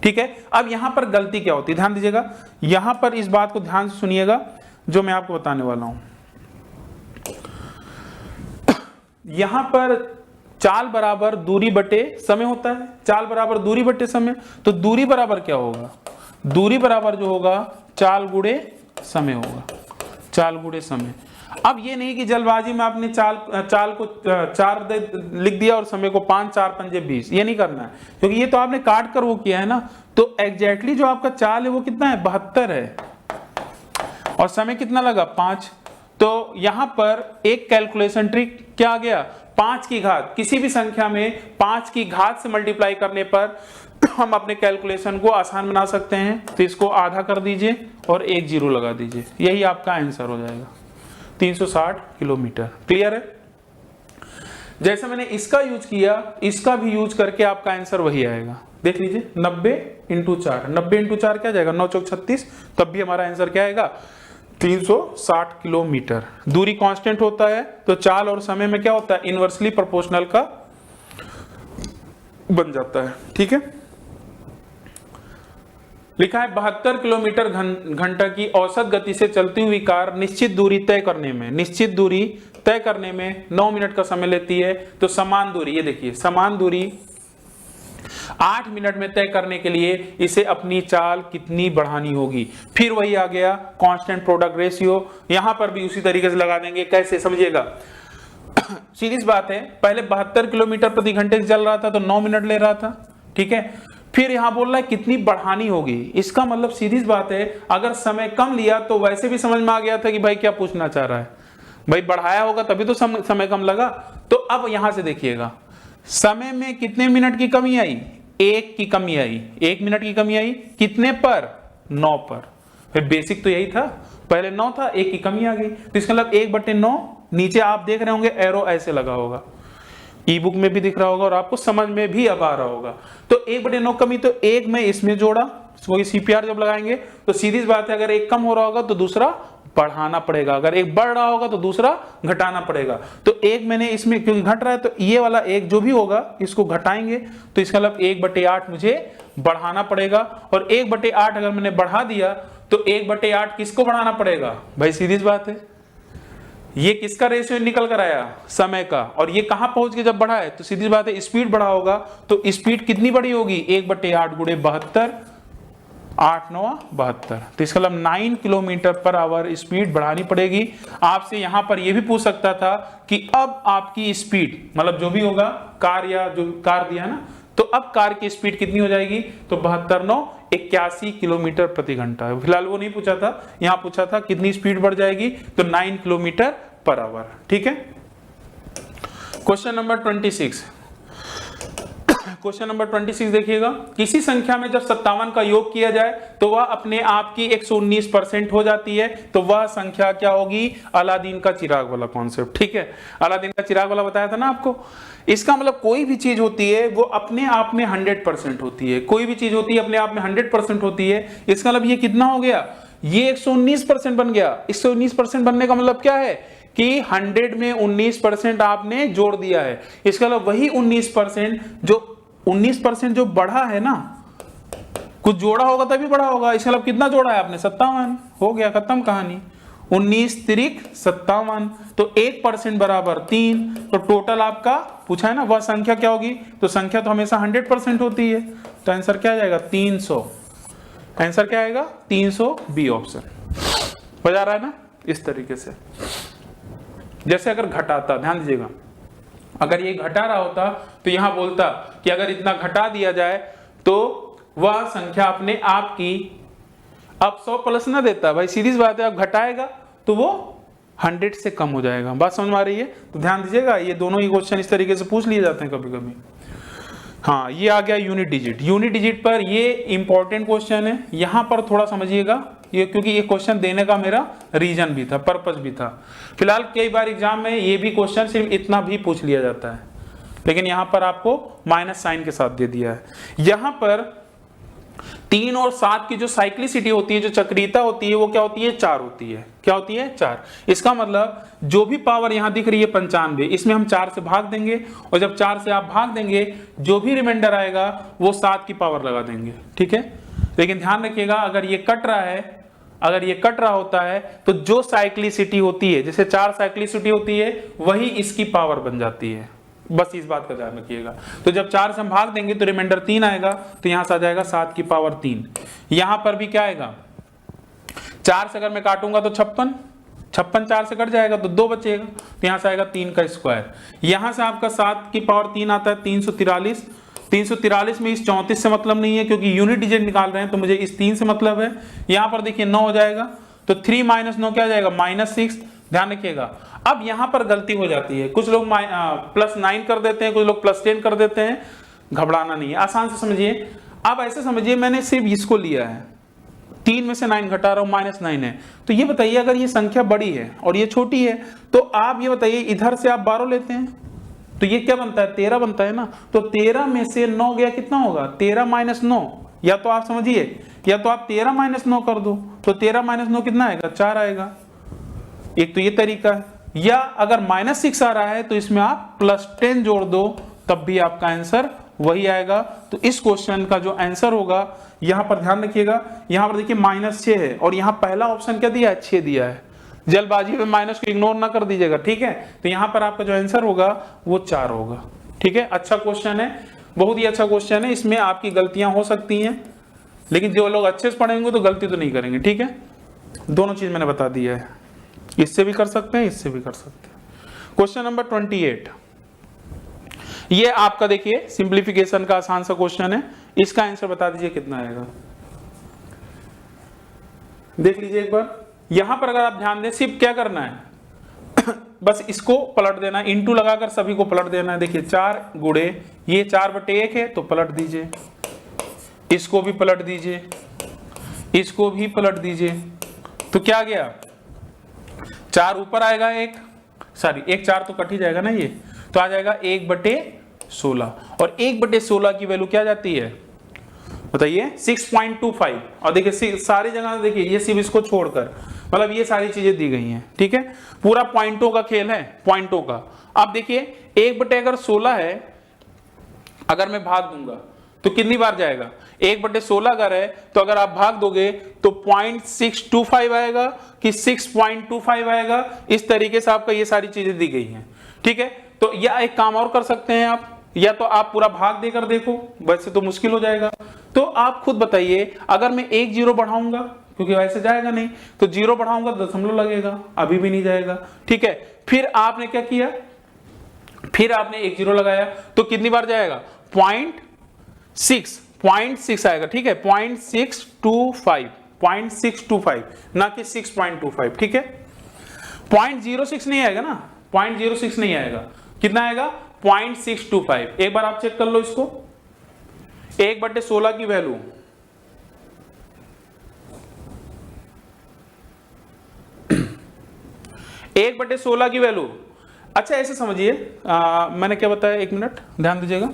ठीक है। अब यहां पर गलती क्या होती है, ध्यान दीजिएगा, यहां पर इस बात को ध्यान से सुनिएगा जो मैं आपको बताने वाला हूं। यहां पर चाल बराबर दूरी बटे समय होता है, चाल बराबर दूरी बटे समय, तो दूरी बराबर क्या होगा, दूरी बराबर जो होगा चाल गुणे समय होगा, चाल गुणे समय। अब ये नहीं कि जल्दबाजी में आपने चाल को 4 लिख दिया और समय को 5, 4 पंजे 20, ये नहीं करना है, क्योंकि ये तो आपने काट कर वो किया है ना। तो एग्जैक्टली जो आपका चाल है वो कितना है 72 है और समय कितना लगा 5। तो यहां पर एक कैलकुलेशन ट्रिक क्या आ गया, 5 की घात, किसी भी संख्या में 5 की घात से मल्टीप्लाई करने पर हम अपने कैलकुलेशन को आसान बना सकते हैं। तो इसको आधा कर दीजिए और एक जीरो लगा दीजिए, यही आपका आंसर हो जाएगा 360 किलोमीटर। क्लियर है। जैसे मैंने इसका यूज किया, इसका भी यूज करके आपका आंसर वही आएगा। देख लीजिए 90 × 4, 90 × 4 क्या जाएगा 9 चौक 36, तब भी हमारा आंसर क्या आएगा 360 किलोमीटर। दूरी कांस्टेंट होता है तो चाल और समय में क्या होता है, इनवर्सली प्रोपोर्शनल का बन जाता है, ठीक है। लिखा है 72 किलोमीटर घंटा की औसत गति से चलती हुई कार निश्चित दूरी तय करने में 9 मिनट का समय लेती है। तो समान दूरी, ये देखिए समान दूरी 8 मिनट में तय करने के लिए इसे अपनी चाल कितनी बढ़ानी होगी। फिर वही आ गया कांस्टेंट प्रोडक्ट रेशियो, यहां पर भी उसी तरीके से लगा देंगे। कैसे समझिएगा, सीधी बात है, पहले 72 किलोमीटर प्रति घंटे से चल रहा था तो 9 मिनट ले रहा था, ठीक है। फिर यहां बोल रहा है कितनी बढ़ानी होगी, इसका मतलब सीधी बात है, अगर समय कम लिया तो वैसे भी समझ में आ गया था कि भाई क्या पूछना चाह रहा है, भाई बढ़ाया होगा तभी तो समय कम लगा। तो अब यहां से देखिएगा समय में कितने मिनट की कमी आई, 1 की कमी आई, 1 मिनट की कमी आई, कितने पर 9 पर। फिर बेसिक तो यही था, पहले 9 था 1 की कमी आ गई, तो इसका मतलब 1/9, नीचे आप देख रहे होंगे एरो ऐसे लगा होगा। ई बुक में भी दिख रहा होगा और आपको समझ में भी अब आ रहा होगा। तो 1/9 कमी, तो एक में इसमें जोड़ा, वही सीपीआर जब लगाएंगे तो सीधी सी बात है, अगर एक कम हो रहा होगा तो दूसरा बढ़ाना पड़ेगा, अगर एक बढ़ रहा होगा तो दूसरा घटाना पड़ेगा। तो एक मैंने इसमें क्योंकि घट रहा है तो ये वाला एक जो भी होगा इसको घटाएंगे, तो इसका मतलब 1/8 मुझे बढ़ाना पड़ेगा। और 1/8 अगर मैंने बढ़ा दिया तो 1/8 किसको बढ़ाना पड़ेगा भाई, सीधी सी बात है, ये किसका रेशियो निकल कर आया, समय का, और ये कहां पहुंच के जब बढ़ा है तो सीधी बात है स्पीड बढ़ा होगा, तो स्पीड कितनी बड़ी होगी 1/8 गुणे 72, 8 9 72, तो इसका मतलब 9 किलोमीटर पर आवर स्पीड बढ़ानी पड़ेगी। आपसे यहां पर यह भी पूछ सकता था कि अब आपकी स्पीड, मतलब जो भी होगा कार, या जो कार दिया ना, तो अब कार की स्पीड कितनी हो जाएगी, तो 72 9 81 किलोमीटर प्रति घंटा। फिलहाल वो नहीं पूछा था, यहां पूछा था कितनी स्पीड बढ़ जाएगी, तो 9 किलोमीटर पर आवर। ठीक है, क्वेश्चन नंबर 26। क्वेश्चन नंबर 26 देखिएगा, किसी संख्या में जब 57 का योग किया जाए तो वह अपने आप की 119% हो जाती है, तो वह संख्या क्या होगी, अलादीन का चिराग वाला कॉन्सेप्ट। ठीक है, अलादीन का चिराग वाला बताया था ना आपको। इसका मतलब कोई भी चीज होती है वो अपने आप में 100% होती है, कोई भी चीज होती है अपने आप में 100% होती है। इसका मतलब ये कितना हो गया, ये 119% बन गया। 119% बनने का मतलब क्या है कि 100 में 19% आपने जोड़ दिया है। इसका मतलब वही 19% जो 19% जो बढ़ा है ना, कुछ जोड़ा होगा तभी बढ़ा होगा। इसका मतलब कितना जोड़ा है आपने, 57, हो गया खत्म कहानी। 19 तिरिक 57, तो 1% बराबर 3, तो टोटल आपका पूछा है ना वह संख्या क्या होगी, तो संख्या तो हमेशा 100% होती है, तो आंसर क्या आ जाएगा 300। आंसर क्या आएगा 300, बी ऑप्शन। हो जा रहा है ना इस तरीके से। जैसे अगर घटाता, ध्यान दीजिएगा, अगर ये घटा रहा होता तो यहां बोलता कि अगर इतना घटा दिया जाए तो वह संख्या अपने आप की, अब 100 प्लस ना देता भाई, सीधी सी बात है, अब घटाएगा तो वो 100 से कम हो जाएगा। बात समझ में आ रही है, तो ध्यान दीजिएगा, ये दोनों ही क्वेश्चन इस तरीके से पूछ लिए जाते हैं कभी कभी। हाँ, ये आ गया यूनिट डिजिट। यूनिट डिजिट पर ये इंपॉर्टेंट क्वेश्चन है, यहां पर थोड़ा समझिएगा ये, क्योंकि ये क्वेश्चन देने का मेरा रीजन भी था, पर्पस भी था। फिलहाल कई बार एग्जाम में ये भी क्वेश्चन सिर्फ इतना भी पूछ लिया जाता है, लेकिन यहां पर आपको माइनस साइन के साथ दे दिया है। यहां पर 3 और 7 की जो साइक्लिसिटी होती है, जो चक्रीयता होती है, वो क्या होती है 4 होती है। क्या होती है 4। इसका मतलब जो भी पावर यहां दिख रही है 95, इसमें हम 4 से भाग देंगे, और जब 4 से आप भाग देंगे जो भी रिमाइंडर आएगा वो 7 की पावर लगा देंगे। ठीक है, लेकिन ध्यान रखिएगा, अगर ये कट रहा है, अगर ये कट रहा होता है तो जो साइक्लिसिटी होती है, जैसे 4 साइक्लिसिटी होती है, वही इसकी पावर बन जाती है। बस इस बात का ध्यान रखिएगा। तो जब 4 से हम भाग देंगे तो रिमाइंडर 3 आएगा, तो यहां से आ जाएगा 7 की पावर 3। यहां पर भी क्या आएगा, 4 से अगर मैं काटूंगा तो 56, 4 से कट जाएगा तो 2 बचेगा, तो यहां से आएगा 3 का स्क्वायर। यहां से आपका 7 की पावर 3 आता है 343। 343 में इस 34 से मतलब नहीं है, क्योंकि यूनिट डिजिट निकाल रहे हैं, तो मुझे इस 3 से मतलब है। यहां पर देखिए 9 हो जाएगा, तो 3 - 9 क्या आ जाएगा -6। ध्यान रखिएगा, अब यहां पर गलती हो जाती है, कुछ लोग +9 कर देते हैं, कुछ लोग +10 कर देते हैं। घबराना नहीं है, आसान से समझिए। अब ऐसे समझिए, मैंने सिर्फ इसको लिया है, 3 में से 9 घटा रहा हूं, -9 है। तो ये बताइए, अगर ये संख्या बड़ी है और ये छोटी है, तो आप ये बताइए इधर से आप 12 लेते हैं तो ये क्या बनता है 13 बनता है ना। तो 13 में से 9 गया, कितना होगा 13 - 9, या तो आप समझिए, या तो आप 13 - 9 कर दो, तो 13 - 9 कितना आएगा 4 आएगा। एक तो ये तरीका है, या अगर -6 आ रहा है तो इसमें आप +10 जोड़ दो, तब भी आपका आंसर वही आएगा। तो इस क्वेश्चन का जो आंसर होगा, यहां पर ध्यान रखिएगा, यहां पर देखिए -6 है, और यहां पहला ऑप्शन क्या दिया है 6 दिया है। जल्दबाजी में माइनस को इग्नोर ना कर दीजिएगा, ठीक है। तो यहां पर आपका जो आंसर होगा वो 4 होगा। ठीक है, अच्छा क्वेश्चन है, बहुत ही अच्छा क्वेश्चन है। इसमें आपकी गलतियां हो सकती हैं, लेकिन जो लोग अच्छे से पढ़ेंगे तो गलती तो नहीं करेंगे। ठीक है, दोनों चीज मैंने बता दिया है, इससे भी कर सकते हैं, इससे भी कर सकते हैं। क्वेश्चन नंबर 28, ये आपका देखिए सिंप्लीफिकेशन का आसान सा क्वेश्चन है। इसका आंसर बता दीजिए कितना आएगा, देख लीजिए एक बार। यहां पर अगर आप ध्यान दें, सिर्फ क्या करना है बस इसको पलट देना, इंटू लगाकर सभी को पलट देना है। देखिए 4 गुणे ये 4/1 है, तो पलट दीजिए, इसको भी पलट दीजिए, इसको भी पलट दीजिए, तो क्या गया 4 ऊपर आएगा, एक 4 तो कट ही जाएगा ना ये, तो आ जाएगा 1/16 और 1/16 की वैल्यू क्या जाती है बताइए 6.25। और देखिए सारी जगह देखिए ये सिर्फ इसको छोड़कर मतलब ये सारी चीजें दी गई हैं, ठीक है, पूरा पॉइंटों का खेल है, पॉइंटों का। अब देखिए 1/16 है, अगर मैं भाग दूंगा तो कितनी बार जाएगा, 1/16 अगर है तो अगर आप भाग दोगे तो 0.625 आएगा कि 6.25 आएगा। इस तरीके से आपका ये सारी चीजें दी गई हैं, ठीक है। तो या एक काम और कर सकते हैं आप, या तो आप पूरा भाग देकर देखो, वैसे तो मुश्किल हो जाएगा। तो आप खुद बताइए, अगर मैं 1 0 बढ़ाऊंगा, क्योंकि वैसे जाएगा नहीं, तो 0 बढ़ाऊंगा दशमलव लगेगा, अभी भी नहीं जाएगा, ठीक है। फिर आपने क्या किया, फिर आपने 1 0 लगाया तो कितनी बार जाएगा 0.6 आएगा, ठीक है, 0.625 ना कि 6.25, ठीक है। 0.06 नहीं आएगा ना, 0.06 नहीं आएगा, कितना आएगा 0.625। एक बार आप चेक कर लो इसको, 1/16 की वैल्यू 1/16 की वैल्यू, अच्छा ऐसे समझिए, मैंने क्या बताया, 1 मिनट ध्यान दीजिएगा।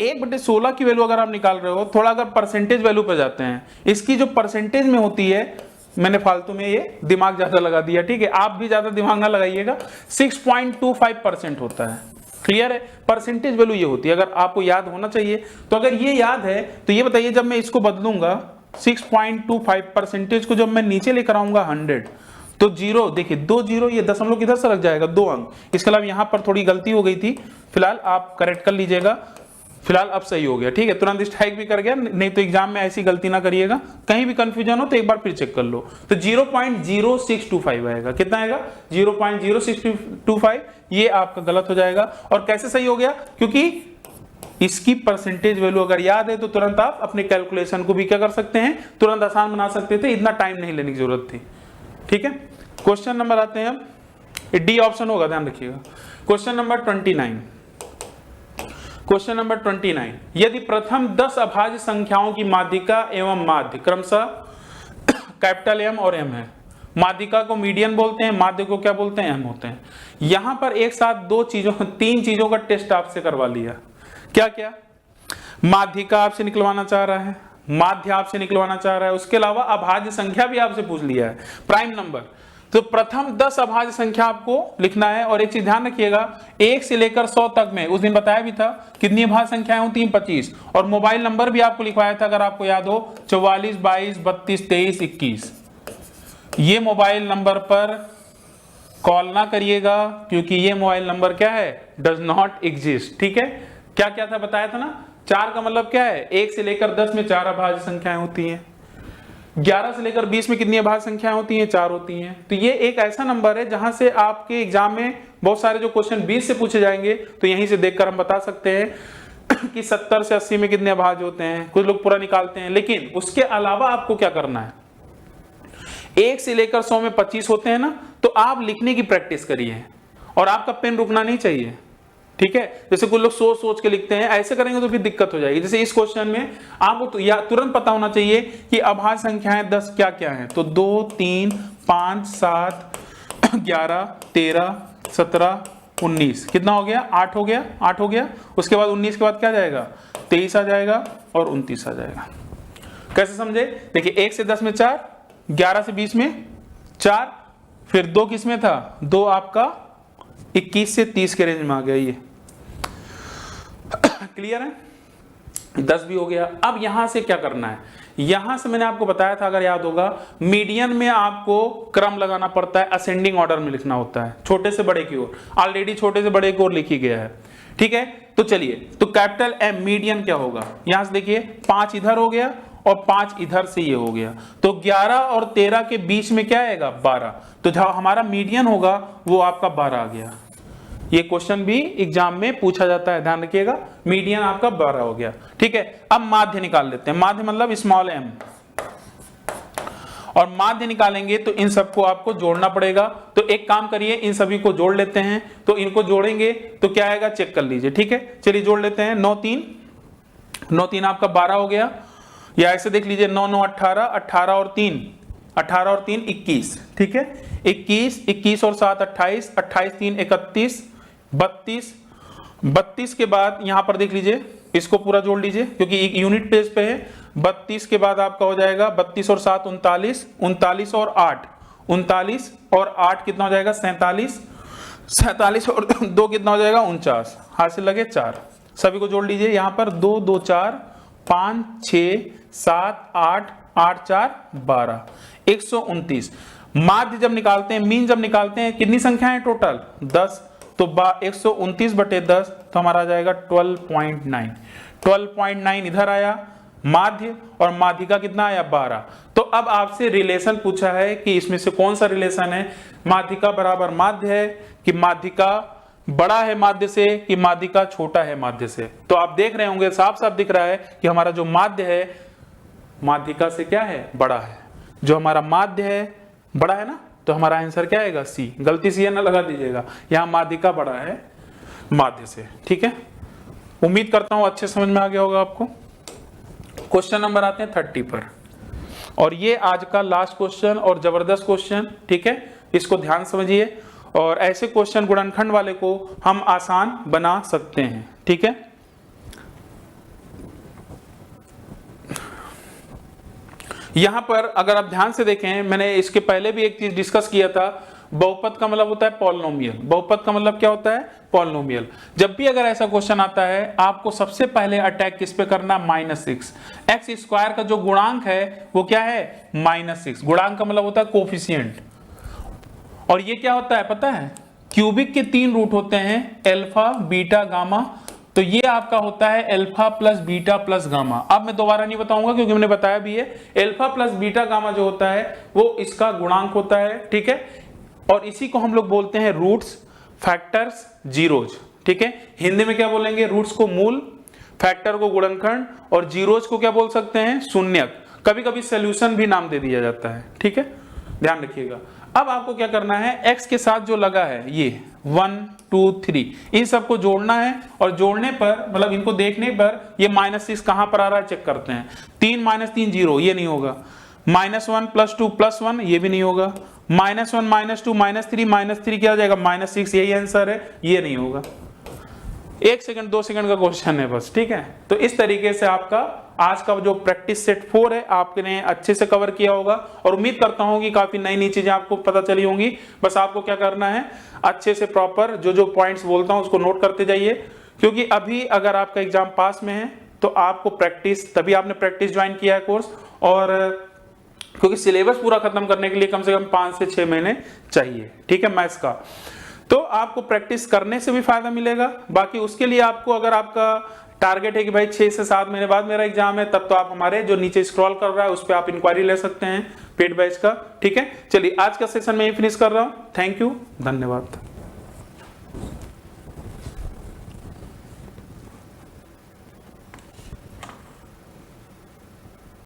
1/16 की वैल्यू अगर आप निकाल रहे हो, थोड़ा अगर परसेंटेज वैल्यू पे जाते हैं, इसकी जो परसेंटेज में होती है, मैंने फालतू में ये दिमाग ज्यादा लगा दिया, ठीक है, आप भी ज्यादा दिमाग ना लगाइएगा, 6.25% होता है, क्लियर है। परसेंटेज वैल्यू ये होती है, अगर आपको याद होना चाहिए। तो अगर ये याद है तो ये बताइए, जब मैं इसको बदलूंगा 6.25% को जब मैं नीचे लेकर आऊंगा 100, तो 0 देखिए 2 0, ये दशमलव किधर से लग जाएगा 2 अंक। इसके अलावा यहां पर थोड़ी गलती हो गई थी, फिलहाल आप करेक्ट कर लीजिएगा, फिलहाल अब सही हो गया, ठीक है, तुरंत स्ट्राइक भी कर गया, नहीं तो एग्जाम में ऐसी गलती ना करिएगा, कहीं भी कंफ्यूजन हो तो एक बार फिर चेक कर लो। तो 0.0625 आएगा, कितना आएगा 0.0625, ये आपका गलत हो जाएगा। और कैसे सही हो गया, क्योंकि इसकी परसेंटेज वैल्यू अगर याद है तो तुरंत आप अपने कैलकुलेशन को भी क्या कर सकते हैं, तुरंत आसान बना सकते थे, इतना टाइम नहीं लेने की जरूरत थी, ठीक है। क्वेश्चन नंबर आते हैं, अब डी ऑप्शन होगा, ध्यान रखिएगा। क्वेश्चन नंबर 29, क्वेश्चन नंबर 29, यदि प्रथम 10 अभाज्य संख्याओं की माध्यिका एवं माध्य क्रमशः कैपिटल एम और एम है, माध्यिका को मीडियन बोलते हैं, माध्य को क्या बोलते हैं, एम होते हैं। यहां पर एक साथ 3 चीजों का टेस्ट आपसे करवा लिया, क्या क्या, माध्यिका आपसे निकलवाना चाह रहा है, माध्य आपसे निकलवाना चाह रहा है, उसके अलावा अभाज्य संख्या भी आपसे पूछ लिया है, प्राइम नंबर। तो प्रथम 10 अभाज्य संख्या आपको लिखना है। और एक चीज ध्यान रखिएगा, 1 से लेकर 100 तक में, उस दिन बताया भी था कितनी अभाज्य संख्याएं होती हैं, 25। और मोबाइल नंबर भी आपको लिखवाया था, अगर आपको याद हो, 44 22 32 23 21। ये मोबाइल नंबर पर कॉल ना करिएगा, क्योंकि ये मोबाइल नंबर क्या है, डज नॉट एग्जिस्ट, ठीक है। क्या क्या था बताया था ना, 4 का मतलब क्या है, 1 से लेकर 10 में 4 अभाज्य संख्याएं होती हैं, 11 से लेकर 20 में कितनी अभाज्य संख्याएं होती हैं, 4 होती हैं। तो ये एक ऐसा नंबर है जहां से आपके एग्जाम में बहुत सारे जो क्वेश्चन 20 से पूछे जाएंगे, तो यहीं से देखकर हम बता सकते हैं कि 70 से 80 में कितने अभाज्य होते हैं, कुछ लोग पूरा निकालते हैं। लेकिन उसके अलावा आपको क्या करना है, 1 से लेकर 100 में 25 होते हैं ना, तो आप लिखने की प्रैक्टिस करिए और आपका पेन रुकना नहीं चाहिए, ठीक है। जैसे कुछ लोग सोच सोच के लिखते हैं, ऐसे करेंगे तो फिर दिक्कत हो जाएगी। जैसे इस क्वेश्चन में आपको तो या तुरंत पता होना चाहिए कि अभाज्य संख्याएं 10 क्या क्या हैं, तो 2 3 5 7 11 13 17 19, कितना हो गया, 8 हो गया, 8 हो गया। उसके बाद 19 के बाद क्या जाएगा, 23 आ जाएगा और 29 आ जाएगा। कैसे समझे, देखिए 1 से 10 में 4, 11 से 20 में 4, फिर 2 किस में था, 2 आपका 21 से 30 के रेंज में आ गया, ये क्लियर है, 10 भी हो गया। अब यहां से क्या करना है, यहां से मैंने आपको बताया था, अगर याद होगा, मीडियन में आपको क्रम लगाना पड़ता है, असेंडिंग ऑर्डर में लिखना होता है, छोटे से बड़े की ओर, ऑलरेडी छोटे से बड़े की ओर लिखी गया है, ठीक है। तो चलिए, तो कैपिटल एम मीडियन क्या होगा, यहां से देखिए 5 इधर हो गया और 5 इधर से ये हो गया, तो 11 और 13 के बीच में क्या आएगा, 12। तो जहां हमारा मीडियन होगा वो आपका 12 आ गया। ये क्वेश्चन भी एग्जाम में पूछा जाता है, ध्यान रखिएगा, मीडियन आपका 12 हो गया, ठीक है। अब माध्य निकाल लेते हैं, माध्य मतलब स्मॉल एम, और माध्य निकालेंगे तो इन सबको आपको जोड़ना पड़ेगा। तो एक काम करिए, इन सभी को जोड़ लेते हैं, तो इनको जोड़ेंगे तो क्या आएगा, चेक कर लीजिए, ठीक है। चलिए जोड़ लेते हैं, 9 3 आपका 12 हो गया, या ऐसे देख लीजिए 9 9 18, 18 और 3 21, ठीक है। 21 21 और 7 28, 28 3 31, 32 के बाद यहां पर देख लीजिए, इसको पूरा जोड़ लीजिए क्योंकि एक यूनिट पेज पे है। 32 के बाद आपका हो जाएगा 32 और 7 39, 39 और 8 39 और 8 कितना हो जाएगा 47, 47 और 2 कितना हो जाएगा 49, हासिल लगे 4। सभी को जोड़ लीजिए, यहां पर 2 2 4 5 6 7 8 8 4 12, 129। माध्य जब निकालते हैं, मीन जब निकालते हैं, कितनी संख्या है टोटल 10, तो 129 बटे 10 तो हमारा आ जाएगा 12.9। 12.9 इधर आया माध्य, और माध्यिका कितना आया 12। तो अब आपसे रिलेशन पूछा है कि इसमें से कौन सा रिलेशन है, माध्यिका बराबर माध्य है कि माध्यिका बड़ा है माध्य से कि माध्यिका छोटा है माध्य से। तो आप देख रहे होंगे, साफ साफ दिख रहा है कि हमारा जो माध्य है माध्यिका से क्या है बड़ा है। जो हमारा माध्य है बड़ा है ना, तो हमारा आंसर क्या आएगा सी। गलती से ना लगा दीजिएगा, यहां माध्यिका बड़ा है माध्य से। ठीक है, उम्मीद करता हूं अच्छे समझ में आ गया होगा आपको। क्वेश्चन नंबर आते हैं 30 पर, और ये आज का लास्ट क्वेश्चन और जबरदस्त क्वेश्चन। ठीक है, इसको ध्यान समझिए, और ऐसे क्वेश्चन गुणनखंड वाले को हम आसान बना सकते हैं। ठीक है, यहां पर अगर आप ध्यान से देखें, मैंने इसके पहले भी एक चीज डिस्कस किया था, बहुपद का मतलब होता है पॉलिनोमियल। बहुपद का मतलब क्या होता है पॉलिनोमियल। जब भी अगर ऐसा क्वेश्चन आता है, आपको सबसे पहले अटैक किस पे करना, -6। एक्स स्क्वायर का जो गुणांक है वो क्या है -6। गुणांक का मतलब होता है कोफिशिएंट। और ये क्या होता है पता है, क्यूबिक के 3 रूट होते हैं, अल्फा बीटा गामा। तो ये आपका होता है alpha plus beta plus gamma. अब मैं दोबारा नहीं बताऊंगा क्योंकि मैंने बताया भी है। अल्फा प्लस बीटा गामा जो होता है वो इसका गुणांक होता है। ठीक है, और इसी को हम लोग बोलते हैं रूट्स, फैक्टर्स, जीरोज। ठीक है, हिंदी में क्या बोलेंगे, रूट्स को मूल, फैक्टर को गुणनखंड, और जीरोज को क्या बोल सकते हैं शून्यक। कभी कभी सोल्यूशन भी नाम दे दिया जाता है। ठीक है, ध्यान रखिएगा। अब आपको क्या करना है, x के साथ जो लगा है ये 1 2 3 इन सबको जोड़ना है, और जोड़ने पर मतलब इनको देखने पर ये -6 कहां पर आ रहा है चेक करते हैं। 3 - 3 0, ये नहीं होगा। -1 + 2 + 1, ये भी नहीं होगा। -1 - 2 - 3 क्या हो जाएगा -6, यही आंसर है, ये नहीं होगा। 1 सेकंड 2 सेकंड का क्वेश्चन है बस। ठीक है, तो इस तरीके से आपका आज का जो प्रैक्टिस सेट 4 है आपने अच्छे से कवर किया होगा, और उम्मीद करता हूं कि काफी नई नई चीजें आपको पता चली होंगी। बस आपको क्या करना है, अच्छे से प्रॉपर जो जो पॉइंट्स बोलता हूं उसको नोट करते जाइए, क्योंकि अभी अगर आपका एग्जाम पास में है तो आपको प्रैक्टिस, तभी आपने प्रैक्टिस ज्वाइन किया है कोर्स, और क्योंकि सिलेबस पूरा खत्म करने के लिए कम से कम 5 से 6 महीने चाहिए। ठीक है, मैथ्स का तो आपको प्रैक्टिस करने से भी फायदा मिलेगा। बाकी उसके लिए आपको, अगर आपका टारगेट है कि भाई 6 से 7 महीने बाद मेरा एग्जाम है, तब तो आप हमारे जो नीचे स्क्रॉल कर रहा है उस पर आप इंक्वायरी ले सकते हैं पेड बैच का। ठीक है, चलिए आज का सेशन में ही फिनिश कर रहा हूं। थैंक यू, धन्यवाद।